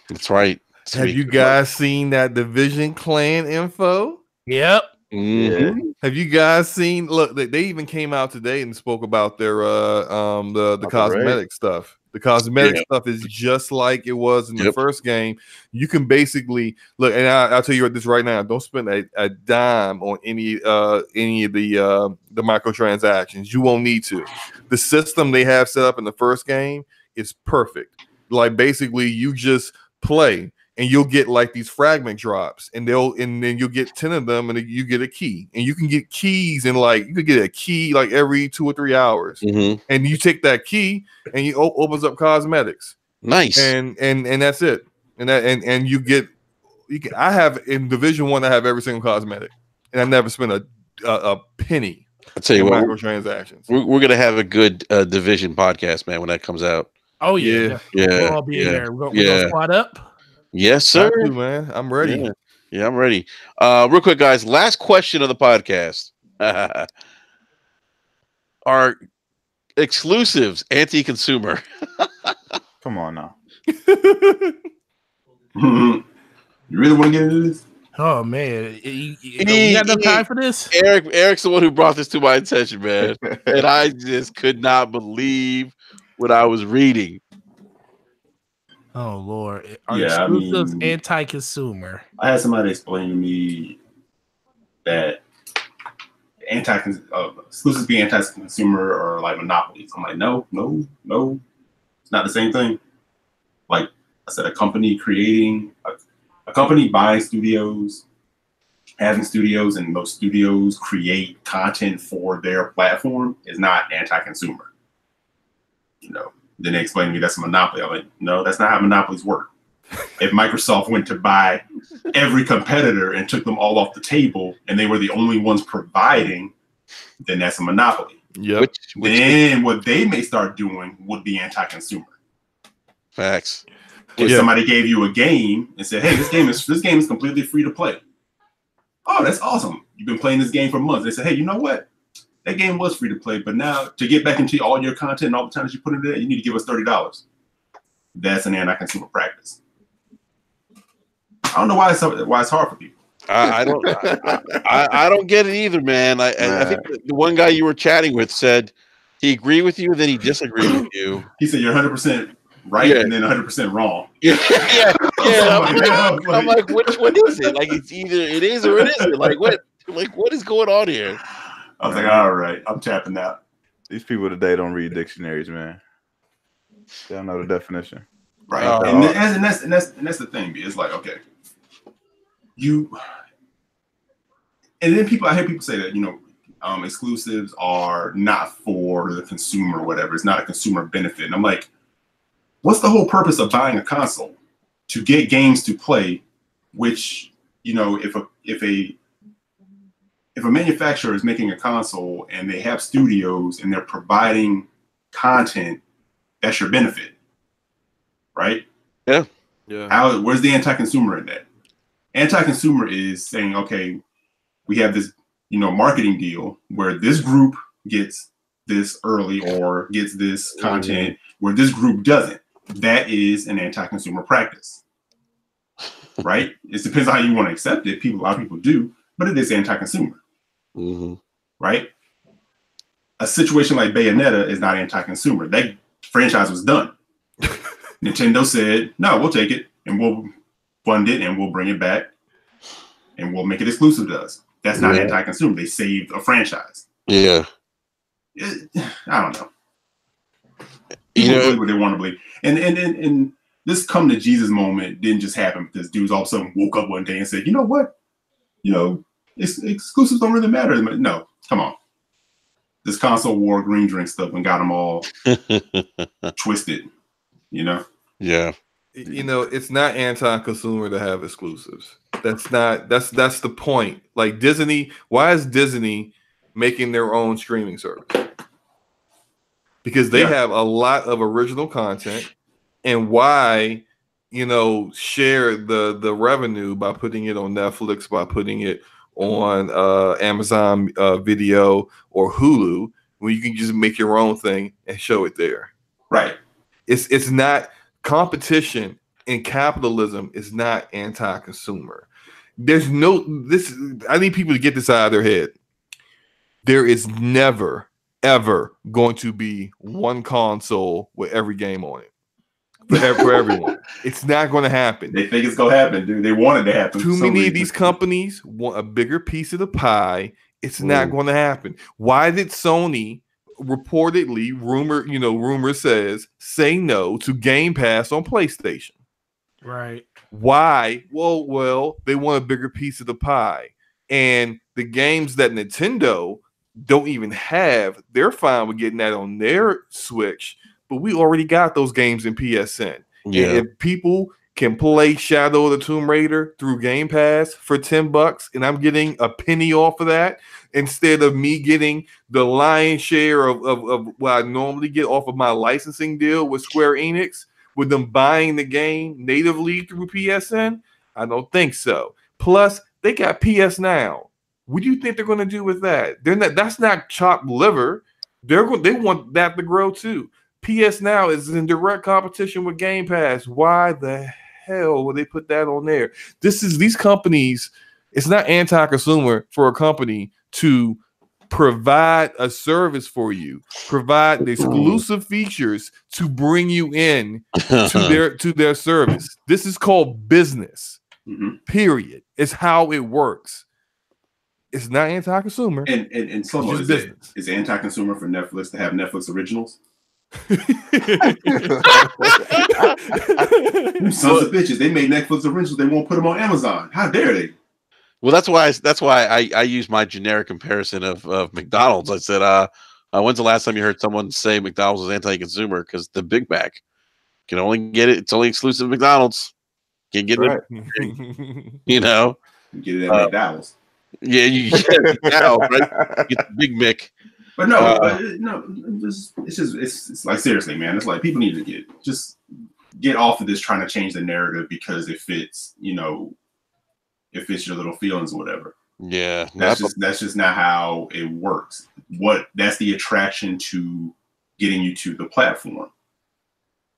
That's right. Have you guys seen that Division clan info? Yep. Mhm. Have you guys seen? Look, they even came out today and spoke about their the cosmetic stuff. The cosmetic stuff is just like it was in the first game. You can basically look, and I'll tell you this right now: don't spend a dime on any of the microtransactions. You won't need to. The system they have set up in the first game is perfect. Like basically, you just play. And you'll get like these fragment drops, and then you'll get 10 of them, and you get a key. And you can get keys, and like you could get a key like every 2 or 3 hours. Mm-hmm. And you take that key, and you opens up cosmetics. Nice. And that's it. And you get I have in Division 1, I have every single cosmetic, and I never spent a penny. I'll tell you what, microtransactions. We're gonna have a good Division podcast, man, when that comes out. Oh yeah. We'll all be in there. We're gonna squad up. Yes, sir. I do, man. I'm ready. Yeah, I'm ready. Real quick, guys. Last question of the podcast. Are exclusives anti-consumer? Come on now. You really want to get into this? Oh man, you got enough time for this? Eric's the one who brought this to my attention, man, and I just could not believe what I was reading. Oh Lord, are exclusives anti-consumer? I had somebody explain to me that exclusives being anti-consumer or like monopolies. I'm like, no, it's not the same thing. Like I said, a company buying studios, having studios, and those studios create content for their platform is not anti-consumer. Then they explained to me that's a monopoly. I'm like, no, that's not how monopolies work. If Microsoft went to buy every competitor and took them all off the table and they were the only ones providing, then that's a monopoly. Yep. Then what they may start doing would be anti-consumer. Facts. If somebody gave you a game and said, hey, this game is completely free to play. Oh, that's awesome. You've been playing this game for months. They said, hey, you know what? That game was free to play, but now to get back into all your content and all the time that you put into it, you need to give us $30. That's an anti-consumer practice. I don't know why it's hard for people. I don't get it either, man. I think the one guy you were chatting with said he agreed with you, then he disagreed with you. He said you're 100% right and then 100% wrong. Yeah. I'm like, which one is it? Like, it's either it is or it isn't. Like, what is going on here? I was like, all right, I'm tapping out. These people today don't read dictionaries, man. They don't know the definition. Right. And that's the thing. It's like, okay, and then I hear people say that, exclusives are not for the consumer or whatever. It's not a consumer benefit. And I'm like, what's the whole purpose of buying a console? To get games to play, which, if a manufacturer is making a console and they have studios and they're providing content, that's your benefit, right? Yeah. Where's the anti-consumer in that? Anti-consumer is saying, okay, we have this, marketing deal where this group gets this early or gets this content where this group doesn't. That is an anti-consumer practice, right? It depends on how you want to accept it. A lot of people do, but it is anti-consumer. Mm-hmm. Right? A situation like Bayonetta is not anti-consumer. That franchise was done. Nintendo said, no, we'll take it and we'll fund it and we'll bring it back and we'll make it exclusive to us. That's not anti-consumer. They saved a franchise. Yeah. I don't know. People believe what they want to believe. And this come to Jesus moment didn't just happen because dudes all of a sudden woke up one day and said, you know what? Exclusives don't really matter. No, come on. This console war green drink stuff and got them all twisted, Yeah. It's not anti-consumer to have exclusives. That's the point. Like Disney, why is Disney making their own streaming service? Because they have a lot of original content, and why, share the revenue by putting it on Netflix, by putting it on Amazon Video or Hulu, when you can just make your own thing and show it there. Right. It's not competition, and capitalism is not anti-consumer. There's no this. I need people to get this out of their head. There is never, ever going to be one console with every game on it for everyone. It's not going to happen. They think it's going to happen, dude. They want it to happen. Too many of these companies want a bigger piece of the pie. It's not going to happen. Why did Sony reportedly, rumor says, say no to Game Pass on PlayStation? Right. Why? Well, they want a bigger piece of the pie. And the games that Nintendo don't even have, they're fine with getting that on their Switch. But we already got those games in PSN. Yeah. And if people can play Shadow of the Tomb Raider through Game Pass for $10, and I'm getting a penny off of that, instead of me getting the lion's share of what I normally get off of my licensing deal with Square Enix, with them buying the game natively through PSN? I don't think so. Plus, they got PS Now. What do you think they're going to do with that? That's not chopped liver. They want that to grow too. PS Now is in direct competition with Game Pass. Why the hell would they put that on there? These companies. It's not anti-consumer for a company to provide a service for you, provide the exclusive features to bring you in to their service. This is called business. Period. It's how it works. It's not anti-consumer. And so is anti-consumer for Netflix to have Netflix originals? Sons of bitches. They made Netflix originals. They won't put them on Amazon. How dare they? Well, that's why I use my generic comparison of McDonald's. I said, when's the last time you heard someone say McDonald's is anti-consumer? Because the Big Mac can only get it. It's only exclusive to McDonald's. Can't get it. You know, you get it at McDonald's. Yeah, you get it now, right? Get the Big Mac. But it's like, seriously, man. It's like people need to get off of this trying to change the narrative because it fits, it fits your little feelings or whatever. Yeah, that's just not how it works. That's the attraction to getting you to the platform.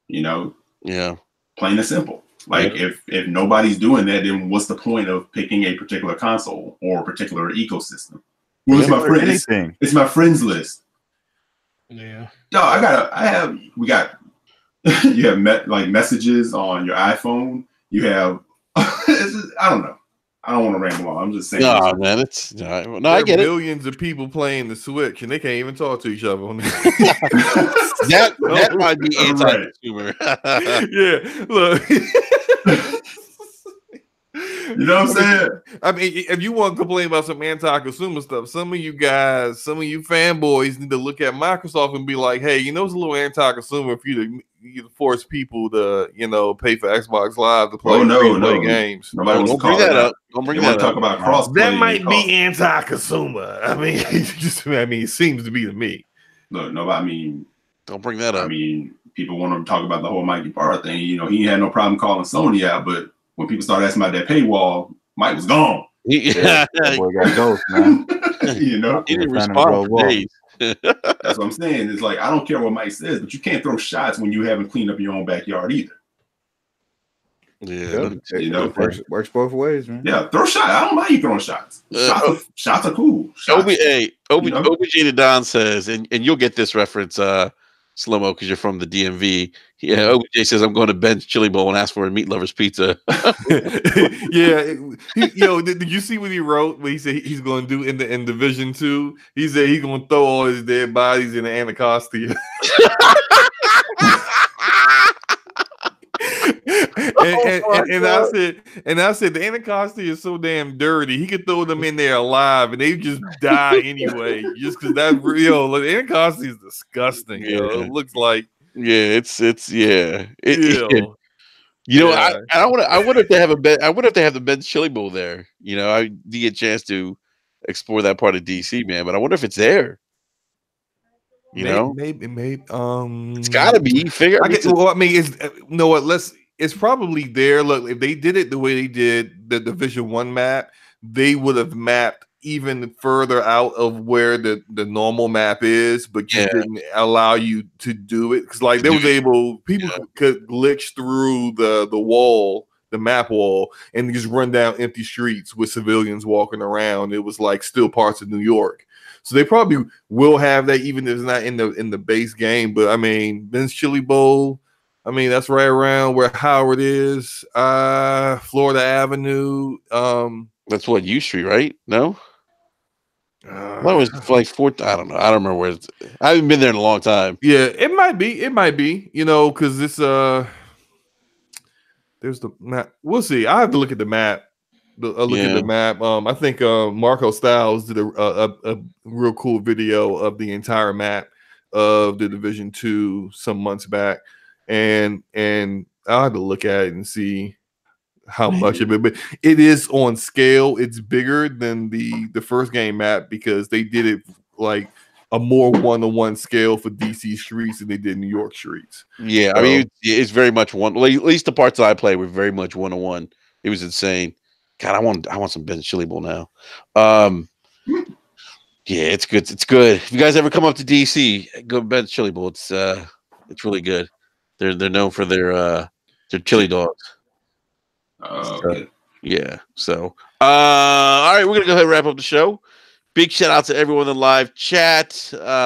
Yeah, plain and simple. Like if nobody's doing that, then what's the point of picking a particular console or a particular ecosystem? Well, it's my friend. It's my friends list. Yeah. No, you have messages on your iPhone. You have I don't know. I don't want to ramble on. I'm just saying. No, man, I get millions of people playing the Switch, and they can't even talk to each other on that might be anti-consumer. Yeah, look. You know what I'm saying? I mean, if you want to complain about some anti-consumer stuff, some of you fanboys need to look at Microsoft and be like, hey, it's a little anti-consumer for you to force people to, pay for Xbox Live to play, play games. Nobody wants to bring that up. Don't bring that up. Talk about crossplay. That might be anti-consumer. I mean, it seems to be to me. Look, nobody. Don't bring that up. I mean, people want to talk about the whole Mikey Barr thing. He had no problem calling Sony out, but when people started asking about that paywall, Mike was gone. Yeah, that boy got ghost, man. He didn't respond for days. That's what I'm saying. It's like, I don't care what Mike says, but you can't throw shots when you haven't cleaned up your own backyard either. Yeah, works both ways, man. Yeah, throw shots. I don't mind you throwing shots. Shots are cool. OBJ the Don says, and you'll get this reference, Slow-mo, because you're from the DMV. Yeah, OBJ says, I'm going to Ben's Chili Bowl and ask for a meat lover's pizza. Yeah. Did you see what he wrote? What he said he's going to do in Division 2? He said he's going to throw all his dead bodies in the Anacostia. And I said the Anacostia is so damn dirty. He could throw them in there alive and they just die anyway. Just because that's real. Like, the Anacostia is disgusting. Yeah. It looks like I wonder if they have the Ben's Chili Bowl there. I did get a chance to explore that part of DC, man, but I wonder if it's there. Maybe it's gotta be. It's probably there. Look, if they did it the way they did the Division 1 map, they would have mapped even further out of where the normal map is, but just didn't allow you to do it because, like, people could glitch through the wall the map wall and just run down empty streets with civilians walking around. It was like still parts of New York. So they probably will have that, even if it's not in the base game. But I mean, Ben's Chili Bowl, I mean, that's right around where Howard is, Florida Avenue. That's what U Street, right? No. What was like fourth? I don't know. I don't remember where. I haven't been there in a long time. Yeah, it might be. It might be. You know, because it's there's the map. We'll see. I have to look at the map. Look at the map. I think Marco Styles did a real cool video of the entire map of the Division 2 some months back, and I'll have to look at it and see how much of it, but it is on scale. It's bigger than the first game map because they did it like a more one-to-one scale for DC streets than they did New York streets. Yeah, I mean, it's very much one. At least the parts that I played were very much one-to-one. It was insane. God, I want some Ben's Chili Bowl now. Yeah, it's good. It's good. If you guys ever come up to DC, go to Ben's Chili Bowl. It's really good. They're known for their chili dogs. Okay. Yeah. So, all right, we're gonna go ahead and wrap up the show. Big shout out to everyone in the live chat.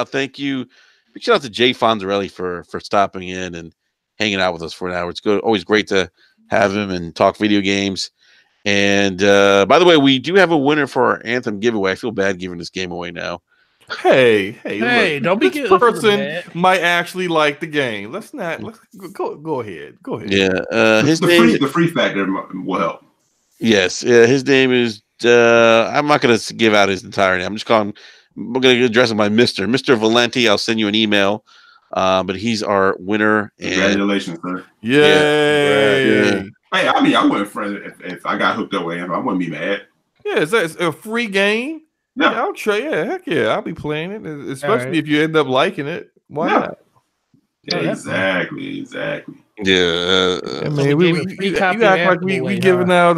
Thank you. Big shout out to Jay Fonzarelli for stopping in and hanging out with us for an hour. It's good. Always great to have him and talk video games. And by the way, we do have a winner for our Anthem giveaway. I feel bad giving this game away now. Hey! Look, don't be this person might actually like the game. Let's go ahead. Go ahead. Yeah, his name. The free factor will help. Yes, yeah, his name is. I'm not going to give out his entire name. I'm just calling. We're going to address him by Mr. Valenti. I'll send you an email. But he's our winner. Congratulations, sir! Yay! Yeah. Hey, I mean, I wouldn't friend if I got hooked up with him. I wouldn't be mad. Yeah, it's a free game. Yeah, I'll try. Yeah, heck yeah, I'll be playing it, especially if you end up liking it. Why not? Yeah, exactly. Yeah, I mean, you act like we giving out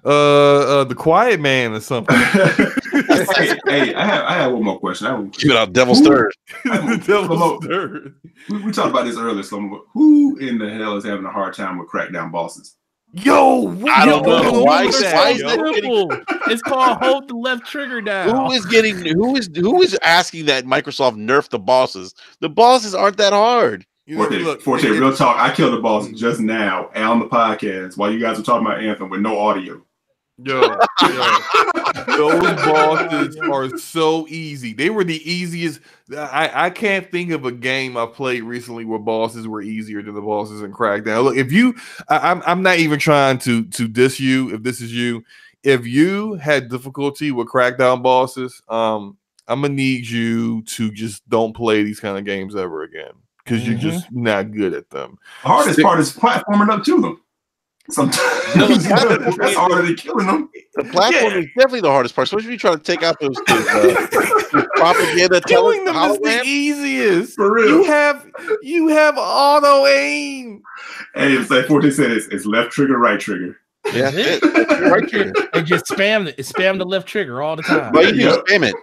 the Quiet Man or something. hey, I have one more question. Give it out, Devil's Third. Devil's Third. We talked about this earlier, Slomo. Who in the hell is having a hard time with Crackdown bosses? Yo, I don't know. Why is that simple? It's called hold the left trigger down. Who is asking that Microsoft nerf the bosses? The bosses aren't that hard. Forte, real talk. I killed the boss just now on the podcast while you guys were talking about Anthem with no audio. Yo, those bosses are so easy. They were the easiest. I can't think of a game I played recently where bosses were easier than the bosses in Crackdown. Look, if you, I'm not even trying to diss you. If this is you, if you had difficulty with Crackdown bosses, I'm gonna need you to just don't play these kind of games ever again because you're just not good at them. The hardest part is platforming up to them. Sometimes that's harder than killing them. The platform is definitely the hardest part. Especially if you try to take out those propaganda. Killing them is the easiest. For real. You have auto aim. Hey, it's like Forte said, it's left trigger, right trigger. Yeah, right trigger. And just spam the left trigger all the time. Well, you do spam it.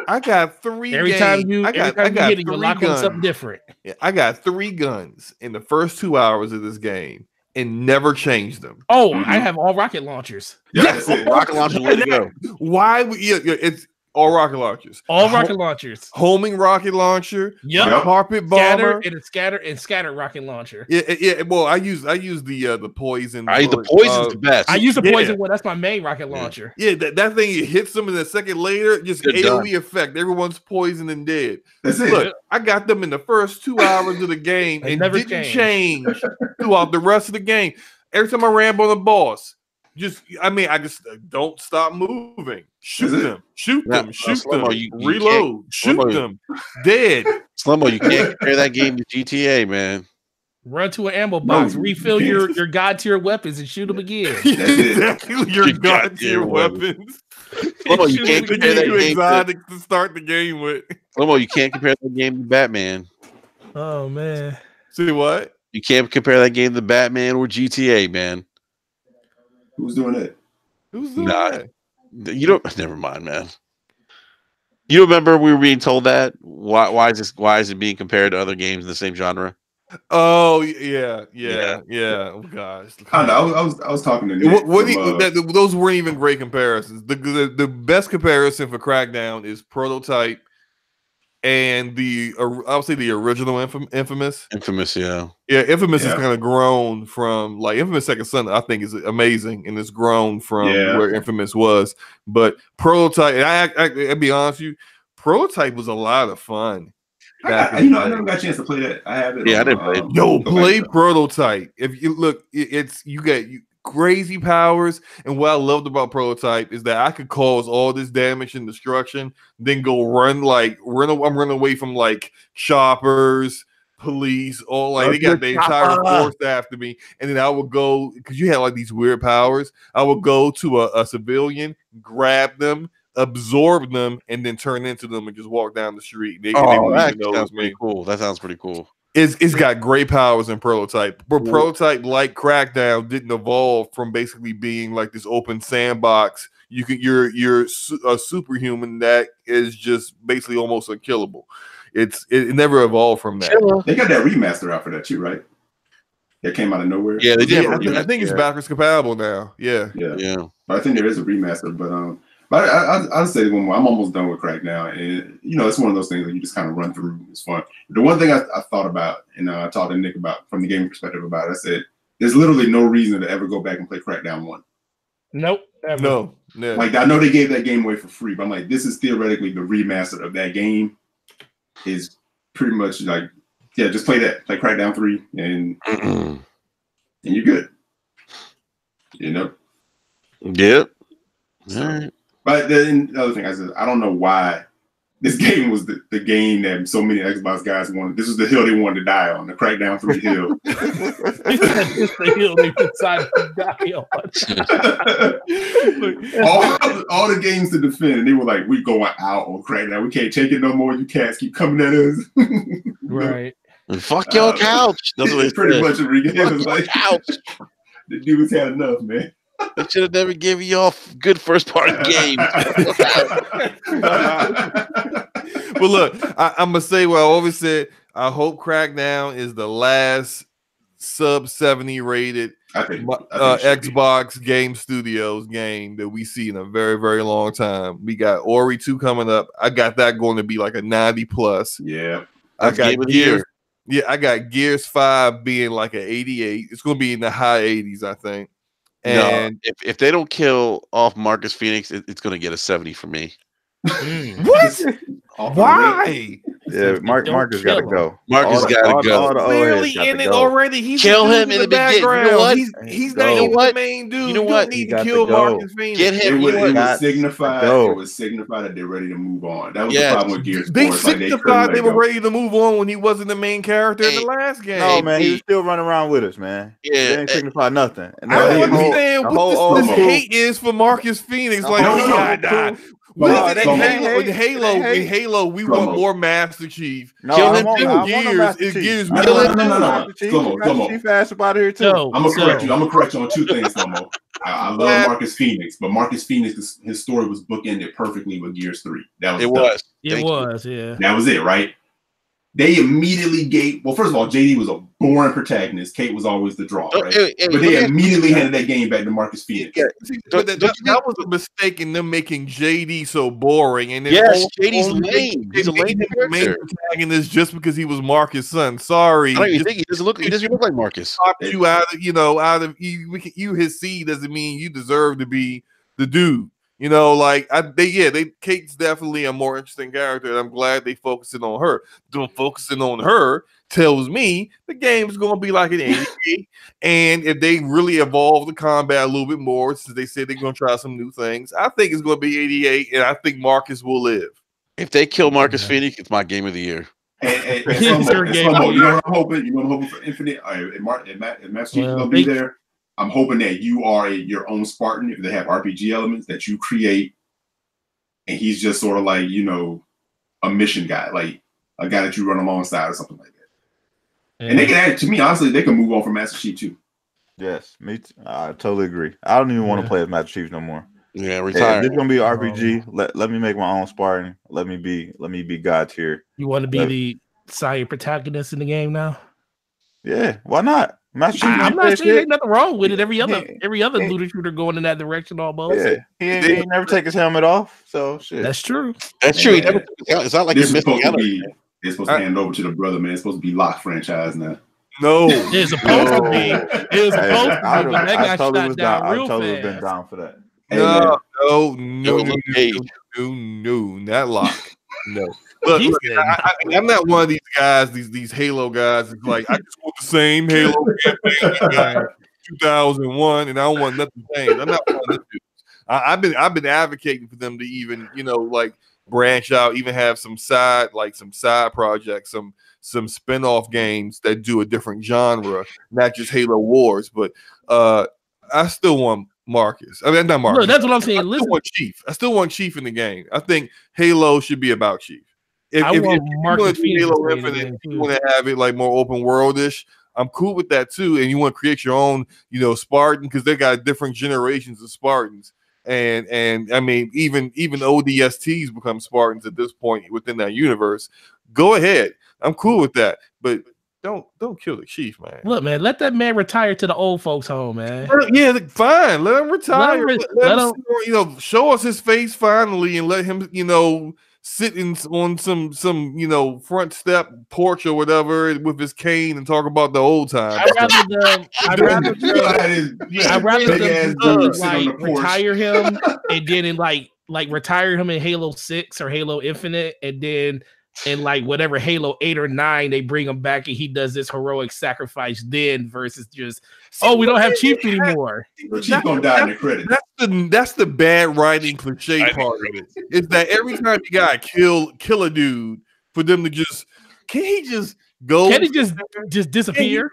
I got three. Every time you hit it, you lock on something different. Yeah, I got 3 guns in the first 2 hours of this game. And never change them. Oh, I have all rocket launchers. Yeah, that's it. Rocket launcher, way to go. Why? It's all rocket launchers. All rocket launchers. Homing rocket launcher. Yep. Carpet bomber. Scattered rocket launcher. Yeah. Well, I use the poison. The poison's the best. I use the poison one. That's my main rocket launcher. Yeah, that thing it hits them, and a second later, just AOE effect. Everyone's poisoned and dead. That's it. Look, I got them in the first 2 hours of the game, and never didn't change throughout the rest of the game. Every time I ran on the boss. I just don't stop moving. Shoot them. Reload. Shoot them. Dead. Slumbo, you can't compare that game to GTA, man. Run to an ammo box, refill your god tier weapons, and shoot them again. Exactly, your god tier weapons. Slumbo, you can't compare that game to start the game with. Slumbo, you can't compare that game to Batman. Oh man. See what? You can't compare that game to Batman or GTA, man. Who's doing that? That? You don't. Never mind, man. You remember we were being told that? Why is it being compared to other games in the same genre? Oh yeah. Oh gosh. I know. I was talking to Nick. Those weren't even great comparisons. The best comparison for Crackdown is Prototype and I would say the original Infamous. Infamous, yeah. Infamous has kind of grown from like Infamous Second Son. I think is amazing, and it's grown from where Infamous was. But Prototype, I'll be honest with you, Prototype was a lot of fun. I never got a chance to play that. I have it. Yeah, I didn't play it. Yo, play Prototype. If you look, you get crazy powers. And what I loved about Prototype is that I could cause all this damage and destruction, then go run away from like choppers, police, all like they got the entire force after me. And then I would go, because you had like these weird powers, I would go to a civilian, grab them, absorb them, and then turn into them and just walk down the street. That sounds pretty cool. That sounds pretty cool. It's got great powers in Prototype, but Prototype, like Crackdown, didn't evolve from basically being like this open sandbox. You're a superhuman that is just basically almost unkillable. It never evolved from that. They got that remaster out for that too, right? That came out of nowhere. Yeah, they did. I think it's backwards compatible now. Yeah. But I think there is a remaster. But I'll say one more. I'm almost done with Crackdown, and it's one of those things that you just kind of run through. It's fun. The one thing I thought about, and I talked to Nick about from the gaming perspective about it, I said there's literally no reason to ever go back and play Crackdown 1. Nope. Ever. No. Like, I know they gave that game away for free, but I'm like, this is theoretically the remaster of that game. Is pretty much like, just play that, play Crackdown 3, and you're good. Yep. All right. But then the other thing I said, I don't know why this game was the game that so many Xbox guys wanted. This was the hill they wanted to die on, the Crackdown 3 hill. It's the hill they decided to die on. all the games to defend, and they were like, we going out on Crackdown. We can't take it no more. You cats keep coming at us. Right. And fuck your couch. That's what it's pretty much every game. It was like, couch. The dudes had enough, man. They should have never given you all good first party games. Well, look, I'm gonna say what I always said. I hope Crackdown is the last sub 70 rated Xbox Game Studios game that we see in a very, very long time. We got Ori 2 coming up. I got that going to be like a 90 plus. Yeah, I got Gears. Yeah, I got Gears 5 being like an 88. It's going to be in the high 80s, I think. And no, if they don't kill off Marcus Phoenix, it's going to get a 70 for me. What? Why? Yeah, Marcus got to go. Marcus got to go. Clearly in it already. He's kill him in the background. You know what? He's not even the main dude. You know what? You don't need to kill Marcus Phoenix. Get him. It would signify that they're ready to move on. That was the problem with Gears 4. They signified they were ready to move on when he wasn't the main character in the last game. No, man, he was still running around with us, man. Yeah, they didn't signify nothing. I don't understand what this hate is for Marcus Phoenix. Like, oh my God. In Halo, we want more Master Chief. No, kill him too. Gears. No. Chief ass up out of here too. I'm gonna correct you on two things, Slomo. I love Marcus Phoenix, but Marcus Phoenix, his story was bookended perfectly with Gears 3. It was, yeah. That was it, right? They immediately gave. Well, first of all, JD was a boring protagonist. Kate was always the draw, right? But they immediately handed that game back to Marcus Phoenix. But that was a mistake in them making JD so boring. And JD's lame. He's a lame main protagonist just because he was Marcus' son. Sorry, I don't even think he doesn't look like Marcus. You out of you his seed doesn't mean you deserve to be the dude. Kate's definitely a more interesting character, and I'm glad they focusing on her. Focusing on her tells me the game is going to be like an 88, and if they really evolve the combat a little bit more, since they said they're going to try some new things, I think it's going to be 88, and I think Marcus will live. If they kill Marcus Phoenix, it's my game of the year. And Slomo, you know what I'm hoping? You know what I'm hoping for Infinite? If Master Chief is going to be there, I'm hoping that you are your own Spartan. If they have RPG elements that you create, and he's just sort of like, a mission guy, like a guy that you run alongside or something like that. Yeah. And they can add, to me, honestly, they can move on from Master Chief too. Yes, me too. I totally agree. I don't even want to play as Master Chief no more. Yeah, retire. This is gonna be an RPG. Let me make my own Spartan. Let me be God tier. You want to be the side protagonist in the game now? Yeah, why not? Master Chief I'm not saying there's nothing wrong with it. Every other he- looter shooter going in that direction almost. Yeah, he ain't never take his helmet off. So shit. That's true. That's true. Yeah. It's not like This you're is missing supposed to out. be. It's supposed to hand it over to the brother, man. It's supposed to be Lock franchise now. No, It's supposed to be. It's supposed to be, but that got shot down real totally fast. been down for that. No, not Lock. No. Look, I'm not one of these guys, these Halo guys. It's like I just want the same Halo campaign 2001, and I don't want nothing changed. I'm not one of these dudes. I've been advocating for them to even, like branch out, even have some side projects, some spin-off games that do a different genre, not just Halo Wars. But I still want Marcus. I mean, not Marcus. Look, that's what I'm saying. I still want Chief in the game. I think Halo should be about Chief. If you want to Halo Infinite, you want to have it like more open world-ish, I'm cool with that too. And you want to create your own, Spartan, because they got different generations of Spartans. And I mean, even ODSTs become Spartans at this point within that universe. Go ahead. I'm cool with that. But don't kill the Chief, man. Look, man, let that man retire to the old folks' home, man. Yeah, fine. Let him retire. Let him show us his face finally, and let him, sitting on some front step porch or whatever with his cane and talk about the old times. I'd rather retire him and then like retire him in Halo 6 or Halo Infinite, and then in like whatever Halo 8 or 9 they bring him back and he does this heroic sacrifice then, versus just we don't have Chief anymore. Chief gonna die in the credits. That's the bad writing cliche part of it. Is that every time you gotta kill a dude for them to can he just disappear?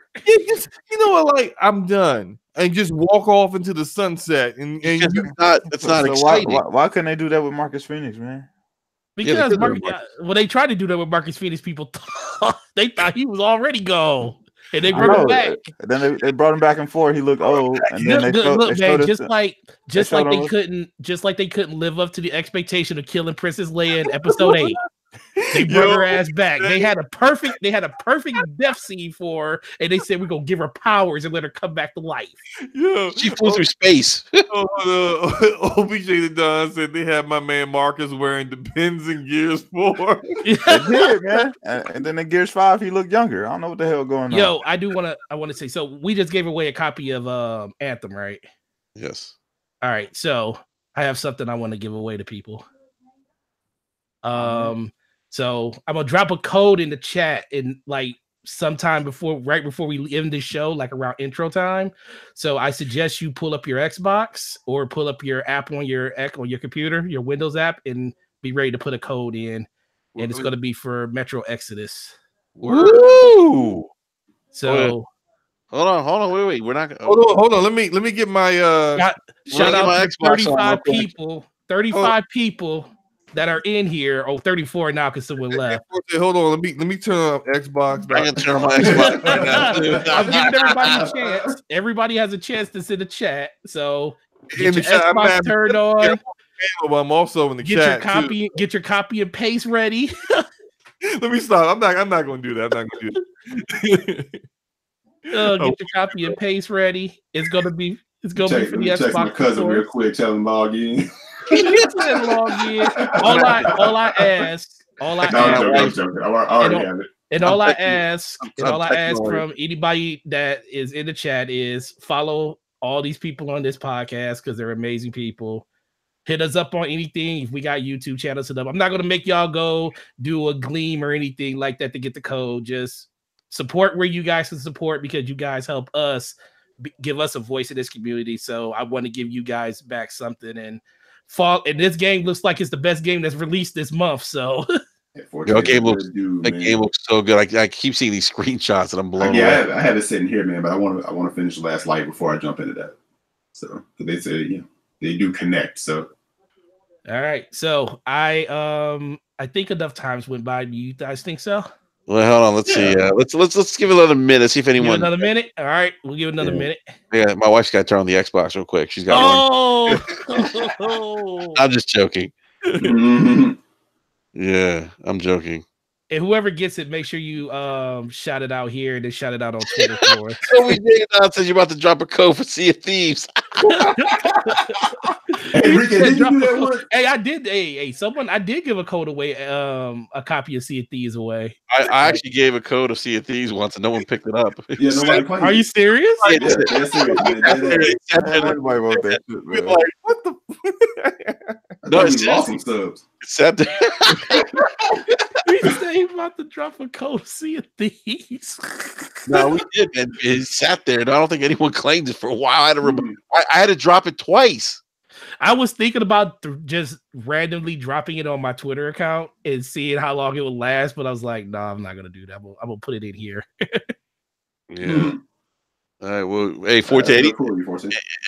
Like I'm done and just walk off into the sunset and it's not exciting. Why couldn't they do that with Marcus Phoenix, man? Because they tried to do that with Marcus Phoenix, people they thought he was already gone, and they brought him back. And then they brought him back and forth. He looked old. And then just like they couldn't live up to the expectation of killing Princess Leia in Episode 8. They brought her ass back. They had a perfect death scene for her, and they said we're gonna give her powers and let her come back to life. Yeah, she flew through space. OBJ the Don said they had my man Marcus wearing the pins in Gears 4. They did, man. And then in Gears 5, he looked younger. I don't know what the hell going on. Yo, I want to say, so we just gave away a copy of Anthem, right? Yes. All right, so I have something I want to give away to people. So I'm gonna drop a code in the chat in like sometime right before we end the show, like around intro time. So I suggest you pull up your Xbox or pull up your app on your computer, your Windows app, and be ready to put a code in. And it's gonna be for Metro Exodus. Woo! So hold on, wait. We're not. Hold on. Let me get my shout out to 35 people. 35 people that are in here. 34 now because someone left. Hold on, let me turn on Xbox. I can turn on my Xbox right now. I'm giving everybody a chance. Everybody has a chance to sit in the chat. So get your Xbox turned on. I'm also in the chat. Get your copy and paste ready. Let me stop. I'm not going to do that. I'm not going to do that. Get your copy and paste ready. It's gonna be for the Xbox. Text my cousin real quick. Tell him log in. Log in. All I ask from anybody that is in the chat is follow all these people on this podcast because they're amazing people. Hit us up on anything. If we got YouTube channels set up, I'm not gonna make y'all go do a Gleam or anything like that to get the code. Just support where you guys can support because you guys help us give us a voice in this community. So I want to give you guys back something. And this game looks like it's the best game that's released this month. So that game looks so good. I keep seeing these screenshots and I'm blown away. I have it sitting here, man, but I want to finish the last light before I jump into that. So they say they do connect. So all right. So I think enough times went by. Do you guys think so? Well, hold on. Let's see. Let's give it another minute. See if anyone. Give another minute. All right, we'll give it another minute. Yeah, my wife's got to turn on the Xbox real quick. She's got one. I'm just joking. Yeah, I'm joking. And whoever gets it, make sure you shout it out here and then shout it out on Twitter for us. So we did says you're about to drop a code for Sea of Thieves. Hey, Ricky, did you do that one? Hey, I did. Hey, someone I did give a code away, a copy of Sea of Thieves away. I actually gave a code of Sea of Thieves once and no one picked it up. Yeah, nobody played. Are you serious? Yeah, that's serious, man. Everybody wrote that shit, man. Like, What the? no, We it's lost some subs. except We say about to drop a code of Sea of Thieves. no, we did, and it sat there, and I don't think anyone claimed it for a while. I had to I had to drop it twice. I was thinking about just randomly dropping it on my Twitter account and seeing how long it would last, but I was like, no, I'm not gonna do that. I'm gonna put it in here. Yeah. All right. Well, hey, Forte,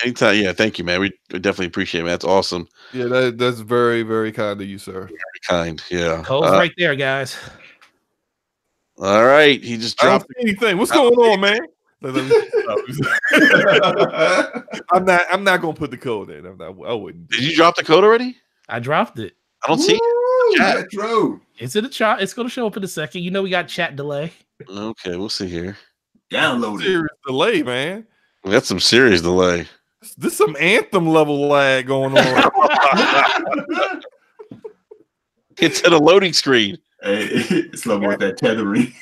anytime. Yeah, thank you, man. We definitely appreciate it, man. That's awesome. Yeah, that's very, very kind of you, sir. Very kind. Yeah. Code's right there, guys. All right. He just I don't dropped see anything. What's going on, man? I'm not gonna put the code in. I wouldn't. Did you drop the code already? I dropped it. I don't see it. Retro. It's in the chat. It's gonna show up in a second. You know we got chat delay. Okay, we'll see here. Download it. Serious delay, man. That's some serious delay. This some Anthem level lag going on. Get to the loading screen. Hey, it's slow mo with that tethering.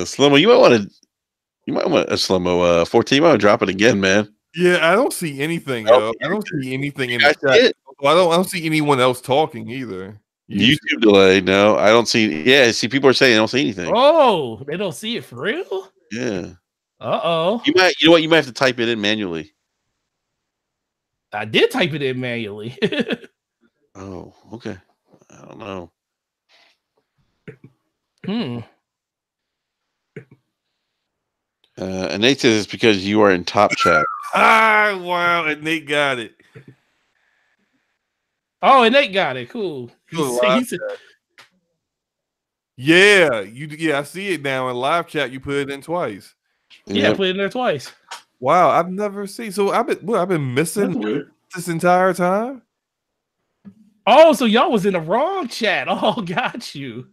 Slow-mo, you might want a slow-mo 14. You might want to drop it again, man. Yeah, I don't see anything, yo. I don't see anything in the chat. I don't see anyone else talking either. YouTube delay. No, I don't see. Yeah, see, people are saying they don't see anything. Oh, they don't see it for real? Yeah. Uh-oh. You know what? You might have to type it in manually. I did type it in manually. Oh, okay. I don't know. And Nate says it's because you are in top chat. Ah, wow, and Nate got it. Oh, and Nate got it. Cool. He said, yeah, I see it now in live chat. You put it in twice. Yeah, I put it in there twice. Wow, I've never seen. So I've been missing this entire time. Oh, so y'all was in the wrong chat. Oh, got you.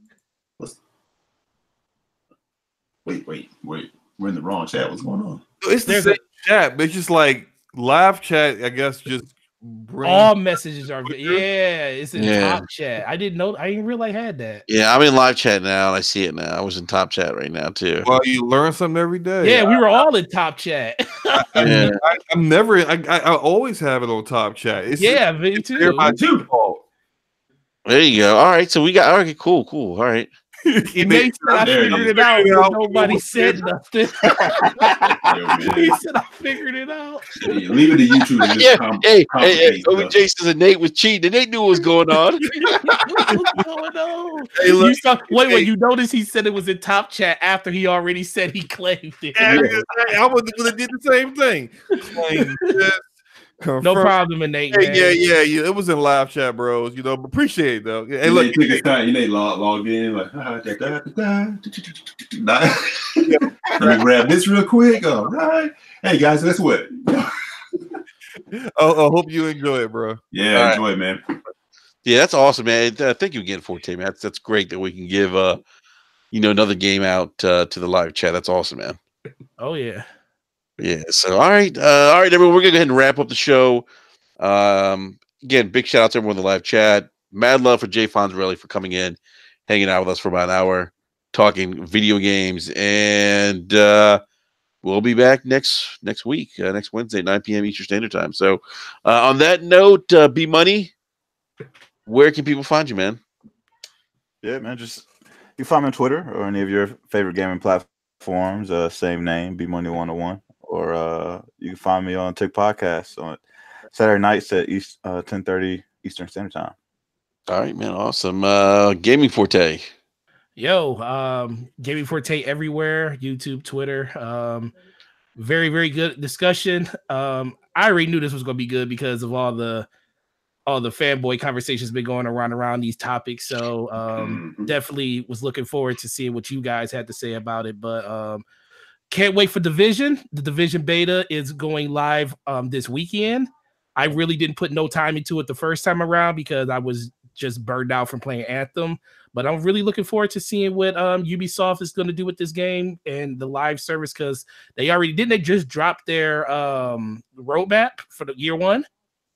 Wait. We're in the wrong chat. What's going on? It's the same chat, but it's just like live chat, I guess, just all messages are it's in top chat. I didn't know. I didn't realize I had that. Yeah, I'm in live chat now, and I see it now. I was in top chat right now too. Well, you learn something every day. Yeah, we were all in top chat. I'm never. I always have it on top chat. Me too. My default. There you go. All right, so we got. All right, cool. All right. Nate said I figured it out. Nobody said nothing. He said I figured it out. Yeah, leave it to YouTube. Hey, OJ says that Nate was cheating. And Nate knew what was going on. What's going on? Hey, look, wait. You notice he said it was in top chat after he already said he claimed it. I would have did the same thing. Claim this. No problem, Nate. Hey, yeah. It was in live chat, bros. You know, appreciate it though. Hey, look, took his time. You know, logged in like. Let me grab this real quick. All right. Hey guys, that's what. I hope you enjoy it, bro. Yeah, enjoy it, man. Yeah, that's awesome, man. Thank you again, Forte, man. That's great that we can give another game out to the live chat. That's awesome, man. Oh yeah. Yeah. So all right, everyone. We're gonna go ahead and wrap up the show. Again, big shout out to everyone in the live chat. Mad love for Jay Fonzarelli for coming in, hanging out with us for about an hour, talking video games, and we'll be back next week, next Wednesday, 9 p.m. Eastern Standard Time. So, on that note, B Money, where can people find you, man? Yeah, man. Just you find me on Twitter or any of your favorite gaming platforms. Same name, B Money 101. Or you can find me on Tick Podcast on Saturday nights at 10:30 Eastern Standard Time. All right, man. Awesome. Gaming Forte. Yo, Gaming Forte everywhere. YouTube, Twitter. Very, very good discussion. I already knew this was going to be good because of all the fanboy conversations been going around these topics. So definitely was looking forward to seeing what you guys had to say about it. But can't wait for Division. The Division beta is going live this weekend. I really didn't put no time into it the first time around because I was just burned out from playing Anthem. But I'm really looking forward to seeing what Ubisoft is going to do with this game and the live service, because they just drop their roadmap for the year one?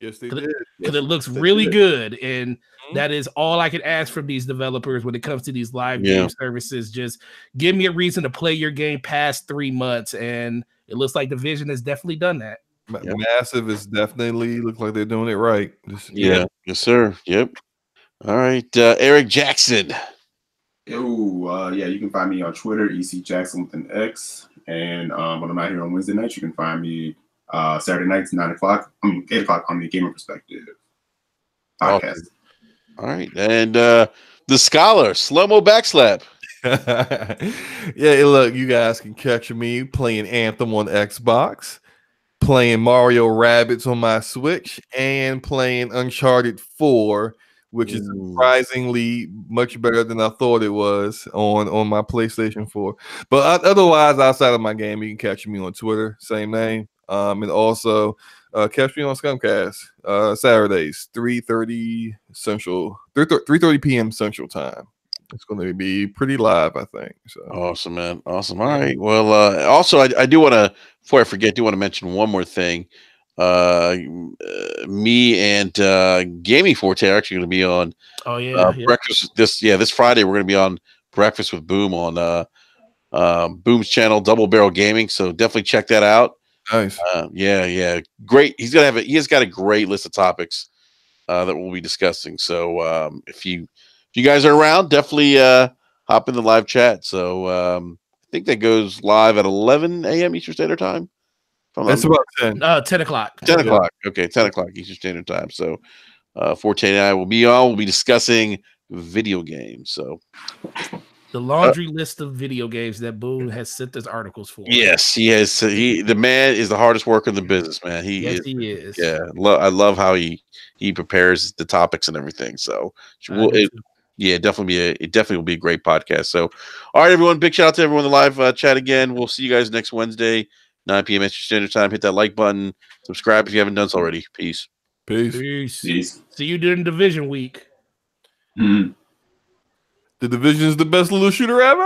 Yes, they did. Because it looks really good, and that is all I can ask from these developers when it comes to these live game services. Just give me a reason to play your game past 3 months, and it looks like Division has definitely done that. Massive is definitely look like they're doing it right. Yes, sir. Yep. All right, Eric Jackson. Yeah, you can find me on Twitter, EC Jackson with an X. And when I'm out here on Wednesday nights, you can find me Saturday nights, 8 o'clock on the Gamer Perspective podcast. Awesome. All right, and the Scholar, slow-mo backslap. Yeah, look, you guys can catch me playing Anthem on Xbox, playing Mario Rabbids on my Switch, and playing Uncharted 4, which is surprisingly much better than I thought it was on my PlayStation 4. But otherwise, outside of my game, you can catch me on Twitter, same name. And also catch me on Scumcast Saturdays, 3:30 Central, 3:30 p.m. Central Time. It's going to be pretty live, I think. So awesome, man. Awesome. All right. Well, also, I do want to, before I forget, I do want to mention one more thing. Me and Gaming Forte are actually going to be on breakfast this Friday. We're going to be on Breakfast with Boom on Boom's channel, Double Barrel Gaming. So definitely check that out. Nice. Yeah, great. He has got a great list of topics that we'll be discussing. So if you guys are around, definitely hop in the live chat. So I think that goes live at 11 a.m. Eastern Standard Time. That's about 10. 10 o'clock. 10 o'clock. Okay, 10 o'clock Eastern Standard Time. So Forte and I will be on. We'll be discussing video games. So the laundry list of video games that Boone has sent us articles for. Yes, he has. The man is the hardest worker in the business, man. He is. Yeah, I love how he prepares the topics and everything. So it definitely will be a great podcast. So, all right, everyone, big shout out to everyone in the live chat again. We'll see you guys next Wednesday, 9 p.m. Eastern Standard Time. Hit that like button, subscribe if you haven't done so already. Peace. See you during Division Week. The Division is the best little shooter ever.